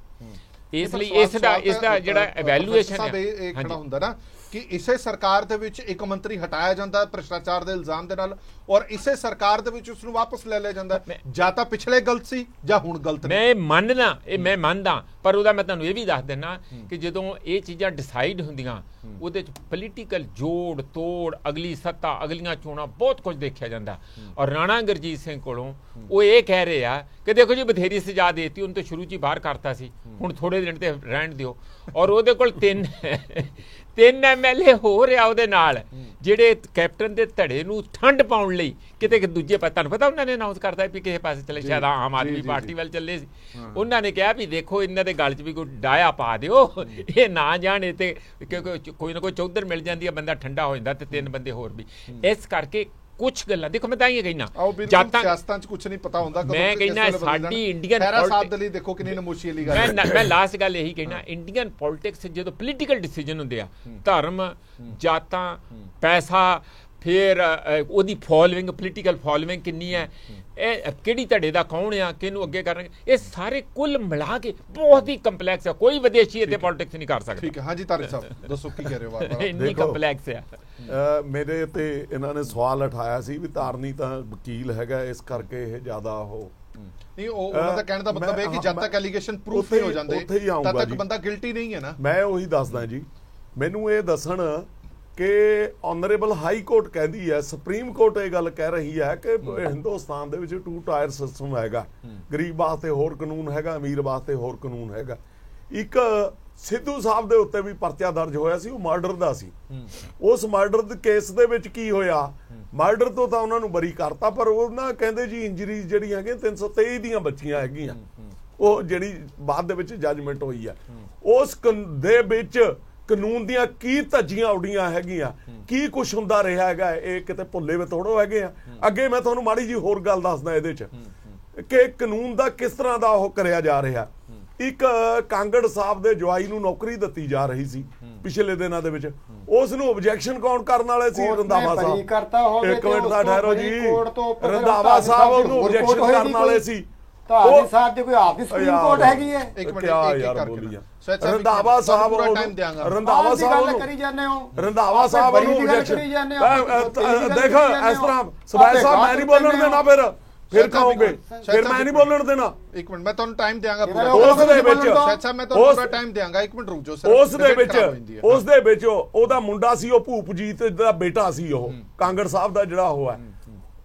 Speaker 6: ਇਸ ਲਈ ਇਸ ਦਾ ਜਿਹੜਾ ਐਵੈਲੂਏਸ਼ਨ
Speaker 1: ਹੈ ਖੜਾ ਹੁੰਦਾ ਨਾ ਕਿ ਇਸੇ ਸਰਕਾਰ ਦੇ ਵਿੱਚ ਇੱਕ ਮੰਤਰੀ ਹਟਾਇਆ ਜਾਂਦਾ ਭ੍ਰਿਸ਼ਟਾਚਾਰ ਦੇ ਇਲਜ਼ਾਮ ਦੇ ਨਾਲ ਔਰ ਇਸੇ ਸਰਕਾਰ ਦੇ ਵਿੱਚ ਉਸ ਨੂੰ ਵਾਪਸ ਲੈ ਲਿਆ ਜਾਂਦਾ। ਜਾਂ ਤਾਂ ਪਿਛਲੇ ਗਲਤ ਸੀ ਜਾਂ ਹੁਣ ਗਲਤ।
Speaker 6: ਮੈਂ ਮੰਨਦਾ, ਪਰ ਉਹਦਾ ਮੈਂ ਤੁਹਾਨੂੰ ਇਹ ਵੀ ਦੱਸ ਦਿੰਦਾ ਕਿ ਜਦੋਂ ਇਹ ਚੀਜ਼ਾਂ ਡਿਸਾਈਡ ਹੁੰਦੀਆਂ ਉਹਦੇ 'ਚ ਪੋਲੀਟੀਕਲ ਜੋੜ ਤੋੜ, ਅਗਲੀ ਸੱਤਾ, ਅਗਲੀਆਂ ਚੋਣਾਂ, ਬਹੁਤ ਕੁਝ ਦੇਖਿਆ ਜਾਂਦਾ। ਔਰ ਰਾਣਾ ਗੁਰਜੀਤ ਸਿੰਘ ਕੋਲੋਂ ਉਹ ਇਹ ਕਹਿ ਰਹੇ ਆ ਕਿ ਦੇਖੋ ਜੀ ਬਥੇਰੀ ਸਜ਼ਾ ਦੇਤੀ, ਉਹਨੂੰ ਤਾਂ ਸ਼ੁਰੂ 'ਚ ਹੀ ਬਾਹਰ ਕਰਤਾ ਸੀ, ਹੁਣ ਥੋੜੇ ਦਿਨ ਤੇ ਰਹਿਣ ਦਿਓ। ਔਰ ਉਹਦੇ ਕੋਲ ਤਿੰਨ MLA ਹੋ ਰਿਹਾ ਉਹਦੇ ਨਾਲ ਜਿਹੜੇ ਕੈਪਟਨ ਦੇ ਧੜੇ ਨੂੰ ਠੰਡ ਪਾਉਣ ਲਈ ਕਿਤੇ ਦੂਜੇ ਪਾਸੇ, ਤੁਹਾਨੂੰ ਪਤਾ ਉਹਨਾਂ ਨੇ ਅਨਾਉਂਸ ਕਰਤਾ ਵੀ ਕਿਸੇ ਪਾਸੇ ਚਲੇ, ਸ਼ਾਇਦ ਆਮ ਆਦਮੀ ਪਾਰਟੀ ਵੱਲ ਚੱਲੇ ਸੀ। ਉਹਨਾਂ ਨੇ ਕਿਹਾ ਵੀ ਦੇਖੋ ਇਹਨਾਂ ਦੇ ਗਲ 'ਚ ਵੀ ਕੋਈ ਡਾਇਆ ਪਾ ਦਿਓ, ਇਹ ਨਾ ਜਾਣੇ ਤੇ ਕਿਉਂਕਿ ਕੋਈ ਨਾ ਕੋਈ ਚੌਧਰ ਮਿਲ ਜਾਂਦੀ ਹੈ, ਬੰਦਾ ਠੰਡਾ ਹੋ ਜਾਂਦਾ ਤੇ 3 ਬੰਦੇ ਹੋਰ ਵੀ। ਇਸ ਕਰਕੇ ਕੁਛ ਗੱਲਾਂ ਦੇਖੋ, ਮੈਂ ਤਾਂ ਇਹ ਕਹਿਣਾ
Speaker 1: ਸਿਆਸਤਾਂ 'ਚ ਕੁਛ ਨਹੀਂ ਪਤਾ ਹੁੰਦਾ।
Speaker 6: ਮੈਂ ਕਹਿਣਾ ਸਾਡੀ ਇੰਡੀਅਨ
Speaker 1: ਦੇ ਲਈ ਦੇਖੋ ਕਿੰਨੀ ਨਮੋਸ਼ੀ ਵਾਲੀ ਗੱਲ ਹੈ।
Speaker 6: ਮੈਂ ਲਾਸਟ ਗੱਲ ਇਹੀ ਕਹਿਣਾ, ਇੰਡੀਅਨ ਪੋਲਿਟਿਕਸ ਜਦੋਂ ਪੋਲੀਟੀਕਲ ਡਿਸੀਜਨ ਹੁੰਦੇ ਆ, ਧਰਮ, ਜਾਤਾਂ, ਪੈਸਾ, ਫਿਰ ਉਹਦੀ ਫੋਲੋਇੰਗ, ਪੋਲੀਟੀਕਲ ਫੋਲੋਇੰਗ ਕਿੰਨੀ ਹੈ, ਇਹ ਕਿਹੜੀ ਧੜੇ ਦਾ ਕੌਣ ਆ, ਕਿਹਨੂੰ ਅੱਗੇ ਕਰਨਗੇ, ਇਹ ਸਾਰੇ ਕੁੱਲ ਮਿਲਾ ਕੇ ਬਹੁਤ ਹੀ ਕੰਪਲੈਕਸ ਹੈ। ਕੋਈ ਵਿਦੇਸ਼ੀ ਇੱਥੇ ਪੋਲਿਟਿਕਸ ਨਹੀਂ ਕਰ ਸਕਦਾ।
Speaker 1: ਠੀਕ ਹੈ, ਹਾਂਜੀ ਤਾਰਿਕ ਸਾਹਿਬ ਦੱਸੋ ਕੀ ਕਹਿ ਰਹੇ ਹੋ।
Speaker 6: ਇੰਨੀ ਕੰਪਲੈਕਸ ਹੈ।
Speaker 3: ਮੇਰੇ ਤੇ ਇਹਨਾਂ ਨੇ ਸਵਾਲ ਉਠਾਇਆ ਸੀ ਵੀ ਧਾਰਨੀ ਤਾਂ ਵਕੀਲ ਹੈਗਾ, ਇਸ ਕਰਕੇ ਇਹ ਜ਼ਿਆਦਾ ਉਹ
Speaker 1: ਨਹੀਂ, ਉਹਨਾਂ ਦਾ ਕਹਿਣ ਦਾ ਮਤਲਬ ਹੈ ਕਿ ਜਦ ਤੱਕ ਐਲੀਗੇਸ਼ਨ ਪ੍ਰੂਫ ਨਹੀਂ ਹੋ ਜਾਂਦੇ ਤਦ ਤੱਕ ਬੰਦਾ ਗਿਲਟੀ ਨਹੀਂ ਹੈ ਨਾ।
Speaker 3: ਮੈਂ ਉਹੀ ਦੱਸਦਾ ਜੀ, ਮੈਨੂੰ ਇਹ ਦੱਸਣ ਕਿ ਆਨਰੇਬਲ ਹਾਈ ਕੋਰਟ ਕਹਿੰਦੀ ਹੈ, ਸੁਪਰੀਮ ਕੋਰਟ ਇਹ ਗੱਲ ਕਹਿ ਰਹੀ ਹੈ ਕਿ ਹਿੰਦੁਸਤਾਨ ਦੇ ਵਿੱਚ 2 ਟਾਇਰ ਸਿਸਟਮ ਹੈਗਾ, ਗਰੀਬ ਵਾਸਤੇ ਹੋਰ ਕਾਨੂੰਨ ਹੈਗਾ, ਅਮੀਰ ਵਾਸਤੇ ਹੋਰ ਕਾਨੂੰਨ ਹੈਗਾ। ਇੱਕ ਸਿੱਧੂ ਸਾਹਿਬ ਦੇ ਉੱਤੇ ਵੀ ਪਰਚਾ ਦਰਜ ਹੋਇਆ ਸੀ, ਉਹ ਮਰਡਰ ਦਾ ਸੀ। ਉਸ ਮਰਡਰ ਦੇ ਕੇਸ ਦੇ ਵਿੱਚ ਕੀ ਹੋਇਆ, ਮਰਡਰ ਤੋਂ ਤਾਂ ਉਹਨਾਂ ਨੂੰ ਬਰੀ ਕਰਤਾ, ਪਰ ਉਹਨਾਂ ਕਹਿੰਦੇ ਜੀ ਇੰਜਰੀਜ਼ ਜਿਹੜੀਆਂ ਹੈਗੀਆਂ 323 ਦੀਆਂ ਬੱਚੀਆਂ ਹੈਗੀਆਂ, ਉਹ ਜਿਹੜੀ ਬਾਅਦ ਦੇ ਵਿੱਚ ਜੱਜਮੈਂਟ ਹੋਈ ਹੈ। ਉਸ ਦੇ ਵਿੱਚ ਕਾਨੂੰਨ ਦੀਆਂ ਕੀ ਧੱਜੀਆਂ ਉੱਡੀਆਂ ਹੈਗੀਆਂ, ਕੀ ਕੁਛ ਹੁੰਦਾ ਰਿਹਾ ਹੈਗਾ, ਇਹ ਕਿਤੇ ਭੁੱਲੇ ਵੇ ਥੋੜੋ ਹੈਗੇ ਆ। ਅੱਗੇ ਮੈਂ ਤੁਹਾਨੂੰ ਮਾੜੀ ਜੀ ਹੋਰ ਗੱਲ ਦੱਸਦਾ ਇਹਦੇ 'ਚ ਕਿ ਕਾਨੂੰਨ ਦਾ ਕਿਸ ਤਰ੍ਹਾਂ ਦਾ ਉਹ ਕਰਿਆ ਜਾ ਰਿਹਾ। ਇੱਕ ਕਾਂਗੜ ਸਾਹਿਬ ਦੇ ਜਵਾਈ ਨੂੰ ਨੌਕਰੀ ਦਿੱਤੀ ਜਾ ਰਹੀ ਸੀ ਪਿਛਲੇ ਦਿਨਾਂ ਦੇ ਵਿੱਚ, ਉਸ ਨੂੰ ਆਬਜੈਕਸ਼ਨ ਕੌਣ ਕਰਨ ਵਾਲੇ ਸੀ? ਰੰਧਾਵਾ ਸਾਹਿਬ। ਇੱਕ ਮਿੰਟ ਦਾ ਠਹਿਰੋ ਜੀ, ਰੰਧਾਵਾ ਸਾਹਿਬ ਉਹਨੂੰ ਆਬਜੈਕਸ਼ਨ ਕਰਨ ਵਾਲੇ ਸੀ।
Speaker 2: ਧਾਰਨੀ ਸਾਹਿਬ ਦੀ ਕੋਈ ਆਪ ਦੀ ਸੁਪਰੀਮ ਕੋਰਟ ਹੈਗੀ ਹੈ?
Speaker 1: ਇੱਕ ਮਿੰਟ
Speaker 3: ਯਾਰ ਬੋਲੀਆਂ। ਰੰਧਾਵਾ ਸਾਹਿਬ ਰੰਧਾਵਾ ਸਾਹਿਬ
Speaker 2: ਕਰੀ ਜਾਂਦੇ ਹੋ,
Speaker 3: ਰੰਧਾਵਾ ਸਾਹਿਬ ਨੂੰ ਆਬਜੈਕਸ਼ਨ ਦੇਖੋ ਇਸ ਤਰ੍ਹਾਂ ਸਵਾਲ ਸਾਹਿਬ ਮੈਂ ਨਹੀਂ ਬੋਲਣ ਦੇਣਾ, ਫਿਰ ਕਹੋਗੇ ਫਿਰ ਮੈਂ ਨਹੀਂ ਬੋਲਣ ਦੇਣਾ।
Speaker 1: ਇੱਕ ਮਿੰਟ ਮੈਂ ਤੁਹਾਨੂੰ ਟਾਈਮ ਦਿਆਂਗਾ
Speaker 3: ਉਸ ਦੇ ਵਿੱਚ
Speaker 1: ਸਾਹਿਬ ਮੈਂ ਤੁਹਾਨੂੰ ਪੂਰਾ ਟਾਈਮ ਦਿਆਂਗਾ। ਇੱਕ ਮਿੰਟ ਰੁਕ ਜਾਓ ਸਰ।
Speaker 3: ਉਸ ਦੇ ਵਿੱਚ ਉਹਦਾ ਮੁੰਡਾ ਸੀ, ਉਹ ਭੂਪਜੀਤ ਦਾ ਬੇਟਾ ਸੀ, ਉਹ ਕਾਂਗੜ ਸਾਹਿਬ ਦਾ ਜਿਹੜਾ ਉਹ ਹੈ,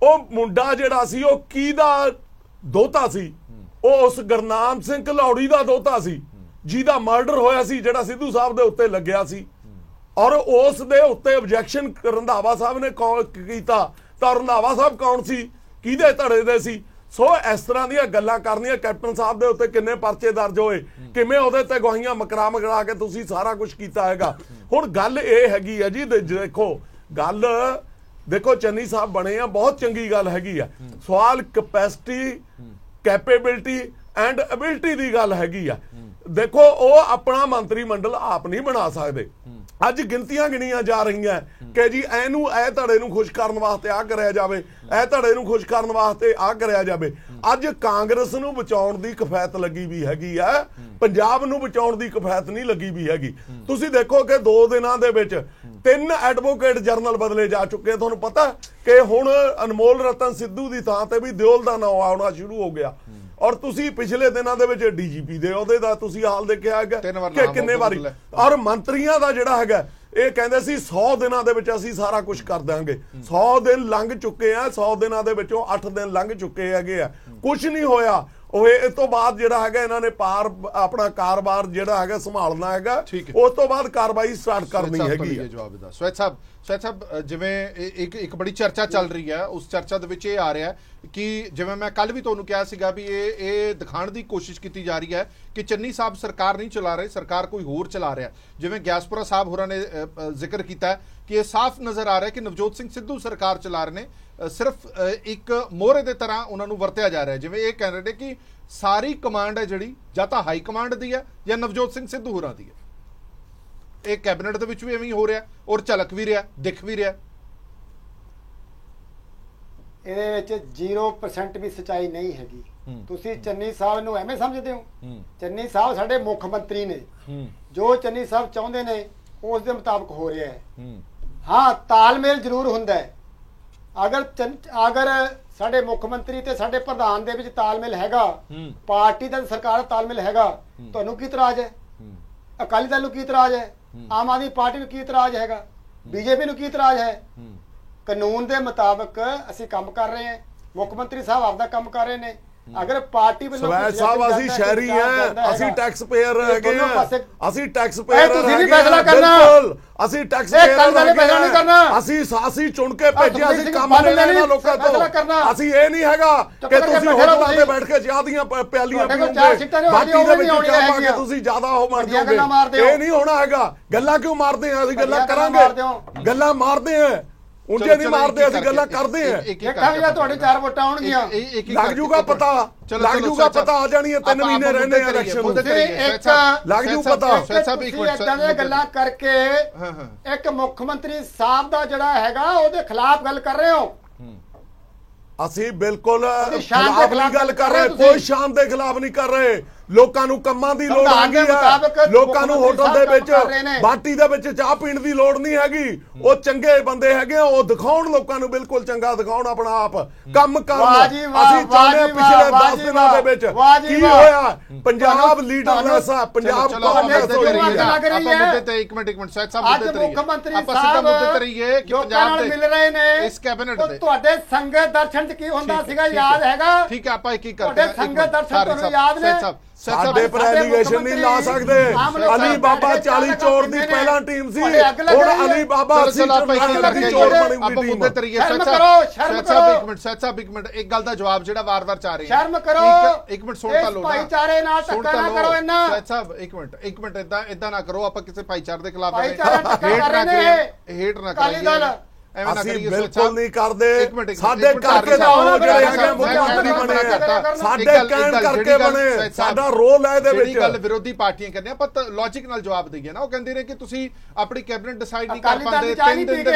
Speaker 3: ਉਹ ਮੁੰਡਾ ਜਿਹੜਾ ਸੀ ਉਹ ਕੀ ਦਾ ਦੋਤਾ ਸੀ? ਉਹ ਉਸ ਗੁਰਨਾਮ ਸਿੰਘ ਘਲੌੜੀ ਦਾ ਦੋਤਾ ਸੀ ਜਿਹਦਾ ਮਰਡਰ ਹੋਇਆ ਸੀ, ਜਿਹੜਾ ਸਿੱਧੂ ਸਾਹਿਬ ਦੇ ਉੱਤੇ ਲੱਗਿਆ ਸੀ। ਔਰ ਉਸ ਦੇ ਉੱਤੇ ਆਬਜੈਕਸ਼ਨ ਰੰਧਾਵਾ ਸਾਹਿਬ ਨੇ ਕੀਤਾ। ਤਾਂ ਰੰਧਾਵਾ ਸਾਹਿਬ ਕੌਣ ਸੀ, ਕਿਹਦੇ ਧੜੇ ਦੇ ਸੀ? ਸੋ ਇਸ ਤਰ੍ਹਾਂ ਦੀਆਂ ਗੱਲਾਂ ਕਰਨੀਆਂ। ਕੈਪਟਨ ਸਾਹਿਬ ਦੇ ਉੱਤੇ ਕਿੰਨੇ ਪਰਚੇ ਦਰਜ ਹੋਏ, ਕਿਵੇਂ ਉਹਦੇ ਤੇ ਗਵਾਹੀਆਂ ਮਕਰਾ ਕੇ ਤੁਸੀਂ ਸਾਰਾ ਕੁਝ ਕੀਤਾ ਹੈਗਾ। ਹੁਣ ਗੱਲ ਇਹ ਹੈਗੀ ਹੈ ਜੀ, ਦੇਖੋ ਚੰਨੀ ਸਾਹਿਬ ਬਣੇ ਆ, ਬਹੁਤ ਚੰਗੀ ਗੱਲ ਹੈਗੀ ਆ। ਸਵਾਲ ਕੈਪੈਸਿਟੀ, ਕੈਪੇਬਿਲਿਟੀ ਐਂਡ ਐਬਿਲਿਟੀ ਦੀ ਗੱਲ ਹੈਗੀ ਆ। ਦੇਖੋ ਉਹ ਆਪਣਾ ਮੰਤਰੀ ਮੰਡਲ ਆਪ ਨਹੀਂ ਬਣਾ ਸਕਦੇ। ਅੱਜ ਗਿਣਤੀਆਂ ਗਿਣੀਆਂ ਜਾ ਰਹੀਆਂ ਕਿ ਜੀ ਇਹਨੂੰ ਇਹ ਧੜੇ ਨੂੰ ਖੁਸ਼ ਕਰਨ ਵਾਸਤੇ ਆਹ ਕਰਿਆ ਜਾਵੇ, ਇਹ ਧੜੇ ਨੂੰ ਖੁਸ਼ ਕਰਨ ਵਾਸਤੇ ਆਹ ਕਰਿਆ ਜਾਵੇ। ਅੱਜ ਕਾਂਗਰਸ ਨੂੰ ਬਚਾਉਣ ਦੀ ਕਿਫਾਇਤ ਲੱਗੀ ਵੀ ਹੈਗੀ ਆ, ਪੰਜਾਬ ਨੂੰ ਬਚਾਉਣ ਦੀ ਕਿਫਾਇਤ ਨਹੀਂ ਲੱਗੀ ਵੀ ਹੈਗੀ। ਤੁਸੀਂ ਦੇਖੋ ਕਿ 2 ਦਿਨਾਂ ਦੇ ਵਿੱਚ 3 ਐਡਵੋਕੇਟ ਜਨਰਲ ਬਦਲੇ ਜਾ ਚੁੱਕੇ। ਤੁਹਾਨੂੰ ਪਤਾ ਕਿ ਹੁਣ ਅਨਮੋਲ ਰਤਨ ਸਿੱਧੂ ਦੀ ਥਾਂ ਤੇ ਵੀ ਦਿਓਲ ਦਾ ਨਾਮ ਆਉਣਾ ਸ਼ੁਰੂ ਹੋ ਗਿਆ। ਔਰ ਤੁਸੀਂ ਪਿਛਲੇ ਦਿਨਾਂ ਦੇ ਵਿੱਚ ਡੀਜੀਪੀ ਦੇ ਉਹਦੇ ਦਾ ਤੁਸੀਂ ਹਾਲ ਦੇਖਿਆ ਹੈਗਾ ਕਿ ਕਿੰਨੇ ਵਾਰੀ ਔਰ ਮੰਤਰੀਆਂ ਦਾ ਜਿਹੜਾ ਹੈਗਾ ਇਹ ਕਹਿੰਦੇ ਸੀ 100 ਦਿਨਾਂ ਦੇ ਵਿੱਚ ਅਸੀਂ ਸਾਰਾ ਕੁਝ ਕਰ ਦਾਂਗੇ। 100 ਦਿਨ ਲੰਘ ਚੁੱਕੇ ਆ, 100 ਦਿਨਾਂ ਦੇ ਵਿੱਚੋਂ 8 ਦਿਨ ਲੰਘ ਚੁੱਕੇ ਹੈਗੇ ਆ, ਕੁਝ ਨਹੀਂ ਹੋਇਆ। ਉਹ ਇਸ ਤੋਂ ਬਾਅਦ ਜਿਹੜਾ ਹੈਗਾ ਇਹਨਾਂ ਨੇ ਆਪਣਾ ਕਾਰੋਬਾਰ ਜਿਹੜਾ ਹੈਗਾ ਸੰਭਾਲਣਾ ਹੈਗਾ, ਉਸ ਤੋਂ ਬਾਅਦ ਕਾਰਵਾਈ ਸਟਾਰਟ ਕਰਨੀ ਹੈਗੀ ਹੈ।
Speaker 1: ਜਵਾਬ ਦਾ ਸਵੈਤ ਸਾਹਿਬ ਜਿਵੇਂ ਇੱਕ ਬੜੀ ਚਰਚਾ ਚੱਲ ਰਹੀ ਹੈ, ਉਸ ਚਰਚਾ ਦੇ ਵਿੱਚ ਇਹ ਆ ਰਿਹਾ ਕਿ ਜਿਵੇਂ ਮੈਂ ਕੱਲ ਵੀ ਤੁਹਾਨੂੰ ਕਿਹਾ ਸੀਗਾ ਵੀ ਇਹ ਦਿਖਾਉਣ ਦੀ ਕੋਸ਼ਿਸ਼ ਕੀਤੀ ਜਾ ਰਹੀ ਹੈ ਕਿ ਚੰਨੀ ਸਾਹਿਬ ਸਰਕਾਰ ਨਹੀਂ ਚਲਾ ਰਹੇ, ਸਰਕਾਰ ਕੋਈ ਹੋਰ ਚਲਾ ਰਿਹਾ। ਜਿਵੇਂ ਗਿਆਸਪੁਰਾ ਸਾਹਿਬ ਹੋਰਾਂ ਨੇ ਜ਼ਿਕਰ ਕੀਤਾ ਕਿ ਇਹ ਸਾਫ਼ ਨਜ਼ਰ ਆ ਰਿਹਾ ਕਿ ਨਵਜੋਤ ਸਿੰਘ ਸਿੱਧੂ ਸਰਕਾਰ ਚਲਾ ਰਹੇ ਨੇ, ਸਿਰਫ ਇੱਕ ਮੋਹਰੇ ਦੇ ਤਰ੍ਹਾਂ ਉਹਨਾਂ ਨੂੰ ਵਰਤਿਆ ਜਾ ਰਿਹਾ। ਜਿਵੇਂ ਇਹ ਕਹਿ ਰਹੇ ਨੇ ਕਿ ਸਾਰੀ ਕਮਾਂਡ ਹੈ ਜਿਹੜੀ ਜਾਂ ਤਾਂ ਹਾਈ ਕਮਾਂਡ ਦੀ ਹੈ ਜਾਂ ਨਵਜੋਤ ਸਿੰਘ ਸਿੱਧੂ ਹੋਰਾਂ ਦੀ ਹੈ। ਇਹ ਕੈਬਨਿਟ ਦੇ ਵਿੱਚ ਵੀ ਐਵੇਂ ਹੀ ਹੋ ਰਿਹਾ ਔਰ ਝਲਕ ਵੀ ਰਿਹਾ, ਦਿਖ ਵੀ ਰਿਹਾ।
Speaker 2: ਇਹਦੇ ਵਿੱਚ 0% ਵੀ ਸਚਾਈ ਨਹੀਂ ਹੈਗੀ। ਤੁਸੀਂ ਚੰਨੀ ਸਾਹਿਬ ਨੂੰ ਐਵੇਂ ਸਮਝਦੇ ਹੋ? ਚੰਨੀ ਸਾਹਿਬ ਸਾਡੇ ਮੁੱਖ ਮੰਤਰੀ ਨੇ, ਜੋ ਚੰਨੀ ਸਾਹਿਬ ਚਾਹੁੰਦੇ ਨੇ ਉਸ ਦੇ ਮੁਤਾਬਕ ਹੋ ਰਿਹਾ ਹੈ। ਹਾਂ, ਤਾਲਮੇਲ ਜ਼ਰੂਰ ਹੁੰਦਾ ਹੈ। ਅਗਰ ਸਾਡੇ ਮੁੱਖ ਮੰਤਰੀ ਤੇ ਸਾਡੇ ਪ੍ਰਧਾਨ ਦੇ ਵਿੱਚ ਤਾਲਮੇਲ ਹੈਗਾ, ਪਾਰਟੀ ਦਾ ਸਰਕਾਰ ਦਾ ਤਾਲਮੇਲ ਹੈਗਾ, ਤੁਹਾਨੂੰ ਕੀ ਇਤਰਾਜ਼ ਹੈ? ਅਕਾਲੀ ਦਲ ਨੂੰ ਕੀ ਇਤਰਾਜ਼ ਹੈ? ਆਮ ਆਦਮੀ ਪਾਰਟੀ ਨੂੰ ਕੀ ਇਤਰਾਜ਼ ਹੈਗਾ? ਬੀਜੇਪੀ ਨੂੰ ਕੀ ਇਤਰਾਜ਼ ਹੈ? ਕਾਨੂੰਨ ਦੇ ਮੁਤਾਬਕ ਅਸੀਂ ਕੰਮ ਕਰ ਰਹੇ ਹਾਂ, ਮੁੱਖ ਮੰਤਰੀ ਸਾਹਿਬ ਆਪਦਾ ਕੰਮ ਕਰ ਰਹੇ ਨੇ। ਅਗਰ ਪਾਰਟੀ ਵੱਲੋਂ
Speaker 3: ਸਵੈਤ ਸਾਹਿਬ ਅਸੀਂ ਸ਼ਹਿਰੀ ਆ, ਅਸੀਂ ਟੈਕਸ ਪੇਅਰ ਹੈਗੇ ਆ, ਅਸੀਂ ਟੈਕਸ ਪੇਅਰ
Speaker 2: ਤੁਸੀਂ ਨਹੀਂ ਫੈਸਲਾ ਕਰਨਾ,
Speaker 3: ਅਸੀਂ ਟੈਕਸ ਪੇਅਰ
Speaker 2: ਫੈਸਲਾ ਨਹੀਂ ਕਰਨਾ।
Speaker 3: ਅਸੀਂ ਚੁਣ ਕੇ ਭੇਜਿਆ, ਅਸੀਂ ਕੰਮ ਨਹੀਂ ਲੈਣਾ ਲੋਕਾਂ ਤੋਂ। ਅਸੀਂ ਇਹ ਨਹੀਂ ਹੈਗਾ ਕਿ ਤੁਸੀਂ ਹੋਟਲਾਂ ਤੇ ਬੈਠ ਕੇ ਚਾਹ ਦੀਆਂ ਪਿਆਲੀਆਂ ਪੀਓਗੇ, ਬਾਕੀ ਦੇ ਵਿੱਚ ਚਾਹ ਪਾ ਕੇ ਤੁਸੀਂ ਜ਼ਿਆਦਾ ਉਹ ਮਰ ਜਾਓਗੇ। ਇਹ ਨਹੀਂ ਹੋਣਾ ਹੈਗਾ। ਗੱਲਾਂ ਕਿਉਂ ਮਾਰਦੇ ਆ? ਅਸੀਂ ਗੱਲਾਂ ਕਰਾਂਗੇ, ਗੱਲਾਂ ਮਾਰਦੇ ਆ, ਉਂਝੇ ਨਹੀਂ ਮਾਰਦੇ, ਅਸੀਂ ਗੱਲਾਂ ਕਰਦੇ ਆ।
Speaker 2: ਦੇਖਾਂਗੇ ਤੁਹਾਡੇ 4 ਵੋਟਾਂ ਆਉਣਗੀਆਂ,
Speaker 3: ਲੱਗ ਜੂਗਾ ਪਤਾ, ਲੱਗ ਜੂਗਾ ਪਤਾ। ਆ ਜਾਣੀਆਂ 3 ਮਹੀਨੇ ਰਹਿੰਦੇ ਆ ਇਲੈਕਸ਼ਨ ਨੂੰ, ਲੱਗ ਜੂ ਪਤਾ।
Speaker 2: ਇਦਾਂ ਦੀਆਂ ਗੱਲਾਂ ਕਰਕੇ ਇੱਕ ਮੁੱਖ ਮੰਤਰੀ ਸਾਹਿਬ ਦਾ ਜਿਹੜਾ ਹੈਗਾ ਉਹਦੇ ਖਿਲਾਫ ਗੱਲ ਕਰ ਰਹੇ ਹੋ।
Speaker 3: ਅਸੀਂ ਬਿਲਕੁਲ ਖਿਲਾਫ ਨਹੀਂ ਗੱਲ ਕਰ ਰਹੇ, ਕੋਈ ਸ਼ਾਨ ਦੇ ਖਿਲਾਫ ਨਹੀਂ ਕਰ ਰਹੇ। ਲੋਕਾਂ ਨੂੰ ਕੰਮਾਂ ਦੀ ਲੋੜ ਹੈਗੀ ਹੈ, ਲੋਕਾਂ ਨੂੰ ਹੋਟਲ ਦੇ ਵਿੱਚ ਬਾਟੀ ਦੇ ਵਿੱਚ ਚਾਹ ਪੀਣ ਦੀ ਲੋੜ ਨਹੀਂ ਹੈਗੀ। ਉਹ ਚੰਗੇ ਬੰਦੇ ਹੈਗੇ, ਉਹ ਦਿਖਾਉਣ ਲੋਕਾਂ ਨੂੰ, ਬਿਲਕੁਲ ਚੰਗਾ ਦਿਖਾਉਣ, ਆਪਣਾ ਆਪ ਕੰਮ ਕਰਨ। ਅਸੀਂ ਚਾਹੁੰਦੇ ਪਿਛਲੇ 10 ਦਿਨਾਂ ਦੇ ਵਿੱਚ ਕੀ ਹੋਇਆ? ਪੰਜਾਬ ਲੀਡਰਲੈਸ ਆ, ਪੰਜਾਬ ਕਾਂਗਰਸ ਹੋ ਰਹੀ ਹੈ।
Speaker 1: ਆਪਾਂ ਮੁੱਦੇ ਤੇ ਇੱਕ ਮਿੰਟ ਸਵੈਤ ਸਾਹਿਬ ਮੁੱਦੇ ਤੇ
Speaker 2: ਮੁੱਖ ਮੰਤਰੀ
Speaker 1: ਆਪਾਂ ਸਿੱਧਾ ਮੁੱਦੇ ਤੇ ਰਹੀਏ ਕਿ ਪੰਜਾਬ ਦੇ
Speaker 2: ਮਿਲ ਰਹੇ ਨੇ
Speaker 1: ਇਸ ਕੈਬਨਿਟ ਦੇ
Speaker 2: ਤੁਹਾਡੇ ਸੰਗਤ ਦਰਸ਼ਨ ਚ ਕੀ ਹੁੰਦਾ ਸੀਗਾ, ਯਾਦ ਹੈਗਾ?
Speaker 1: ਠੀਕ ਹੈ, ਆਪਾਂ ਇੱਕ ਕਰਦੇ
Speaker 2: ਹਾਂ। ਸੰਗਤ ਦਰਸ਼ਨ ਤੁਹਾਨੂੰ ਯਾਦ ਨੇ?
Speaker 3: ਸਾਡੇ ਪਰ ਐਲੀਗੇਸ਼ਨ ਨਹੀਂ ਲਾ ਸਕਦੇ। ਅਲੀ ਬਾਬਾ 40 ਚੋਰ ਦੀ ਪਹਿਲਾਂ ਟੀਮ ਸੀ, ਹੁਣ ਅਲੀ ਬਾਬਾ 80 ਚੋਰ ਬਣੀ ਟੀਮ।
Speaker 2: ਸ਼ਰਮ ਕਰੋ, ਸ਼ਰਮ ਕਰੋ।
Speaker 1: ਸੈਟ ਸਾਹਿਬ ਇੱਕ ਮਿੰਟ, ਇੱਕ ਗੱਲ ਦਾ ਜਵਾਬ ਜਿਹੜਾ ਵਾਰ-ਵਾਰ ਚਾਹ ਰਹੇ
Speaker 2: ਸ਼ਰਮ ਕਰੋ।
Speaker 1: ਇੱਕ ਮਿੰਟ ਸੁਣ ਤਾਂ ਲਓ ਨਾ,
Speaker 2: ਭਾਈਚਾਰੇ ਨਾਲ ਧੱਕਾ ਨਾ ਕਰੋ। ਇਹਨਾਂ
Speaker 1: ਸੈਟ ਸਾਹਿਬ ਇੱਕ ਮਿੰਟ ਇਦਾਂ ਨਾ ਕਰੋ। ਆਪਾਂ ਕਿਸੇ ਭਾਈਚਾਰੇ ਦੇ ਖਿਲਾਫ ਹੇਟ ਨਾ ਕਰੀਏ।
Speaker 3: ਅਸੀਂ ਬਿਲਕੁਲ ਨਹੀਂ ਕਰਦੇ। ਸਾਡੇ ਕਰਕੇ ਤਾਂ ਉਹ ਜਿਹੜੇ ਹੈਗੇ ਮੁੱਖ ਮੰਤਰੀ ਬਣੇ, ਸਾਡੇ ਕਹਿਣ ਕਰਕੇ ਬਣੇ, ਸਾਡਾ ਰੋਲ ਹੈ ਇਹਦੇ ਵਿੱਚ।
Speaker 1: ਗੱਲ ਵਿਰੋਧੀ ਪਾਰਟੀਆਂ ਕਹਿੰਦੇ ਆਪਾਂ ਲੌਜੀਕ ਨਾਲ ਜਵਾਬ ਦਈਏ ਨਾ। ਉਹ ਕਹਿੰਦੇ ਨੇ ਕਿ ਤੁਸੀਂ ਆਪਣੀ ਕੈਬਨਿਟ ਡਿਸਾਈਡ ਨਹੀਂ ਕਰ ਪਾਉਂਦੇ।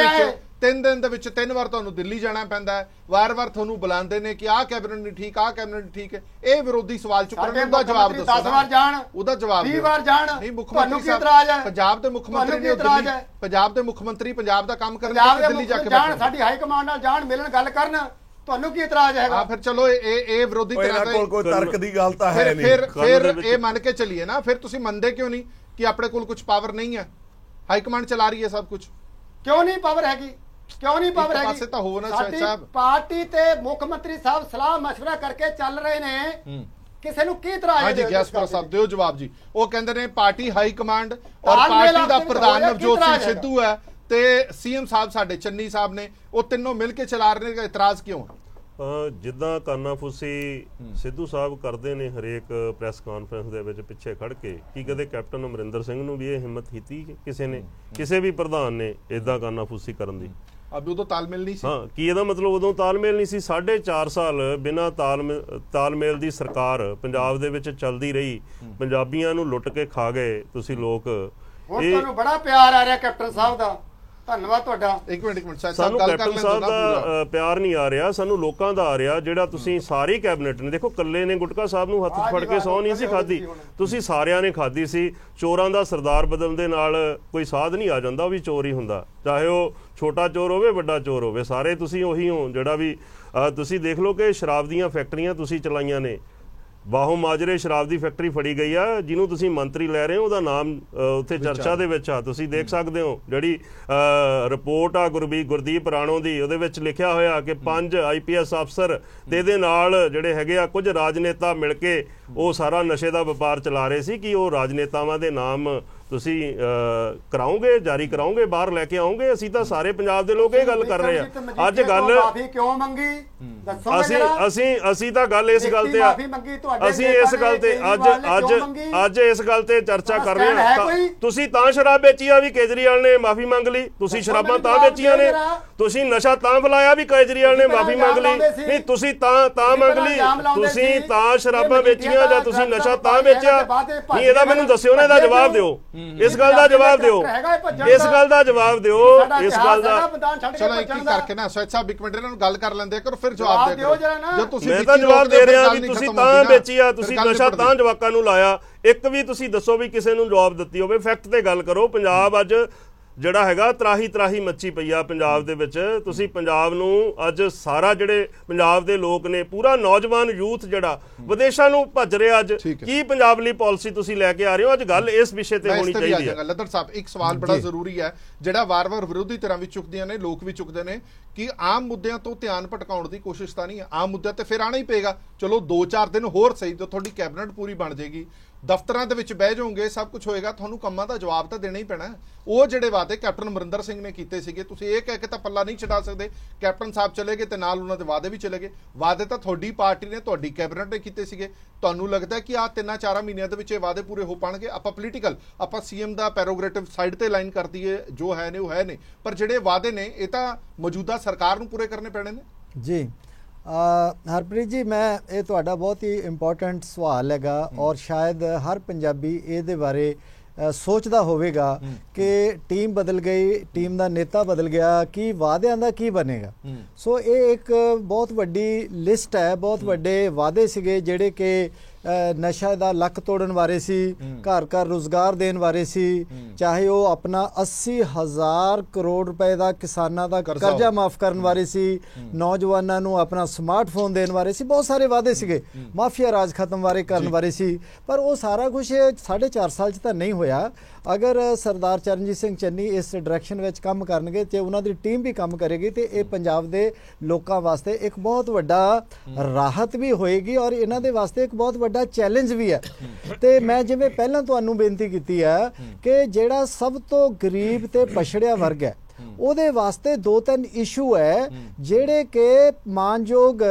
Speaker 1: 3 ਦਿਨ ਦੇ ਵਿੱਚ 3 ਵਾਰ ਤੁਹਾਨੂੰ ਦਿੱਲੀ ਜਾਣਾ ਪੈਂਦਾ ਹੈ, ਵਾਰ-ਵਾਰ ਤੁਹਾਨੂੰ ਬੁਲਾਉਂਦੇ ਨੇ ਕਿ ਆਹ ਕੈਬਨਿਟ ਨਹੀਂ ਠੀਕ, ਆਹ ਕੈਬਨਿਟ ਨਹੀਂ ਠੀਕ ਹੈ। ਇਹ ਵਿਰੋਧੀ ਸਵਾਲ ਚੁੱਕਣ ਉਹਦਾ ਜਵਾਬ ਦੱਸੋ।
Speaker 2: 10 ਵਾਰ ਜਾਣ,
Speaker 1: ਉਹਦਾ ਜਵਾਬ
Speaker 2: 20 ਵਾਰ ਜਾਣ,
Speaker 1: ਨਹੀਂ ਮੁੱਖ
Speaker 2: ਮੰਤਰੀ ਸਾਹਿਬ
Speaker 1: ਪੰਜਾਬ ਦੇ ਮੁੱਖ ਮੰਤਰੀ ਨੇ ਪੰਜਾਬ ਦੇ ਮੁੱਖ ਮੰਤਰੀ ਪੰਜਾਬ ਦਾ ਕੰਮ ਕਰਨ ਲਈ ਦਿੱਲੀ ਜਾ ਕੇ
Speaker 2: ਜਾਣ, ਸਾਡੀ ਹਾਈ ਕਮਾਂਡ ਨਾਲ ਜਾਣ, ਮਿਲਣ, ਗੱਲ ਕਰਨ, ਤੁਹਾਨੂੰ ਕੀ ਇਤਰਾਜ਼ ਹੈਗਾ?
Speaker 1: ਹਾਂ ਫਿਰ ਚਲੋ ਇਹ ਵਿਰੋਧੀ ਧਿਰਾਂ
Speaker 3: ਕੋਲ ਕੋਈ ਤਰਕ ਦੀ ਗੱਲ ਤਾਂ ਹੈ ਨਹੀਂ।
Speaker 1: ਫਿਰ ਇਹ ਮੰਨ ਕੇ ਚੱਲੀਏ ਨਾ, ਫਿਰ ਤੁਸੀਂ ਮੰਨਦੇ ਕਿਉਂ ਨਹੀਂ ਕਿ ਆਪਣੇ ਕੋਲ ਕੁਝ ਪਾਵਰ ਨਹੀਂ ਹੈ? ਹਾਈ ਕਮਾਂਡ ਚਲਾ ਰਹੀ ਹੈ ਸਭ ਕੁਝ।
Speaker 2: ਕਿਉਂ ਨਹੀਂ ਪਾਵਰ ਹੈਗੀ? ਕਿਉਂ ਨਹੀਂ ਪਾਵਰ ਹੈਗੀ?
Speaker 1: ਪਾਸੇ ਤਾਂ ਹੋਣਾ ਚਾਹੀਦਾ ਸਾਹਿਬ।
Speaker 2: ਪਾਰਟੀ ਤੇ ਮੁੱਖ ਮੰਤਰੀ ਸਾਹਿਬ ਸਲਾਹ ਮਸ਼ਵਰਾ ਕਰਕੇ ਚੱਲ ਰਹੇ ਨੇ, ਕਿਸੇ ਨੂੰ ਕੀ ਇਤਰਾਜ਼ ਹੈ?
Speaker 1: ਹਾਂਜੀ ਗਿਆਸਪੁਰਾ ਸਾਹਿਬ ਦਿਓ ਜਵਾਬ ਜੀ। ਉਹ ਕਹਿੰਦੇ ਨੇ ਪਾਰਟੀ ਹਾਈ ਕਮਾਂਡ ਔਰ ਪਾਰਟੀ ਦਾ ਪ੍ਰਧਾਨ ਨਵਜੋਤ ਸਿੰਘ ਸਿੱਧੂ ਹੈ ਤੇ ਸੀਐਮ ਸਾਹਿਬ ਸਾਡੇ ਚੰਨੀ ਸਾਹਿਬ ਨੇ, ਉਹ ਤਿੰਨੋਂ ਮਿਲ ਕੇ ਚਲਾ ਰਹੇ ਨੇ। ਇਤਰਾਜ਼ ਕਿਉਂ?
Speaker 4: ਜਿੱਦਾਂ ਕਾਨਾਫੂਸੀ ਸਿੱਧੂ ਸਾਹਿਬ ਕਰਦੇ ਨੇ ਹਰੇਕ ਪ੍ਰੈਸ ਕਾਨਫਰੰਸ ਦੇ ਵਿੱਚ ਪਿੱਛੇ ਖੜ ਕੇ, ਕੀ ਕਦੇ ਕੈਪਟਨ ਅਮਰਿੰਦਰ ਸਿੰਘ ਨੂੰ ਵੀ ਇਹ ਹਿੰਮਤ ਕੀਤੀ ਕਿਸੇ ਨੇ, ਕਿਸੇ ਵੀ ਪ੍ਰਧਾਨ ਨੇ ਇਦਾਂ ਕਾਨਾਫੂਸੀ ਕਰਨ ਦੀ?
Speaker 1: ਅਬ ਉਦੋਂ ਤਾਲਮੇਲ ਨਹੀਂ ਸੀ।
Speaker 4: ਹਾਂ, ਕੀ ਇਹਦਾ ਮਤਲਬ ਉਦੋਂ ਤਾਲਮੇਲ ਨਹੀਂ ਸੀ? 4.5 ਸਾਲ ਬਿਨਾਂ ਤਾਲਮੇਲ ਦੀ ਸਰਕਾਰ ਪੰਜਾਬ ਦੇ ਵਿੱਚ ਚੱਲਦੀ ਰਹੀ, ਪੰਜਾਬੀਆਂ ਨੂੰ ਲੁੱਟ ਕੇ ਖਾ ਗਏ ਤੁਸੀਂ ਲੋਕ।
Speaker 2: ਹੁਣ ਤੁਹਾਨੂੰ ਬੜਾ ਪਿਆਰ ਆ ਰਿਹਾ ਕੈਪਟਨ ਸਾਹਿਬ ਦਾ, ਧੰਨਵਾਦ ਤੁਹਾਡਾ।
Speaker 1: ਇੱਕ ਮਿੰਟ
Speaker 4: ਸਾਨੂੰ ਕੈਪਟਨ ਸਾਹਿਬ ਦਾ ਪਿਆਰ ਨਹੀਂ ਆ ਰਿਹਾ, ਸਾਨੂੰ ਲੋਕਾਂ ਦਾ ਆ ਰਿਹਾ। ਜਿਹੜਾ ਤੁਸੀਂ ਸਾਰੀ ਕੈਬਨਿਟ ਨੇ, ਦੇਖੋ ਕੱਲੇ ਨੇ ਗੁਟਕਾ ਸਾਹਿਬ ਨੂੰ ਹੱਥ ਫੜ ਕੇ ਸਹੁੰ ਨਹੀਂ ਸੀ ਖਾਧੀ, ਤੁਸੀਂ ਸਾਰਿਆਂ ਨੇ ਖਾਧੀ ਸੀ। ਚੋਰਾਂ ਦਾ ਸਰਦਾਰ ਬਦਲਣ ਦੇ ਨਾਲ ਕੋਈ ਸਾਧ ਨਹੀਂ ਆ ਜਾਂਦਾ, ਉਹ ਵੀ ਚੋਰ ਹੀ ਹੁੰਦਾ, ਚਾਹੇ ਉਹ ਛੋਟਾ ਚੋਰ ਹੋਵੇ ਵੱਡਾ ਚੋਰ ਹੋਵੇ, ਸਾਰੇ ਤੁਸੀਂ ਉਹੀ ਹੋ। ਜਿਹੜਾ ਵੀ ਤੁਸੀਂ ਦੇਖ ਲਓ ਕਿ ਸ਼ਰਾਬ ਦੀਆਂ ਫੈਕਟਰੀਆਂ ਤੁਸੀਂ ਚਲਾਈਆਂ ਨੇ, ਬਾਹੋਂ ਮਾਜਰੇ ਸ਼ਰਾਬ ਦੀ ਫੈਕਟਰੀ ਫੜੀ ਗਈ ਆ, ਜਿਹਨੂੰ ਤੁਸੀਂ ਮੰਤਰੀ ਲੈ ਰਹੇ ਹੋ ਉਹਦਾ ਨਾਮ ਉੱਥੇ ਚਰਚਾ ਦੇ ਵਿੱਚ ਆ। ਤੁਸੀਂ ਦੇਖ ਸਕਦੇ ਹੋ ਜਿਹੜੀ ਰਿਪੋਰਟ ਆ ਗੁਰਦੀਪ ਰਾਣੋ ਦੀ, ਉਹਦੇ ਵਿੱਚ ਲਿਖਿਆ ਹੋਇਆ ਕਿ 5 IPS ਅਫਸਰ ਤੇ ਇਹਦੇ ਨਾਲ ਜਿਹੜੇ ਹੈਗੇ ਆ ਕੁਝ ਰਾਜਨੇਤਾ ਮਿਲ ਕੇ ਉਹ ਸਾਰਾ ਨਸ਼ੇ ਦਾ ਵਪਾਰ ਚਲਾ ਰਹੇ ਸੀ। ਕਿ ਉਹ ਰਾਜਨੇਤਾਵਾਂ ਦੇ ਨਾਮ ਤੁਸੀਂ ਕਰਾਓਗੇ, ਜਾਰੀ ਕਰਾਓਗੇ, ਬਾਹਰ ਲੈ ਕੇ ਆਓਗੇ? ਅਸੀਂ ਤਾਂ ਸਾਰੇ ਪੰਜਾਬ ਦੇ ਲੋਕ ਇਹ ਗੱਲ ਕਰ ਰਹੇ ਆ। ਅੱਜ ਗੱਲ
Speaker 2: ਕਿਉਂ ਮੰਗੀ ਦੱਸੋ?
Speaker 4: ਅਸੀਂ ਤਾਂ ਗੱਲ ਇਸ ਗੱਲ ਤੇ ਅਸੀਂ ਇਸ ਗੱਲ ਤੇ ਅੱਜ ਇਸ ਗੱਲ ਤੇ ਚਰਚਾ ਕਰ ਰਹੇ ਹਾਂ। ਤੁਸੀਂ ਤਾਂ ਸ਼ਰਾਬ ਵੇਚੀ ਆ ਵੀ ਕੇਜਰੀਵਾਲ ਨੇ ਮਾਫੀ ਮੰਗ ਲਈ, ਤੁਸੀਂ ਸ਼ਰਾਬਾਂ ਤਾਂ ਵੇਚੀਆਂ ਨੇ, ਤੁਸੀਂ ਨਸ਼ਾ ਤਾਂ ਬੁਲਾਇਆ ਵੀ ਕੇਜਰੀਵਾਲ ਨੇ ਮਾਫੀ ਮੰਗ ਲਈ, ਨਹੀਂ ਤੁਸੀਂ ਤਾਂ ਮੰਗ ਲਈ, ਤੁਸੀਂ ਤਾਂ ਸ਼ਰਾਬਾਂ ਵੇਚੀਆਂ ਜਾਂ ਤੁਸੀਂ ਨਸ਼ਾ ਤਾਂ ਵੇਚਿਆ? ਨਹੀਂ, ਇਹਦਾ ਮੈਨੂੰ ਦੱਸਿਓ ਨਾ, ਇਹਦਾ ਜਵਾਬ ਦਿਓ, ਇਸ ਗੱਲ ਦਾ ਜਵਾਬ ਦਿਓ, ਇਸ ਗੱਲ ਦਾ ਜਵਾਬ ਦਿਓ, ਇਸ ਗੱਲ ਦਾ।
Speaker 1: ਚਲੋ ਇੱਕ ਇੱਕ ਕਰਕੇ ਨਾ ਸੋਚ ਸਾਹਿਬ ਇੱਕ ਮਿੰਟ ਇਹਨਾਂ ਨੂੰ ਗੱਲ ਕਰ ਲੈਂਦੇ ਕਰੋ, ਫਿਰ ਜਵਾਬ ਦਿਓ। ਜੋ ਤੁਸੀਂ
Speaker 4: ਮੈਂ ਤਾਂ ਜਵਾਬ ਦੇ ਰਿਹਾ ਵੀ ਤੁਸੀਂ ਤਾਂ ਵੇਚੀ ਆ, ਤੁਸੀਂ ਨਸ਼ਾ ਤਾਂ ਜਵਾਕਾਂ ਨੂੰ ਲਾਇਆ। ਇੱਕ ਵੀ ਤੁਸੀਂ ਦੱਸੋ ਵੀ ਕਿਸੇ ਨੂੰ ਜਵਾਬ ਦਿੱਤੀ ਹੋਵੇ, ਫੈਕਟ ਤੇ ਗੱਲ ਕਰੋ। ਪੰਜਾਬ ਅੱਜ ਜਿਹੜਾ ਹੈਗਾ ਤਰਾਹੀ ਮੱਚੀ ਪਈ ਆ ਪੰਜਾਬ ਦੇ ਵਿੱਚ। ਤੁਸੀਂ ਪੰਜਾਬ ਨੂੰ ਅੱਜ ਸਾਰਾ ਜਿਹੜੇ ਪੰਜਾਬ ਦੇ ਲੋਕ ਨੇ, ਪੂਰਾ ਨੌਜਵਾਨ ਯੂਥ ਜਿਹੜਾ ਵਿਦੇਸ਼ਾਂ ਨੂੰ ਭੱਜ ਰਿਹਾ, ਅੱਜ ਕੀ ਪੰਜਾਬ ਲਈ ਪਾਲਿਸੀ ਤੁਸੀਂ ਲੈ ਕੇ ਆ ਰਹੇ ਹੋ? ਅੱਜ ਗੱਲ ਇਸ ਵਿਸ਼ੇ ਤੇ ਹੋਣੀ ਚਾਹੀਦੀ ਹੈ।
Speaker 1: ਲੱਦੜ ਸਾਹਿਬ ਇੱਕ ਸਵਾਲ ਬੜਾ ਜ਼ਰੂਰੀ ਹੈ ਜਿਹੜਾ ਵਾਰ-ਵਾਰ ਵਿਰੋਧੀ ਧਿਰਾਂ ਵੀ ਚੁੱਕਦੀਆਂ ਨੇ, ਲੋਕ ਵੀ ਚੁੱਕਦੇ ਨੇ ਕਿ ਆਮ ਮੁੱਦਿਆਂ ਤੋਂ ਧਿਆਨ ਭਟਕਾਉਣ ਦੀ ਕੋਸ਼ਿਸ਼ ਤਾਂ ਨਹੀਂ ਹੈ। ਆਮ ਮੁੱਦਿਆਂ ਤੇ ਫਿਰ ਆਣਾ ਹੀ ਪਏਗਾ। ਚਲੋ 2-4 ਦਿਨ ਹੋਰ ਸਹੀ, ਤੇ ਤੁਹਾਡੀ ਕੈਬਨਿਟ ਪੂਰੀ ਬਣ ਜਾਏਗੀ, ਦਫ਼ਤਰਾਂ ਦੇ ਵਿੱਚ ਬਹਿ ਜਾਓਗੇ, ਸਭ ਕੁਝ ਹੋਏਗਾ, ਤੁਹਾਨੂੰ ਕੰਮਾਂ ਦਾ ਜਵਾਬ ਤਾਂ ਦੇਣਾ ਹੀ ਪੈਣਾ। ਉਹ ਜਿਹੜੇ ਵਾਅਦੇ ਕੈਪਟਨ ਅਮਰਿੰਦਰ ਸਿੰਘ ਨੇ ਕੀਤੇ ਸੀਗੇ, ਤੁਸੀਂ ਇਹ ਕਹਿ ਕੇ ਤਾਂ ਪੱਲਾ ਨਹੀਂ ਛਡਾ ਸਕਦੇ ਕੈਪਟਨ ਸਾਹਿਬ ਚਲੇ ਗਏ ਤੇ ਨਾਲ ਉਹਨਾਂ ਦੇ ਵਾਅਦੇ ਵੀ ਚਲੇ ਗਏ। ਵਾਅਦੇ ਤਾਂ ਤੁਹਾਡੀ ਪਾਰਟੀ ਨੇ, ਤੁਹਾਡੀ ਕੈਬਨਿਟ ਨੇ ਕੀਤੇ ਸੀਗੇ। ਤੁਹਾਨੂੰ ਲੱਗਦਾ ਕਿ ਆਹ 3-4 ਮਹੀਨਿਆਂ ਦੇ ਵਿੱਚ ਇਹ ਵਾਅਦੇ ਪੂਰੇ ਹੋ ਪਾਣਗੇ? ਆਪਾਂ ਪੋਲੀਟੀਕਲ, ਆਪਾਂ CM ਦਾ ਪੈਰੋਗ੍ਰੇਟਿਵ ਸਾਈਡ ਤੇ ਲਾਈਨ ਕਰ ਦਈਏ, ਜੋ ਹੈ ਨੇ ਉਹ ਹੈ ਨੇ, ਪਰ ਜਿਹੜੇ ਵਾਅਦੇ ਨੇ ਇਹ ਤਾਂ ਮੌਜੂਦਾ ਸਰਕਾਰ ਨੂੰ ਪੂਰੇ ਕਰਨੇ ਪੈਣੇ ਨੇ।
Speaker 5: ਜੀ ਹਰਪ੍ਰੀਤ ਜੀ, ਮੈਂ ਇਹ ਤੁਹਾਡਾ ਬਹੁਤ ਹੀ ਇੰਪੋਰਟੈਂਟ ਸਵਾਲ ਹੈਗਾ ਔਰ ਸ਼ਾਇਦ ਹਰ ਪੰਜਾਬੀ ਇਹਦੇ ਬਾਰੇ ਸੋਚਦਾ ਹੋਵੇਗਾ ਕਿ ਟੀਮ ਬਦਲ ਗਈ, ਟੀਮ ਦਾ ਨੇਤਾ ਬਦਲ ਗਿਆ, ਕੀ ਵਾਅਦਿਆਂ ਦਾ ਕੀ ਬਣੇਗਾ। ਸੋ ਇਹ ਇੱਕ ਬਹੁਤ ਵੱਡੀ ਲਿਸਟ ਹੈ, ਬਹੁਤ ਵੱਡੇ ਵਾਅਦੇ ਸੀਗੇ ਜਿਹੜੇ ਕਿ ਨਸ਼ਾ ਦਾ ਲੱਕ ਤੋੜਨ ਬਾਰੇ ਸੀ, ਘਰ ਘਰ ਰੁਜ਼ਗਾਰ ਦੇਣ ਬਾਰੇ ਸੀ, ਚਾਹੇ ਉਹ ਆਪਣਾ 80,000 ਕਰੋੜ ਰੁਪਏ ਦਾ ਕਿਸਾਨਾਂ ਦਾ ਕਰਜ਼ਾ ਮਾਫ ਕਰਨ ਬਾਰੇ ਸੀ, ਨੌਜਵਾਨਾਂ ਨੂੰ ਆਪਣਾ ਸਮਾਰਟਫੋਨ ਦੇਣ ਬਾਰੇ ਸੀ, ਬਹੁਤ ਸਾਰੇ ਵਾਅਦੇ ਸੀਗੇ, ਮਾਫੀਆ ਰਾਜ ਖਤਮ ਬਾਰੇ ਕਰਨ ਬਾਰੇ ਸੀ। ਪਰ ਉਹ ਸਾਰਾ ਕੁਝ 4.5 ਸਾਲ 'ਚ ਤਾਂ ਨਹੀਂ ਹੋਇਆ। ਅਗਰ ਸਰਦਾਰ ਚਰਨਜੀਤ ਸਿੰਘ ਚੰਨੀ ਇਸ ਡਾਇਰੈਕਸ਼ਨ ਵਿੱਚ ਕੰਮ ਕਰਨਗੇ ਤੇ ਉਹਨਾਂ ਦੀ ਟੀਮ ਵੀ ਕੰਮ ਕਰੇਗੀ ਤੇ ਇਹ ਪੰਜਾਬ ਦੇ ਲੋਕਾਂ ਵਾਸਤੇ ਇੱਕ ਬਹੁਤ ਵੱਡਾ ਰਾਹਤ ਵੀ ਹੋਏਗੀ ਔਰ ਇਹਨਾਂ ਦੇ ਵਾਸਤੇ ਇੱਕ ਬਹੁਤ ਵੱਡਾ ਚੈਲੰਜ ਵੀ ਹੈ। ਤੇ ਮੈਂ ਜਿਵੇਂ ਪਹਿਲਾਂ ਤੁਹਾਨੂੰ ਬੇਨਤੀ ਕੀਤੀ ਹੈ ਕਿ ਜਿਹੜਾ ਸਭ ਤੋਂ ਗਰੀਬ ਤੇ ਪਛੜਿਆ ਵਰਗ ਹੈ ਉਹਦੇ ਵਾਸਤੇ 2-3 ਇਸ਼ੂ ਹੈ ਜਿਹੜੇ ਕਿ ਮਾਨਯੋਗ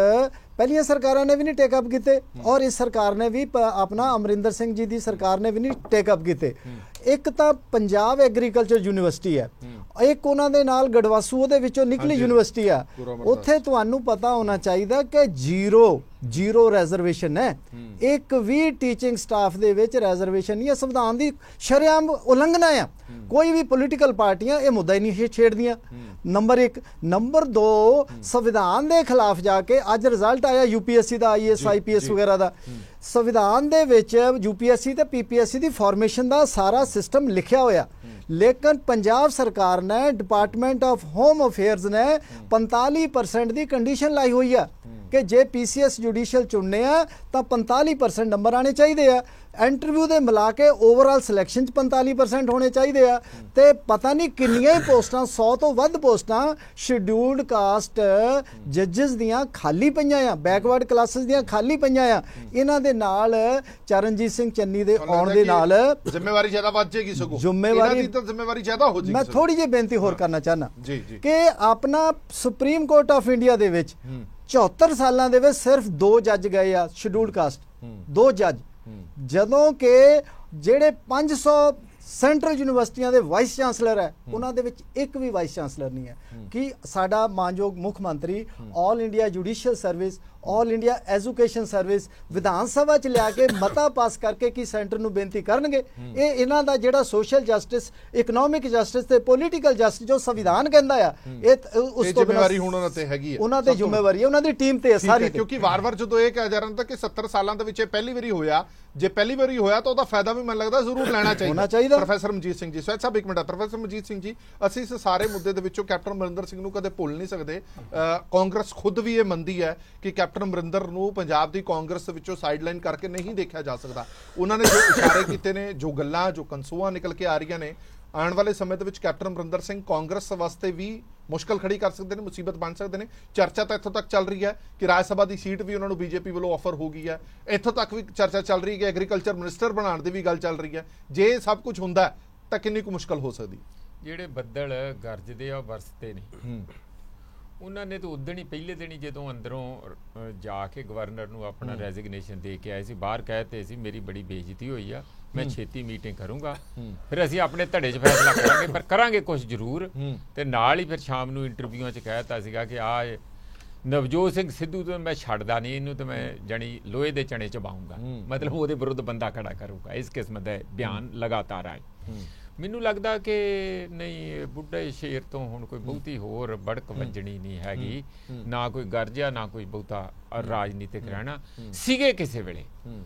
Speaker 5: ਪਹਿਲੀਆਂ ਸਰਕਾਰਾਂ ਨੇ ਵੀ ਨਹੀਂ ਟੇਕ ਅਪ ਕੀਤੇ ਔਰ ਇਸ ਸਰਕਾਰ ਨੇ ਵੀ ਆਪਣਾ ਅਮਰਿੰਦਰ ਸਿੰਘ ਜੀ ਦੀ ਸਰਕਾਰ ਨੇ ਵੀ ਨਹੀਂ ਟੇਕ ਅਪ ਕੀਤੇ। ਇੱਕ ਤਾਂ ਪੰਜਾਬ ਐਗਰੀਕਲਚਰ ਯੂਨੀਵਰਸਿਟੀ ਹੈ, ਇੱਕ ਉਹਨਾਂ ਦੇ ਨਾਲ ਗੜਵਾਸੂ ਉਹਦੇ ਵਿੱਚੋਂ ਨਿਕਲੀ ਯੂਨੀਵਰਸਿਟੀ ਆ, ਉੱਥੇ ਤੁਹਾਨੂੰ ਪਤਾ ਹੋਣਾ ਚਾਹੀਦਾ ਕਿ ਜ਼ੀਰੋ ਰੈਜ਼ਰਵੇਸ਼ਨ ਹੈ। ਇੱਕ ਵੀ ਟੀਚਿੰਗ ਸਟਾਫ ਦੇ ਵਿੱਚ ਰੈਜ਼ਰਵੇਸ਼ਨ ਨਹੀਂ ਹੈ। ਸੰਵਿਧਾਨ ਦੀ ਸ਼ਰੇਆਮ ਉਲੰਘਣਾ ਆ। ਕੋਈ ਵੀ ਪੋਲੀਟੀਕਲ ਪਾਰਟੀਆਂ ਇਹ ਮੁੱਦਾ ਹੀ ਨਹੀਂ ਛੇੜਦੀਆਂ। ਨੰਬਰ 1। ਨੰਬਰ 2, ਸੰਵਿਧਾਨ ਦੇ ਖਿਲਾਫ ਜਾ ਕੇ ਅੱਜ ਰਿਜ਼ਲਟ ਆਇਆ UPSC ਦਾ, IAS IPS ਵਗੈਰਾ ਦਾ। ਸੰਵਿਧਾਨ ਦੇ ਵਿੱਚ UPSC ਤੇ PPSC ਦੀ ਫਾਰਮੇਸ਼ਨ ਦਾ ਸਾਰਾ ਸਿਸਟਮ ਲਿਖਿਆ ਹੋਇਆ, ਲੇਕਿਨ ਪੰਜਾਬ ਸਰਕਾਰ ਨੇ, ਡਿਪਾਰਟਮੈਂਟ ਆਫ ਹੋਮ ਅਫੇਅਰਸ ਨੇ 45% ਦੀ ਕੰਡੀਸ਼ਨ ਲਾਈ ਹੋਈ ਆ ਕਿ ਜੇ PCS ਜੁਡੀਸ਼ੀਅਲ ਚੁਣਨੇ ਆ ਤਾਂ 45% ਨੰਬਰ ਆਣੇ ਚਾਹੀਦੇ ਆ। ਇੰਟਰਵਿਊ ਦੇ ਮਿਲਾ ਕੇ ਓਵਰਆਲ ਸਿਲੈਕਸ਼ਨ 'ਚ 45% ਹੋਣੇ ਚਾਹੀਦੇ ਆ। ਤੇ ਪਤਾ ਨਹੀਂ ਕਿੰਨੀਆਂ ਹੀ ਪੋਸਟਾਂ, 100 ਤੋਂ ਵੱਧ ਪੋਸਟਾਂ ਸ਼ਡਿਊਲਡ ਕਾਸਟ ਜੱਜਸ ਦੀਆਂ ਖਾਲੀ ਪਈਆਂ ਆ, ਬੈਕਵਰਡ ਕਲਾਸਿਸ ਦੀਆਂ ਖਾਲੀ ਪਈਆਂ ਆ। ਇਹਨਾਂ ਦੇ ਨਾਲ ਚਰਨਜੀਤ ਸਿੰਘ ਚੰਨੀ ਦੇ ਆਉਣ ਦੇ ਨਾਲ
Speaker 1: ਜ਼ਿੰਮੇਵਾਰੀ ਜ਼ਿਆਦਾ ਵੱਧ ਜਾਏਗੀ। ਸਗੋਂ
Speaker 5: ਜ਼ਿੰਮੇਵਾਰੀ ਜ਼ਿਆਦਾ ਹੋ ਜਾਏਗੀ। ਮੈਂ ਥੋੜੀ ਜਿਹੀ ਬੇਨਤੀ ਹੋਰ ਕਰਨਾ ਚਾਹਨਾ ਕਿ ਆਪਣਾ ਸੁਪਰੀਮ ਕੋਰਟ ਆਫ ਇੰਡੀਆ ਦੇ ਵਿੱਚ 74 ਸਾਲਾਂ ਦੇ ਵਿੱਚ ਸਿਰਫ 2 ਜੱਜ ਗਏ ਆ ਸ਼ਡਿਊਲਡ ਕਾਸਟ, 2 ਜੱਜ, ਜਦੋਂ ਕਿ ਜਿਹੜੇ 500 ਸੈਂਟਰਲ ਯੂਨੀਵਰਸਿਟੀਆਂ ਦੇ ਵਾਈਸ ਚਾਂਸਲਰ ਹੈ ਉਹਨਾਂ ਦੇ ਵਿੱਚ ਇੱਕ ਵੀ ਵਾਈਸ ਚਾਂਸਲਰ ਨਹੀਂ ਹੈ। ਕਿ ਸਾਡਾ ਮਾਨਯੋਗ ਮੁੱਖ ਮੰਤਰੀ all India judicial service, all India education service Vidhan Sabha 'ਚ ਲਿਆ ਕੇ ਮਤਾ ਪਾਸ ਕਰਕੇ ਕੀ ਸੈਂਟਰ ਨੂੰ ਬੇਨਤੀ ਕਰਨਗੇ? ਇਹ ਇਹਨਾਂ ਦਾ ਜਿਹੜਾ ਸੋਸ਼ਲ ਜਸਟਿਸ, ਇਕਨੋਮਿਕ ਜਸਟਿਸ ਤੇ ਪੋਲੀਟੀਕਲ ਜਸਟਿਸ ਜੋ ਸੰਵਿਧਾਨ ਕਹਿੰਦਾ ਆ, ਇਹ ਉਸ ਤੋਂ ਜ਼ਿੰਮੇਵਾਰੀ ਹੁਣ ਉਹਨਾਂ ਤੇ ਹੈਗੀ ਹੈ, ਉਹਨਾਂ ਤੇ ਜ਼ਿੰਮੇਵਾਰੀ ਹੈ, ਉਹਨਾਂ ਦੀ ਟੀਮ ਤੇ ਸਾਰੀ।
Speaker 1: ਕਿਉਂਕਿ ਵਾਰ-ਵਾਰ ਜਦੋਂ ਇਹ ਕਿਹਾ ਜਾ ਰਿਹਾ ਹੁੰਦਾ ਕਿ 70 ਸਾਲਾਂ ਦੇ ਵਿੱਚ ਇਹ ਪਹਿਲੀ ਵਾਰੀ ਹੋਇਆ, ਜੇ ਪਹਿਲੀ ਵਾਰੀ ਹੋਇਆ ਤਾਂ ਉਹਦਾ ਫਾਇਦਾ ਵੀ ਮੈਨੂੰ ਲੱਗਦਾ ਜ਼ਰੂਰ ਲੈਣਾ ਚਾਹੀਦਾ। ਪ੍ਰੋਫੈਸਰ ਮਨਜੀਤ ਸਿੰਘ ਜੀ, ਸਵੈਤ ਸਾਹਿਬ ਇੱਕ ਮਿੰਟ। ਪ੍ਰੋਫੈਸਰ ਮਨਜੀਤ ਸਿੰਘ ਜੀ, ਅਸੀਂ ਇਸ ਸਾਰੇ ਮੁੱਦੇ ਦੇ ਵਿੱਚੋਂ ਕੈਪਟਨ ਅਮਰਿੰਦਰ ਸਿੰਘ ਨੂੰ ਕਦੇ ਭੁੱਲ ਨਹੀਂ ਸਕਦੇ। ਕਾਂਗਰਸ ਖੁਦ ਵੀ ਇਹ ਮੰਨਦੀ ਹੈ ਕਿ ਕੈਪਟਨ ਕੈਪਟਨ ਅਮਰਿੰਦਰ ਨੂੰ ਪੰਜਾਬ ਦੀ ਕਾਂਗਰਸ ਵਿੱਚੋਂ ਸਾਈਡਲਾਈਨ ਕਰਕੇ ਨਹੀਂ ਦੇਖਿਆ ਜਾ ਸਕਦਾ। ਉਹਨਾਂ ਨੇ ਜੋ ਇਸ਼ਾਰੇ ਕੀਤੇ ਨੇ, ਜੋ ਗੱਲਾਂ, ਜੋ ਕਨਸੂਆਂ ਨਿਕਲ ਕੇ ਆ ਰਹੀਆਂ ਨੇ, ਆਉਣ ਵਾਲੇ ਸਮੇਂ ਦੇ ਵਿੱਚ ਕੈਪਟਨ ਅਮਰਿੰਦਰ ਸਿੰਘ ਕਾਂਗਰਸ ਵਾਸਤੇ ਵੀ ਮੁਸ਼ਕਲ ਖੜੀ ਕਰ ਸਕਦੇ ਨੇ, ਮੁਸੀਬਤ ਬਣ ਸਕਦੇ ਨੇ। ਚਰਚਾ ਤਾਂ ਇੱਥੋਂ ਤੱਕ ਚੱਲ ਰਹੀ ਹੈ ਕਿ ਰਾਜ ਸਭਾ ਦੀ ਸੀਟ ਵੀ ਉਹਨਾਂ ਨੂੰ ਬੀਜੇਪੀ ਵੱਲੋਂ ਆਫਰ ਹੋ ਗਈ ਹੈ। ਇੱਥੋਂ ਤੱਕ ਵੀ ਚਰਚਾ ਚੱਲ ਰਹੀ ਹੈ ਕਿ ਐਗਰੀਕਲਚਰ ਮਿਨਿਸਟਰ ਬਣਾਉਣ ਦੀ ਵੀ ਗੱਲ ਚੱਲ ਰਹੀ ਹੈ। ਜੇ ਇਹ ਸਭ ਕੁਝ ਹੁੰਦਾ ਤਾਂ ਕਿੰਨੀ ਕੁ ਮੁਸ਼ਕਲ ਹੋ ਸਕਦੀ?
Speaker 6: ਜਿਹੜੇ ਬੱਦਲ ਗਰਜਦੇ ਆ ਉਹ ਵਰਸਦੇ ਨਹੀਂ। ਉਹਨਾਂ ਨੇ ਤਾਂ ਉਦਣ ਹੀ ਪਹਿਲੇ ਦਿਨ ਹੀ ਜਦੋਂ ਅੰਦਰੋਂ ਜਾ ਕੇ ਗਵਰਨਰ ਨੂੰ ਆਪਣਾ ਰੈਜ਼ਿਗਨੇਸ਼ਨ ਦੇ ਕੇ ਆਏ ਸੀ, ਬਾਹਰ ਕਹਿਤੇ ਸੀ ਮੇਰੀ ਬੜੀ ਬੇਇੱਜ਼ਤੀ ਹੋਈ ਆ, ਮੈਂ ਛੇਤੀ ਮੀਟਿੰਗ ਕਰੂੰਗਾ, ਫਿਰ ਅਸੀਂ ਆਪਣੇ ਧੜੇ 'ਚ ਫੈਸਲਾ ਕਰਾਂਗੇ, ਪਰ ਕਰਾਂਗੇ ਕੁਛ ਜ਼ਰੂਰ। ਤੇ ਨਾਲ ਹੀ ਫਿਰ ਸ਼ਾਮ ਨੂੰ ਇੰਟਰਵਿਊਆਂ 'ਚ ਕਹਿਤਾ ਸੀਗਾ ਕਿ ਆ ਨਵਜੋਤ ਸਿੰਘ ਸਿੱਧੂ ਤੋਂ ਮੈਂ ਛੱਡਦਾ ਨਹੀਂ, ਇਹਨੂੰ ਤਾਂ ਮੈਂ ਜਾਣੀ ਲੋਹੇ ਦੇ ਚਣੇ ਚਬਾਊਂਗਾ, ਮਤਲਬ ਉਹਦੇ ਵਿਰੁੱਧ ਬੰਦਾ ਖੜਾ ਕਰੂਗਾ। ਇਸ ਕਿਸਮ ਦਾ ਬਿਆਨ ਲਗਾਤਾਰ ਆਏ। ਮੈਨੂੰ ਲੱਗਦਾ ਕਿ ਨਹੀਂ, ਬੁੱਢੇ ਸ਼ੇਰ ਤੋਂ ਹੁਣ ਕੋਈ ਬਹੁਤੀ ਹੋਰ ਬੜਕ ਵੱਜਣੀ ਨਹੀਂ ਹੈਗੀ, ਨਾ ਕੋਈ ਗਰਜਿਆ, ਨਾ ਕੋਈ ਬਹੁਤਾ ਰਾਜਨੀਤਿਕ ਰਹਿਣਾ ਸੀਗੇ ਕਿਸੇ ਵੇਲੇ।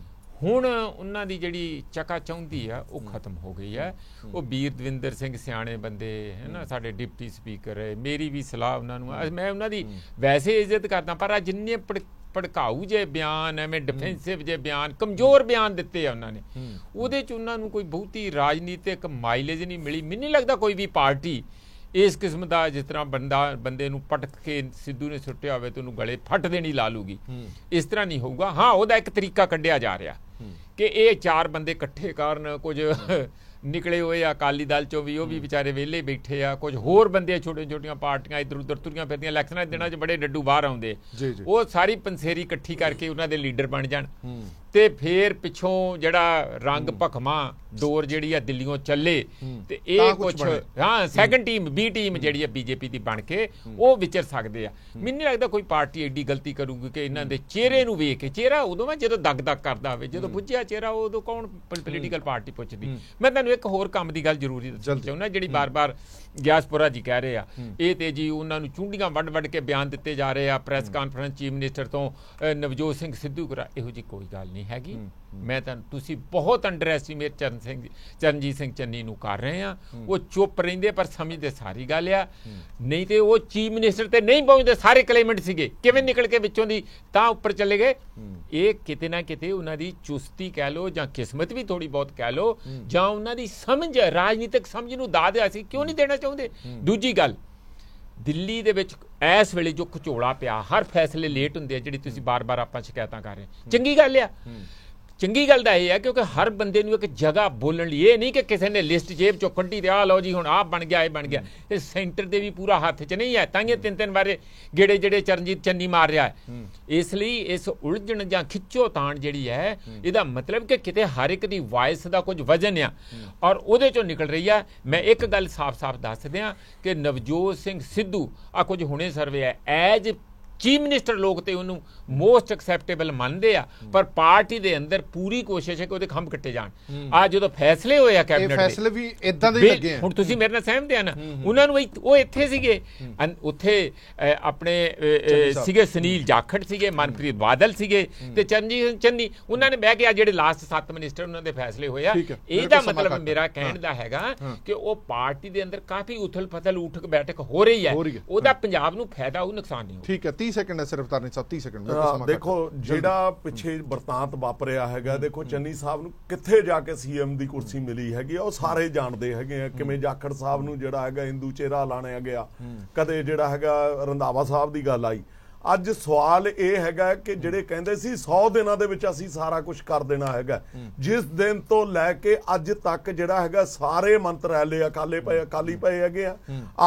Speaker 6: ਹੁਣ ਉਹਨਾਂ ਦੀ ਜਿਹੜੀ ਚਕਾ ਚਾਹੁੰਦੀ ਆ ਉਹ ਖਤਮ ਹੋ ਗਈ ਹੈ। ਉਹ ਵੀਰ ਦਵਿੰਦਰ ਸਿੰਘ ਸਿਆਣੇ ਬੰਦੇ ਹੈ ਨਾ, ਸਾਡੇ ਡਿਪਟੀ ਸਪੀਕਰ, ਮੇਰੀ ਵੀ ਸਲਾਹ ਉਹਨਾਂ ਨੂੰ, ਮੈਂ ਉਹਨਾਂ ਦੀ ਵੈਸੇ ਇੱਜ਼ਤ ਕਰਦਾ, ਪਰ ਆ ਜਿੰਨੇ ਭੜਕਾਊ ਜੇ ਬਿਆਨ, ਐਵੇਂ ਡਿਫੈਂਸਿਵ ਜੇ ਬਿਆਨ, ਕਮਜ਼ੋਰ ਬਿਆਨ ਦਿੱਤੇ ਆ ਉਹਨਾਂ ਨੇ, ਉਹਦੇ 'ਚ ਉਹਨਾਂ ਨੂੰ ਕੋਈ ਬਹੁਤੀ ਰਾਜਨੀਤਿਕ ਮਾਈਲੇਜ ਨਹੀਂ ਮਿਲੀ। ਮੈਨੂੰ ਨਹੀਂ ਲੱਗਦਾ ਕੋਈ ਵੀ ਪਾਰਟੀ ਇਸ ਕਿਸਮ ਦਾ, ਜਿਸ ਤਰ੍ਹਾਂ ਬੰਦੇ ਨੂੰ ਪਟਕ ਕੇ ਸਿੱਧੂ ਨੇ ਸੁੱਟਿਆ ਹੋਵੇ ਤੇ ਉਹਨੂੰ ਗਲੇ ਫੱਟ ਦੇਣੀ ਲਾ ਲੂਗੀ, ਇਸ ਤਰ੍ਹਾਂ ਨਹੀਂ ਹੋਊਗਾ। ਹਾਂ, ਉਹਦਾ ਇੱਕ ਤਰੀਕਾ ਕੱਢਿਆ ਜਾ ਰਿਹਾ ਕਿ ਇਹ 4 ਬੰਦੇ ਇਕੱਠੇ ਕਰਨ, ਕੁਝ ਨਿਕਲੇ ਹੋਏ ਆ ਅਕਾਲੀ ਦਲ ਚੋਂ ਵੀ, ਉਹ ਵੀ ਵਿਚਾਰੇ ਵਿਹਲੇ ਬੈਠੇ ਆ, ਕੁਝ ਹੋਰ ਬੰਦੇ ਛੋਟੀਆਂ ਪਾਰਟੀਆਂ ਇੱਧਰ ਉੱਧਰ ਤੁਰੀਆਂ ਫਿਰਦੀਆਂ, ਇਲੈਕਸ਼ਨਾਂ ਦੇ ਦਿਨਾਂ 'ਚ ਬੜੇ ਡੱਡੂ ਬਾਹਰ ਆਉਂਦੇ, ਉਹ ਸਾਰੀ ਪੰਸੇਰੀ ਇਕੱਠੀ ਕਰਕੇ ਉਹਨਾਂ ਦੇ ਲੀਡਰ ਬਣ ਜਾਣ, ਤੇ ਫੇਰ ਪਿੱਛੋਂ ਜਿਹੜਾ ਰੰਗ ਭਖਵਾਂ ਡੋਰ ਜਿਹੜੀ ਆ ਦਿੱਲੀੋਂ ਚੱਲੇ, ਤੇ ਇਹ ਕੁਛ ਹਾਂ ਸੈਕੰਡ ਟੀਮ, ਬੀ ਟੀਮ ਜਿਹੜੀ ਆ ਬੀਜੇਪੀ ਦੀ ਬਣ ਕੇ ਉਹ ਵਿਚਰ ਸਕਦੇ ਆ। ਮੈਨੂੰ ਨਹੀਂ ਲੱਗਦਾ ਕੋਈ ਪਾਰਟੀ ਐਡੀ ਗਲਤੀ ਕਰੂਗੀ ਕਿ ਇਹਨਾਂ ਦੇ ਚਿਹਰੇ ਨੂੰ ਵੇਖ ਕੇ, ਚਿਹਰਾ ਉਦੋਂ ਜਦੋਂ ਦਗ ਕਰਦਾ ਹੋਵੇ, ਜਦੋਂ ਪੁੱਛਿਆ ਚਿਹਰਾ ਉਦੋਂ ਕੌਣ ਪੋਲੀਟੀਕਲ ਪਾਰਟੀ ਪੁੱਛਦੀ। ਮੈਂ ਤੁਹਾਨੂੰ ਇੱਕ ਹੋਰ ਕੰਮ ਦੀ ਗੱਲ ਜ਼ਰੂਰੀ ਦੱਸਣਾ ਚਾਹੁੰਦਾ, ਜਿਹੜੀ ਬਾਰ-ਬਾਰ ਗਿਆਸਪੁਰਾ ਜੀ ਕਹਿ ਰਹੇ ਆ, ਇਹ ਤੇ ਜੀ ਉਹਨਾਂ ਨੂੰ ਚੁੰਡੀਆਂ ਵੱਢ ਕੇ ਬਿਆਨ ਦਿੱਤੇ ਜਾ ਰਹੇ ਆ ਪ੍ਰੈਸ ਕਾਨਫਰੰਸ ਚੀਫ ਮਿਨਿਸਟਰ ਤੋਂ, ਨਵਜੋਤ ਸਿੰਘ ਸਿੱਧੂ ਕਰਾ, ਇਹੋ ਜਿਹੀ ਕੋਈ ਗੱਲ ਨਹੀਂ ਹੈਗੀ। ਮੈਂ ਤਾਂ, ਤੁਸੀਂ ਬਹੁਤ ਅੰਡਰ ਐਸਟੀਮੇਟ ਚਰਨਜੀਤ ਸਿੰਘ ਚੰਨੀ ਨੂੰ ਕਰ ਰਹੇ ਆ। ਉਹ ਚੁੱਪ ਰਹਿੰਦੇ ਪਰ ਸਮਝਦੇ ਸਾਰੀ ਗੱਲ ਆ, ਨਹੀਂ ਤੇ ਉਹ ਚੀਫ ਮਿਨਿਸਟਰ ਤੇ ਨਹੀਂ ਪਹੁੰਚਦੇ। ਸਾਰੇ ਕਲੇਮੈਂਟ ਸੀਗੇ, ਕਿਵੇਂ ਨਿਕਲ ਕੇ ਵਿੱਚੋਂ ਦੀ ਤਾਂ ਉੱਪਰ ਚਲੇ ਗਏ। ਇਹ ਕਿਤੇ ਨਾ ਕਿਤੇ ਉਹਨਾਂ ਦੀ ਚੁਸਤੀ ਕਹਿ ਲਓ, ਜਾਂ ਕਿਸਮਤ ਵੀ ਥੋੜੀ ਬਹੁਤ ਕਹਿ ਲਓ, ਜਾਂ ਉਹਨਾਂ ਦੀ ਸਮਝ, ਰਾਜਨੀਤਿਕ ਸਮਝ ਨੂੰ ਦਾਅ ਅਸੀਂ ਕਿਉਂ ਨਹੀਂ ਦੇਣਾ ਚਾਹੁੰਦੇ। ਦੂਜੀ ਗੱਲ, ਦਿੱਲੀ ਦੇ ਵਿੱਚ ਇਸ ਵੇਲੇ ਜੋ ਘਚੋਲਾ ਪਿਆ, ਹਰ ਫੈਸਲੇ ਲੇਟ ਹੁੰਦੇ ਆ, ਜਿਹੜੀ ਤੁਸੀਂ ਬਾਰ-ਬਾਰ ਆਪਾਂ ਸ਼ਿਕਾਇਤਾਂ ਕਰ ਰਹੇ, ਚੰਗੀ ਗੱਲ ਆ। ਚੰਗੀ ਗੱਲ ਦਾ ਇਹ ਹੈ ਕਿਉਂਕਿ ਹਰ ਬੰਦੇ ਨੂੰ ਇੱਕ ਜਗ੍ਹਾ ਬੋਲਣ ਲਈ, ਇਹ ਨਹੀਂ ਕਿ ਕਿਸੇ ਨੇ ਲਿਸਟ ਜੇਬ ਚੋਂ ਕੱਢੀ ਤੇ ਆ ਲਓ ਜੀ ਹੁਣ ਆਹ ਬਣ ਗਿਆ, ਇਹ ਬਣ ਗਿਆ। ਇਹ ਸੈਂਟਰ ਦੇ ਵੀ ਪੂਰਾ ਹੱਥ 'ਚ ਨਹੀਂ ਹੈ, ਤਾਂ ਹੀ 3-3 ਵਾਰੇ ਗੇੜੇ ਜਿਹੜੇ ਚਰਨਜੀਤ ਚੰਨੀ ਮਾਰ ਰਿਹਾ ਹੈ। ਇਸ ਲਈ ਇਸ ਉਲਝਣ ਜਾਂ ਖਿੱਚੋ ਤਾਣ ਜਿਹੜੀ ਹੈ, ਇਹਦਾ ਮਤਲਬ ਕਿ ਕਿਤੇ ਹਰ ਇੱਕ ਦੀ ਵਾਇਸ ਦਾ ਕੁਝ ਵਜਨ ਆ ਔਰ ਉਹਦੇ ਚੋਂ ਨਿਕਲ ਰਹੀ ਆ। ਮੈਂ ਇੱਕ ਗੱਲ ਸਾਫ਼-ਸਾਫ਼ ਦੱਸ ਦਿਆਂ ਕਿ ਨਵਜੋਤ ਸਿੰਘ ਸਿੱਧੂ ਆ ਕੁਝ ਹੁਣੇ ਸਰਵੇ ਹੈ, ਐਜ ਚੀਫ ਮਿਨਿਸਟਰ ਲੋਕ ਤੇ ਉਹਨੂੰ ਮੋਸਟ ਐਕਸੈਪਟੇਬਲ ਮੰਨਦੇ ਆ, ਪਰ ਪਾਰਟੀ ਦੇ ਅੰਦਰ ਪੂਰੀ ਕੋਸ਼ਿਸ਼ ਹੈ ਕਿ ਉਹਦੇ ਖੰਭ ਕੱਟੇ ਜਾਣ। ਆ ਜਦੋਂ ਫੈਸਲੇ ਹੋਏ ਆ ਕੈਬਨਿਟ ਦੇ,
Speaker 1: ਫੈਸਲੇ ਵੀ ਇਦਾਂ ਦੇ ਲੱਗੇ ਆ।
Speaker 6: ਹੁਣ ਤੁਸੀਂ ਮੇਰੇ ਨਾਲ ਸਹਿਮਤ ਆ ਨਾ, ਉਹਨਾਂ ਨੂੰ ਉਹ ਇੱਥੇ ਸੀਗੇ, ਉੱਥੇ ਆਪਣੇ ਸੀਗੇ ਸੁਨੀਲ ਜਾਖੜ ਸੀਗੇ, ਮਨਪ੍ਰੀਤ ਬਾਦਲ ਸੀਗੇ ਤੇ ਚਰਨਜੀਤ ਚੰਨੀ, ਉਹਨਾਂ ਨੇ ਬਹਿ ਕੇ ਆ ਜਿਹੜੇ ਲਾਸਟ 7 ਮਿਨਿਸਟਰ ਉਹਨਾਂ ਦੇ ਫੈਸਲੇ ਹੋਏ ਆ। ਇਹਦਾ ਮਤਲਬ ਮੇਰਾ ਕਹਿਣ ਦਾ ਹੈਗਾ ਕਿ ਉਹ ਪਾਰਟੀ ਦੇ ਅੰਦਰ ਕਾਫੀ ਉਥਲ ਪਥਲ ਉੱਠ ਬੈਠਕ ਹੋ ਰਹੀ ਹੈ, ਉਹਦਾ ਪੰਜਾਬ ਨੂੰ ਫਾਇਦਾ, ਉਹ ਨੁਕਸਾਨ ਨਹੀਂ।
Speaker 1: ਠੀਕ ਹੈ, 30 ਸੈਕਿੰਡ ਹੈ ਸਿਰਫ ਤਰਨੀ ਸਾਹਿਬ, 30 ਸੈਕਿੰਡ।
Speaker 3: ਦੇਖੋ ਜਿਹੜਾ ਪਿੱਛੇ ਵਰਤਾਂਤ ਵਾਪਰਿਆ ਹੈਗਾ, ਦੇਖੋ ਚੰਨੀ ਸਾਹਿਬ ਨੂੰ ਕਿੱਥੇ ਜਾ ਕੇ ਸੀਐਮ ਦੀ ਕੁਰਸੀ ਮਿਲੀ ਹੈਗੀ ਆ, ਉਹ ਸਾਰੇ ਜਾਣਦੇ ਹੈਗੇ ਆ। ਕਿਵੇਂ ਜਾਖੜ ਸਾਹਿਬ ਨੂੰ ਜਿਹੜਾ ਹੈਗਾ ਹਿੰਦੂ ਚਿਹਰਾ ਲਾਣਿਆ ਗਿਆ, ਕਦੇ ਜਿਹੜਾ ਹੈਗਾ ਰੰਧਾਵਾ ਸਾਹਿਬ ਦੀ ਗੱਲ ਆਈ। ਅੱਜ ਸਵਾਲ ਇਹ ਹੈਗਾ ਕਿ ਜਿਹੜੇ ਕਹਿੰਦੇ ਸੀ 100 ਦਿਨਾਂ ਦੇ ਵਿੱਚ ਅਸੀਂ ਸਾਰਾ ਕੁਝ ਕਰ ਦੇਣਾ ਹੈਗਾ, ਜਿਸ ਦਿਨ ਤੋਂ ਲੈ ਕੇ ਅੱਜ ਤੱਕ ਜਿਹੜਾ ਹੈਗਾ ਸਾਰੇ ਮੰਤਰਾਲੇ ਅਕਾਲੀ ਪਏ ਹੈਗੇ ਆ।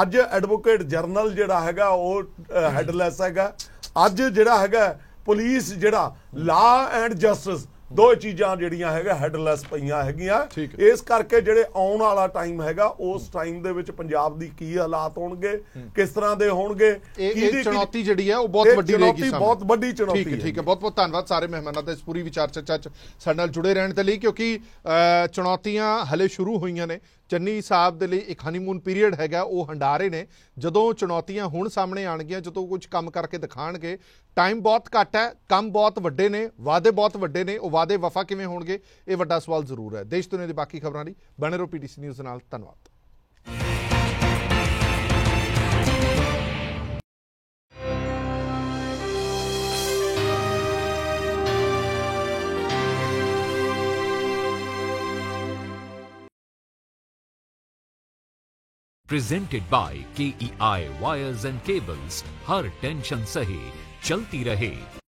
Speaker 3: ਅੱਜ ਐਡਵੋਕੇਟ ਜਨਰਲ ਜਿਹੜਾ ਹੈਗਾ ਉਹ ਹੈਡਲੈਸ ਹੈਗਾ। ਅੱਜ ਜਿਹੜਾ ਹੈਗਾ ਪੁਲਿਸ, ਜਿਹੜਾ ਲਾ ਐਂਡ ਜਸਟਿਸ, ਦੋ ਚੀਜ਼ਾਂ ਜਿਹੜੀਆਂ ਹੈਗਾ ਹੈਡਲੈਸ ਪਈਆਂ ਹੈਗੀਆਂ। ਇਸ ਕਰਕੇ ਜਿਹੜੇ ਆਉਣ ਵਾਲਾ ਟਾਈਮ ਹੈਗਾ, ਉਸ ਟਾਈਮ ਦੇ ਵਿੱਚ ਪੰਜਾਬ ਦੀ ਕੀ ਹਾਲਾਤ ਹੋਣਗੇ, ਕਿਸ ਤਰ੍ਹਾਂ ਦੇ ਹੋਣਗੇ,
Speaker 1: ਇਹ ਚੁਣੌਤੀ ਜਿਹੜੀ ਹੈ ਉਹ ਬਹੁਤ ਵੱਡੀ ਰਹੇਗੀ,
Speaker 3: ਬਹੁਤ ਵੱਡੀ ਚੁਣੌਤੀ ਹੈ।
Speaker 1: ਠੀਕ ਹੈ, ਬਹੁਤ ਬਹੁਤ ਧੰਨਵਾਦ ਸਾਰੇ ਮਹਿਮਾਨਾਂ ਦਾ ਇਸ ਪੂਰੀ ਵਿਚਾਰ ਚਰਚਾ 'ਚ ਸਾਡੇ ਨਾਲ ਜੁੜੇ ਰਹਿਣ ਦੇ ਲਈ, ਕਿਉਂਕਿ ਚੁਣੌਤੀਆਂ ਹਲੇ ਸ਼ੁਰੂ ਹੋਈਆਂ ਨੇ। ਚੰਨੀ ਸਾਹਿਬ ਦੇ ਲਈ ਇੱਕ ਹਨੀਮੂਨ ਪੀਰੀਅਡ ਹੈਗਾ, ਉਹ ਹੰਡਾ ਰਹੇ ਨੇ। ਜਦੋਂ ਚੁਣੌਤੀਆਂ ਹੁਣ ਸਾਹਮਣੇ ਆਉਣਗੀਆਂ, ਜਦੋਂ ਕੁਝ ਕੰਮ ਕਰਕੇ ਦਿਖਾਣਗੇ, ਟਾਈਮ ਬਹੁਤ ਘੱਟ ਹੈ, ਕੰਮ ਬਹੁਤ ਵੱਡੇ ਨੇ, ਵਾਅਦੇ ਬਹੁਤ ਵੱਡੇ ਨੇ, ਉਹ ਵਾਅਦੇ ਵਫਾ ਕਿਵੇਂ ਹੋਣਗੇ, ਇਹ ਵੱਡਾ ਸਵਾਲ ਜ਼ਰੂਰ ਹੈ। ਦੇਸ਼ ਦੁਨੀਆ ਦੀ ਬਾਕੀ ਖਬਰਾਂ ਲਈ ਬਣੇ ਰਹੋ PTC ਨਿਊਜ਼ ਨਾਲ। ਧੰਨਵਾਦ।
Speaker 7: Presented by KEI wires and cables. Her tension सहे चलती रहे।